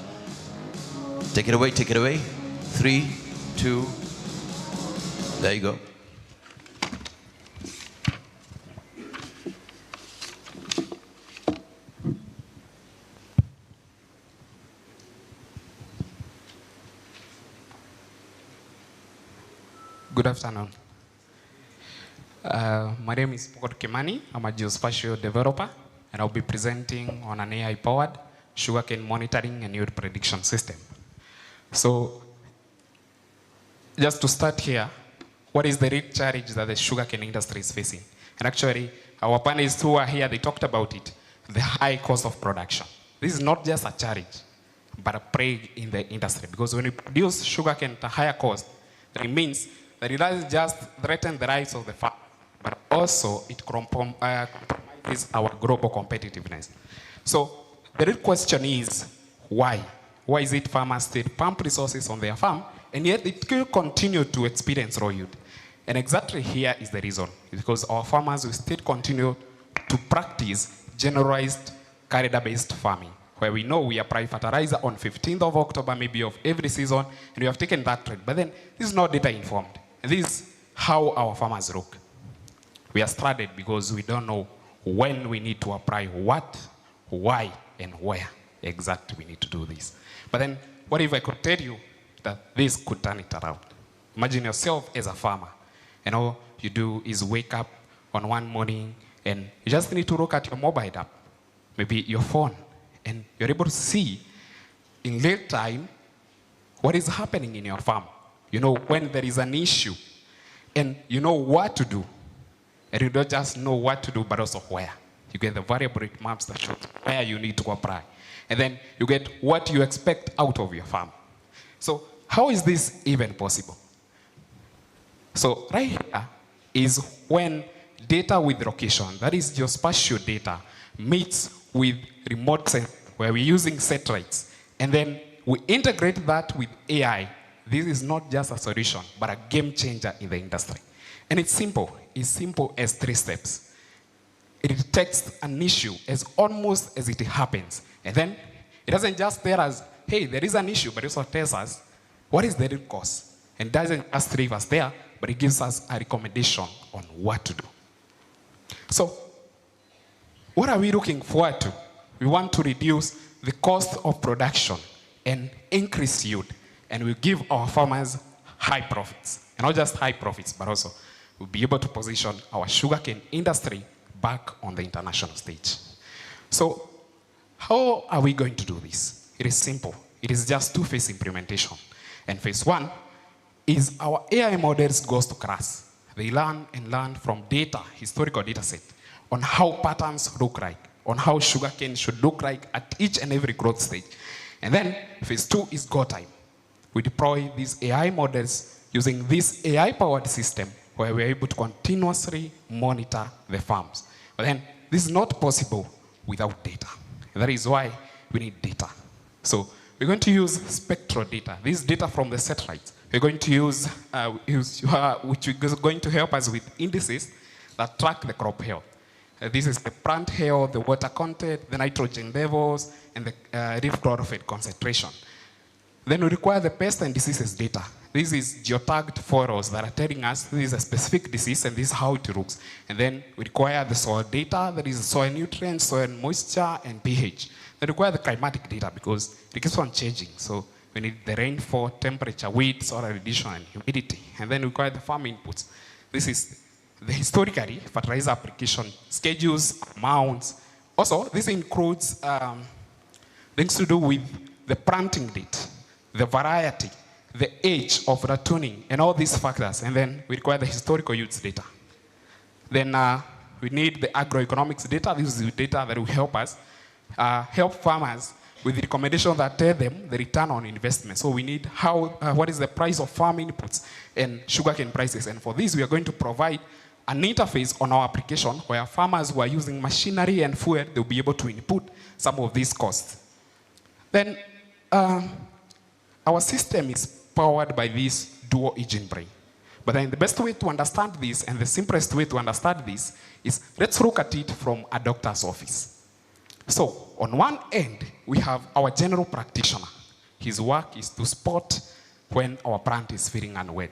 Take it away, take it away. 3, 2. There you go. Good afternoon. My name is Paul Kimani. I'm a geospatial developer, and I'll be presenting on an AI-powered sugarcane monitoring and yield prediction system. So, just to start here, what is the real challenge that the sugarcane industry is facing? And actually, our panelists who are here, they talked about it, the high cost of production. This is not just a challenge, but a plague in the industry, because when you produce sugarcane at a higher cost, it means that it doesn't just threaten the rights of the farmer, but also it compromises our global competitiveness. So the real question is, why? Why is it farmers still pump resources on their farm, and yet they still continue to experience raw yield? And exactly here is the reason. Because our farmers will still continue to practice generalized carrier-based farming, where we know we apply fertilizer on 15th of October, maybe of every season, and we have taken that trend. But then this is not data informed. And this is how our farmers look. We are stranded because we don't know when we need to apply what, why, and where exactly we need to do this. But then, what if I could tell you that this could turn it around? Imagine yourself as a farmer, and all you do is wake up on one morning, and you just need to look at your mobile app, maybe your phone, and you're able to see in real time what is happening in your farm. You know when there is an issue, and you know what to do. And you don't just know what to do, but also where. You get the variable rate maps that show where you need to apply. And then you get what you expect out of your farm. So how is this even possible? So right here is when data with location, that is geospatial data, meets with remote sensing, where we're using satellites. And then we integrate that with AI. This is not just a solution, but a game changer in the industry. And it's simple. It's simple as 3 steps. It detects an issue as almost as it happens. And then it doesn't just tell us, hey, there is an issue, but it also tells us what is the real cause. And it doesn't just leave us there, but it gives us a recommendation on what to do. So what are we looking forward to? We want to reduce the cost of production and increase yield. And we give our farmers high profits. And not just high profits, but also we'll be able to position our sugarcane industry back on the international stage. So how are we going to do this? It is simple. It is just 2-phase implementation. And phase 1 is our AI models goes to class. They learn and learn from data, historical data set, on how patterns look like, on how sugarcane should look like at each and every growth stage. And then phase 2 is go time. We deploy these AI models using this AI-powered system where we're able to continuously monitor the farms. But then this is not possible without data. And that is why we need data. So we're going to use spectral data. This is data from the satellites. We're going to use, which is going to help us with indices that track the crop health. This is the plant health, the water content, the nitrogen levels, and the leaf chlorophyll concentration. Then we require the pest and diseases data. This is geotagged photos that are telling us this is a specific disease and this is how it looks. And then we require the soil data, that is soil nutrients, soil moisture, and pH. We require the climatic data because it keeps on changing. So we need the rainfall, temperature, wind, soil radiation, and humidity. And then we require the farm inputs. This is the historically fertilizer application schedules, amounts, Also, this includes things to do with the planting date, the variety, the age of the tuning, and all these factors. And then we require the historical use data. Then we need the agroeconomics data. This is the data that will help us, help farmers with the recommendation that tell them the return on investment. So we need what is the price of farm inputs and sugarcane prices. And for this, we are going to provide an interface on our application where farmers who are using machinery and fuel, they'll be able to input some of these costs. Then our system is powered by this dual engine brain. But then the best way to understand this and the simplest way to understand this is let's look at it from a doctor's office. So on one end, we have our general practitioner. His work is to spot when our plant is feeling unwell.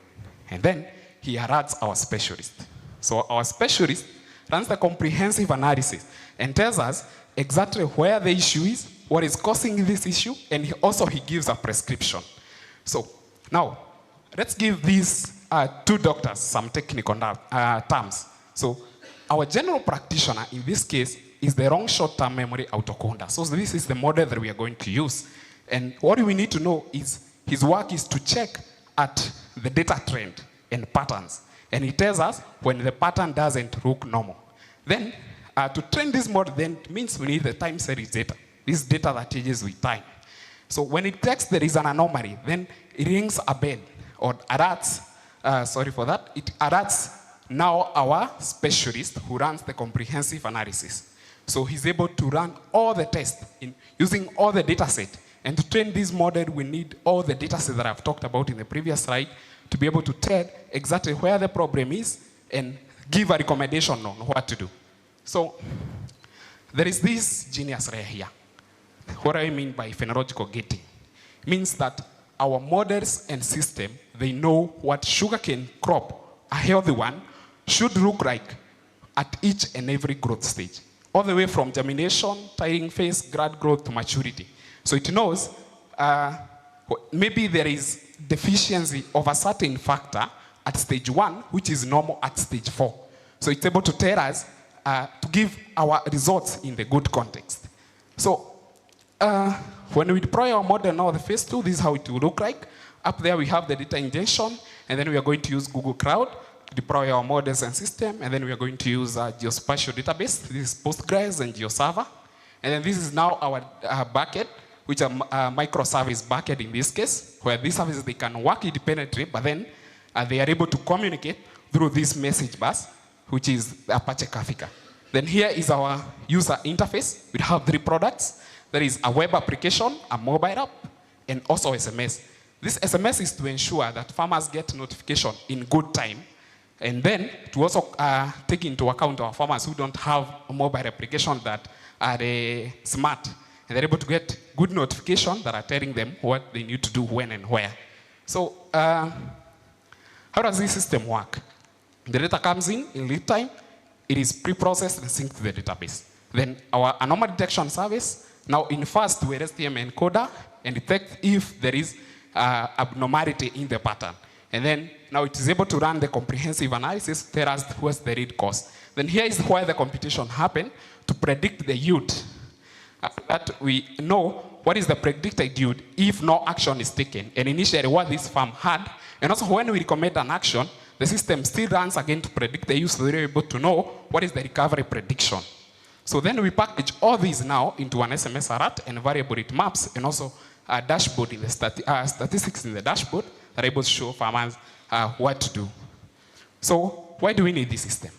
And then he alerts our specialist. So our specialist runs the comprehensive analysis and tells us exactly where the issue is, what is causing this issue, and he gives a prescription. So now, let's give these two doctors some technical terms. So our general practitioner, in this case, is the wrong short-term memory autoconda. So this is the model that we are going to use. And what we need to know is his work is to check at the data trend and patterns. And he tells us when the pattern doesn't look normal. Then, to train this model, then it means we need the time series data. This data that changes with time. So when it detects there is an anomaly, then it rings a bell or alerts, it alerts now our specialist who runs the comprehensive analysis. So he's able to run all the tests using all the data set. And to train this model, we need all the data sets that I've talked about in the previous slide to be able to tell exactly where the problem is and give a recommendation on what to do. So there is this genius right here. What I mean by phenological gating means that our models and system, they know what sugarcane crop, a healthy one, should look like at each and every growth stage, all the way from germination, tiring phase, grad growth to maturity. So it knows maybe there is deficiency of a certain factor at stage 1, which is normal at stage 4. So it's able to tell us to give our results in the good context. So when we deploy our model now, the phase 2, this is how it will look like. Up there we have the data ingestion, and then we are going to use Google Cloud to deploy our models and system, and then we are going to use a geospatial database. This is Postgres and GeoServer. And then this is now our bucket, which are microservice bucket in this case, where these services, they can work independently, but then they are able to communicate through this message bus, which is Apache Kafka. Then here is our user interface. We have 3 products. There is a web application, a mobile app, and also SMS. This SMS is to ensure that farmers get notification in good time, and then to also take into account our farmers who don't have a mobile application that are smart, and they're able to get good notification that are telling them what they need to do when and where. So how does this system work? The data comes in lead time, it is pre-processed and synced to the database. Then our anomaly detection service now infers to a STM encoder and detects if there is abnormality in the pattern. And then now it is able to run the comprehensive analysis, tell us what's the read cost. Then here is where the computation happened to predict the yield. After that, we know what is the predicted yield if no action is taken, and initially what this farm had. And also when we recommend an action, the system still runs again to predict the yield, so we're able to know what is the recovery prediction. So then we package all these now into an SMS alert and variable it maps, and also a dashboard in the statistics in the dashboard that are able to show farmers what to do. So why do we need this system?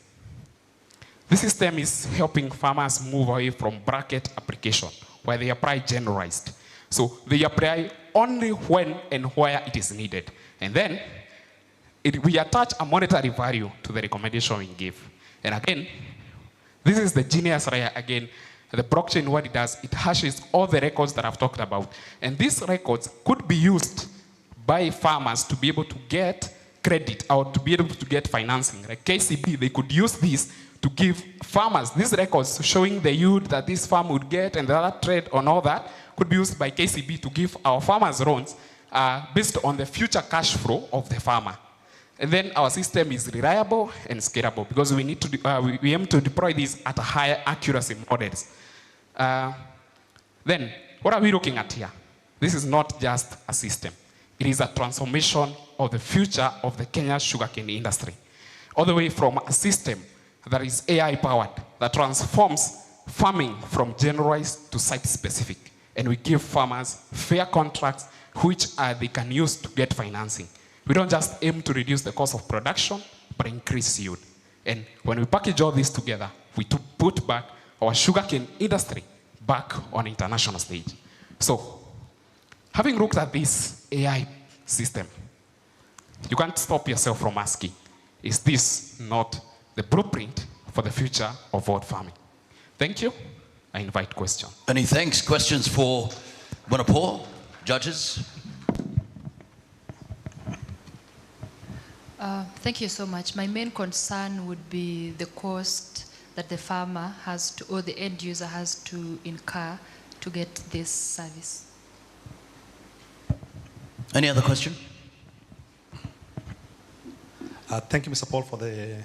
This system is helping farmers move away from bracket application, where they apply generalized. So they apply only when and where it is needed. And then we attach a monetary value to the recommendation we give. And again, this is the genius layer again. The blockchain, what it does, it hashes all the records that I've talked about. And these records could be used by farmers to be able to get credit or to be able to get financing. Like KCB, they could use this to give farmers these records showing the yield that this farm would get and the other trade and all that could be used by KCB to give our farmers loans based on the future cash flow of the farmer. And then our system is reliable and scalable because we need to we aim to deploy these at a higher accuracy models. Then, what are we looking at here? This is not just a system. It is a transformation of the future of the Kenya sugarcane industry. All the way from a system that is AI-powered, that transforms farming from generalized to site-specific. And we give farmers fair contracts which they can use to get financing. We don't just aim to reduce the cost of production, but increase yield. And when we package all this together, we put back our sugarcane industry back on international stage. So, having looked at this AI system, you can't stop yourself from asking, is this not the blueprint for the future of world farming? Thank you. I invite questions. Many thanks. Questions for Paul, judges? Thank you so much. My main concern would be the cost that the farmer has to, or the end user has to incur to get this service. Any other question? Thank you, Mr. Paul, for the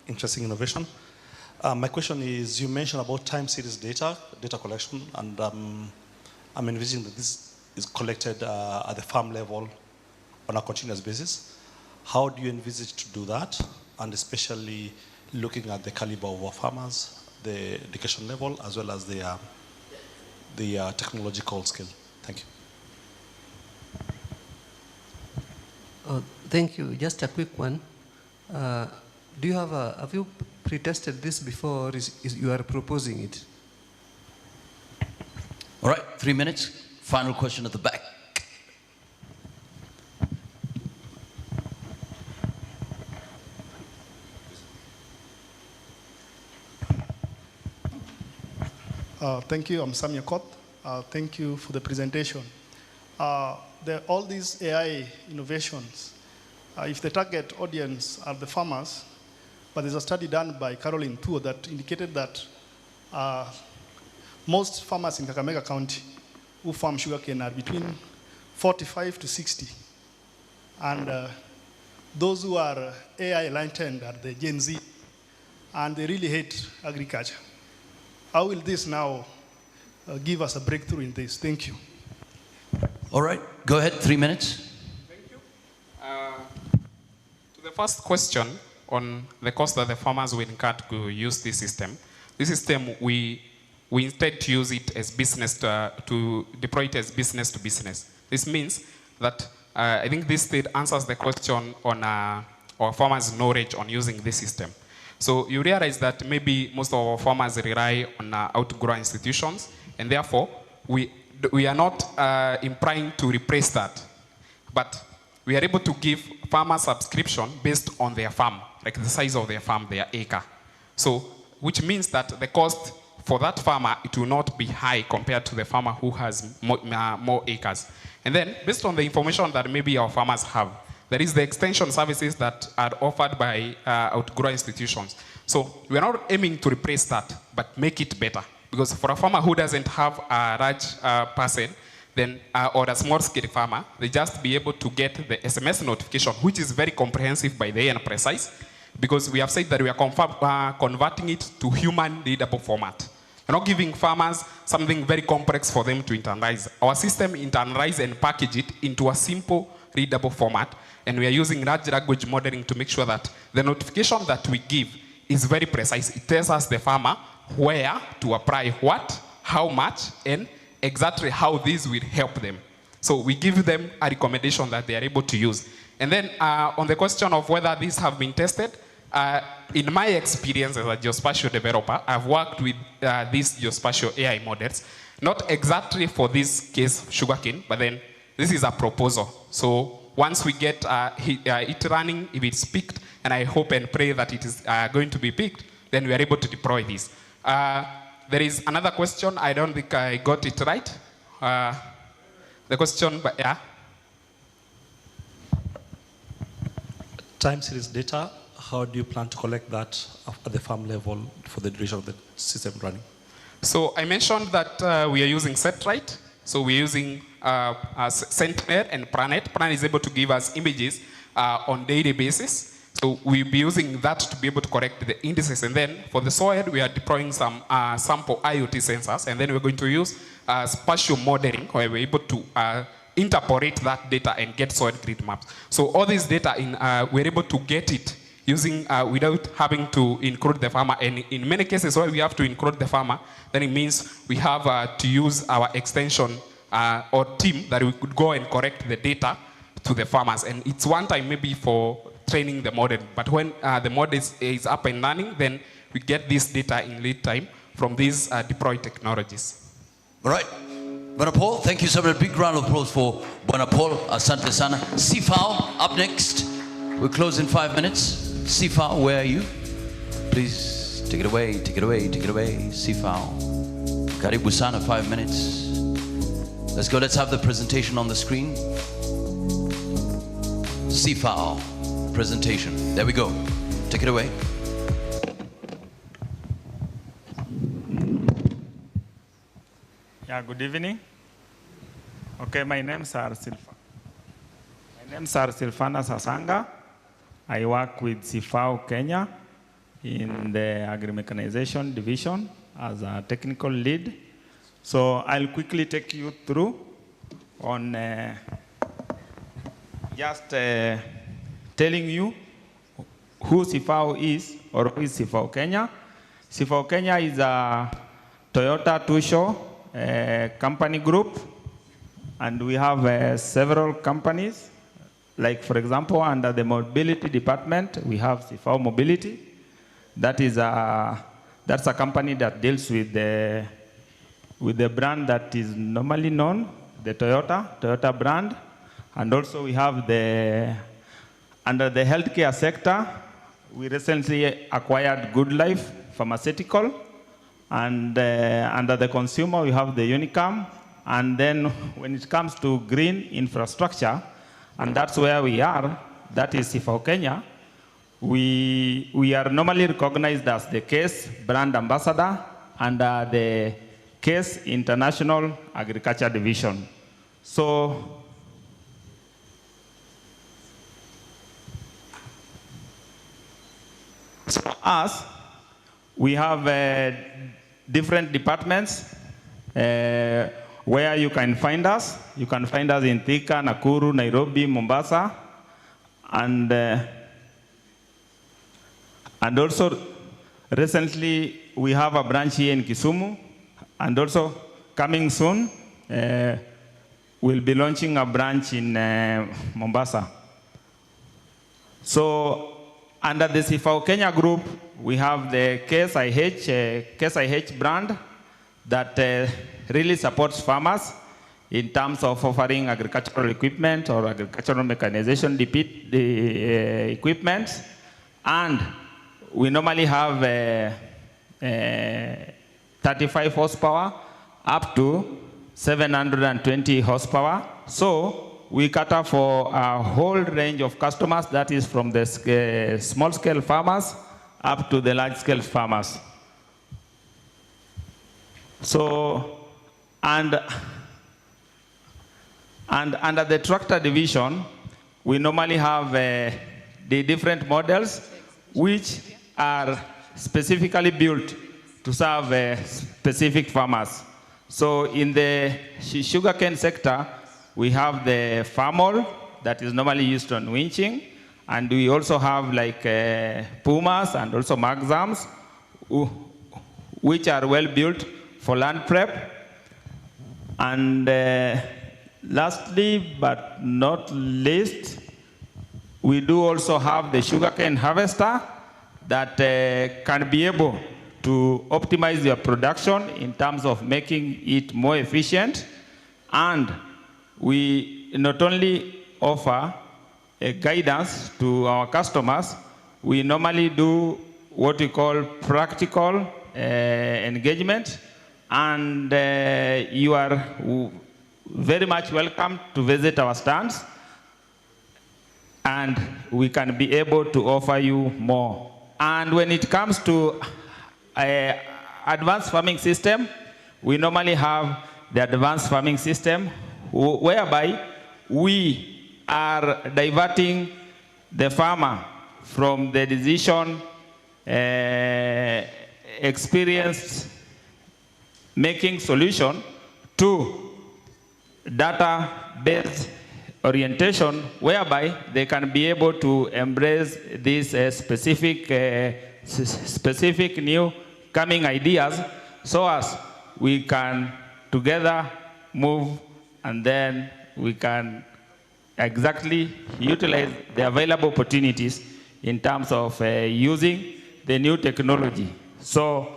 interesting innovation. My question is, you mentioned about time series data collection, and I'm envisioning that this is collected at the farm level on a continuous basis. How do you envisage to do that? And especially looking at the caliber of our farmers, the education level, as well as the technological skill. Thank you. Thank you. Just a quick one. Do you have you pre-tested this before, or is you are proposing it? All right, 3 minutes. Final question at the back. Thank you. I'm Samuel Kot. Thank you for the presentation. All these AI innovations, if the target audience are the farmers, but there's a study done by Caroline Thuo that indicated that most farmers in Kakamega County who farm sugarcane are between 45 to 60. And those who are AI enlightened are the Gen Z, and they really hate agriculture. How will this now give us a breakthrough in this? Thank you. All right, go ahead, 3 minutes. To the first question on the cost that the farmers will incur to use this system, we intend to use it as business to deploy it as business to business. This means that I think this state answers the question on our farmers' knowledge on using this system. So you realize that maybe most of our farmers rely on outgrow institutions, and therefore we are not implying to replace that, but we are able to give farmer subscription based on their farm, like the size of their farm, their acre. So, which means that the cost for that farmer, it will not be high compared to the farmer who has more acres. And then, based on the information that maybe our farmers have, there is the extension services that are offered by outgrow institutions. So we are not aiming to replace that, but make it better. Because for a farmer who doesn't have a large parcel, then, or a small-scale farmer, they just be able to get the SMS notification, which is very comprehensive by the and precise, because we have said that we are converting it to human readable format. We're not giving farmers something very complex for them to internalize. Our system internalizes and package it into a simple readable format, and we are using large language modeling to make sure that the notification that we give is very precise. It tells us the farmer where to apply what, how much, and exactly how this will help them. So we give them a recommendation that they are able to use. And then on the question of whether these have been tested, in my experience as a geospatial developer, I've worked with these geospatial AI models, not exactly for this case, sugarcane, but then this is a proposal. So once we get it running, if it's picked, and I hope and pray that it is going to be picked, then we are able to deploy this. There is another question. I don't think I got it right. The question, but yeah. Time series data, how do you plan to collect that at the farm level for the duration of the system running? So I mentioned that we are using SetRite. So we're using Sentinel and Planet. Planet is able to give us images on daily basis. So we'll be using that to be able to correct the indices. And then for the soil, we are deploying some sample IoT sensors. And then we're going to use spatial modeling, where we're able to interpolate that data and get soil grid maps. So all this data, we're able to get it using without having to include the farmer. And in many cases where we have to include the farmer, then it means we have to use our extension or team that we could go and correct the data to the farmers. And it's one time maybe for training the model. But when the model is up and running, then we get this data in lead time from these deployed technologies. All right. Bwana Paul, thank you so much. A big round of applause for Bwana Paul. Asante sana. Sifao, up next. We'll close in 5 minutes. Sifao, where are you? Please take it away, take it away, take it away. Sifao. Karibu sana, 5 minutes. Let's go, let's have the presentation on the screen. Sifao presentation. There we go. Take it away. Yeah, good evening. Okay, my name is Silfana Sasanga. I work with Sifao Kenya in the agri-mechanization division as a technical lead. So I'll quickly take you through on just telling you who Sifao is, or who is Sifao Kenya. Sifao Kenya is a Toyota Tusonge company group, and we have several companies. Like, for example, under the mobility department, we have Sifao Mobility. That's a company that deals with the brand that is normally known, the Toyota brand. And also we have under the healthcare sector, we recently acquired Good Life Pharmaceutical. And under the consumer, we have the Unicam. And then when it comes to green infrastructure, and that's where we are, that is Sifao Kenya, we are normally recognized as the CASE brand ambassador under the CASE International Agriculture Division. So, for us, we have different departments where you can find us. You can find us in Thika, Nakuru, Nairobi, Mombasa, and also recently we have a branch here in Kisumu, and also coming soon we'll be launching a branch in Mombasa. So under the Sifao Kenya group, we have the Case IH brand that really supports farmers in terms of offering agricultural equipment or agricultural mechanization equipment. And we normally have 35 horsepower up to 720 horsepower. So we cater for a whole range of customers, that is from the small-scale farmers up to the large-scale farmers. So, and under the tractor division, we normally have the different models which are specifically built to serve specific farmers. So in the sugarcane sector, we have the Farmol that is normally used on winching, and we also have like Pumas and also Maxams, which are well built for land prep. And lastly, but not least, we do also have the sugarcane harvester that can be able to optimize your production in terms of making it more efficient. And we not only offer a guidance to our customers, we normally do what we call practical engagement. And you are very much welcome to visit our stands, and we can be able to offer you more. And when it comes to advanced farming system, we normally have the advanced farming system whereby we are diverting the farmer from the decision experienced making solution to data-based orientation, whereby they can be able to embrace these specific new coming ideas, so as we can together move, and then we can exactly utilize the available opportunities in terms of using the new technology. So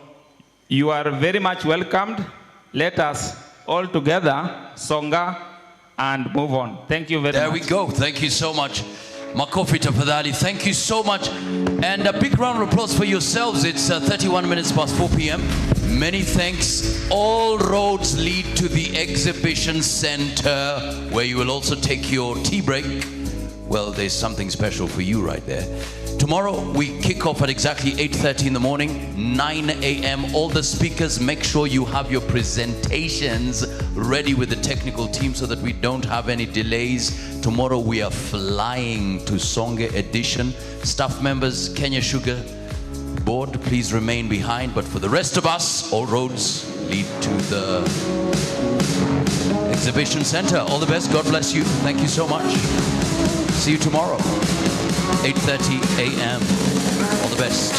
you are very much welcomed. Let us all together songa and move on. Thank you very much. There we go. Thank you so much. Makofi tafadhali. Thank you so much. And a big round of applause for yourselves. It's 31 minutes past 4 p.m. Many thanks. All roads lead to the exhibition center, where you will also take your tea break. Well, there's something special for you right there. Tomorrow, we kick off at exactly 8:30 in the morning, 9 a.m. All the speakers, make sure you have your presentations ready with the technical team so that we don't have any delays. Tomorrow, we are flying to Tusonge edition. Staff members, Kenya Sugar Board, please remain behind. But for the rest of us, all roads lead to the exhibition center. All the best. God bless you. Thank you so much. See you tomorrow, 8:30 a.m. All the best.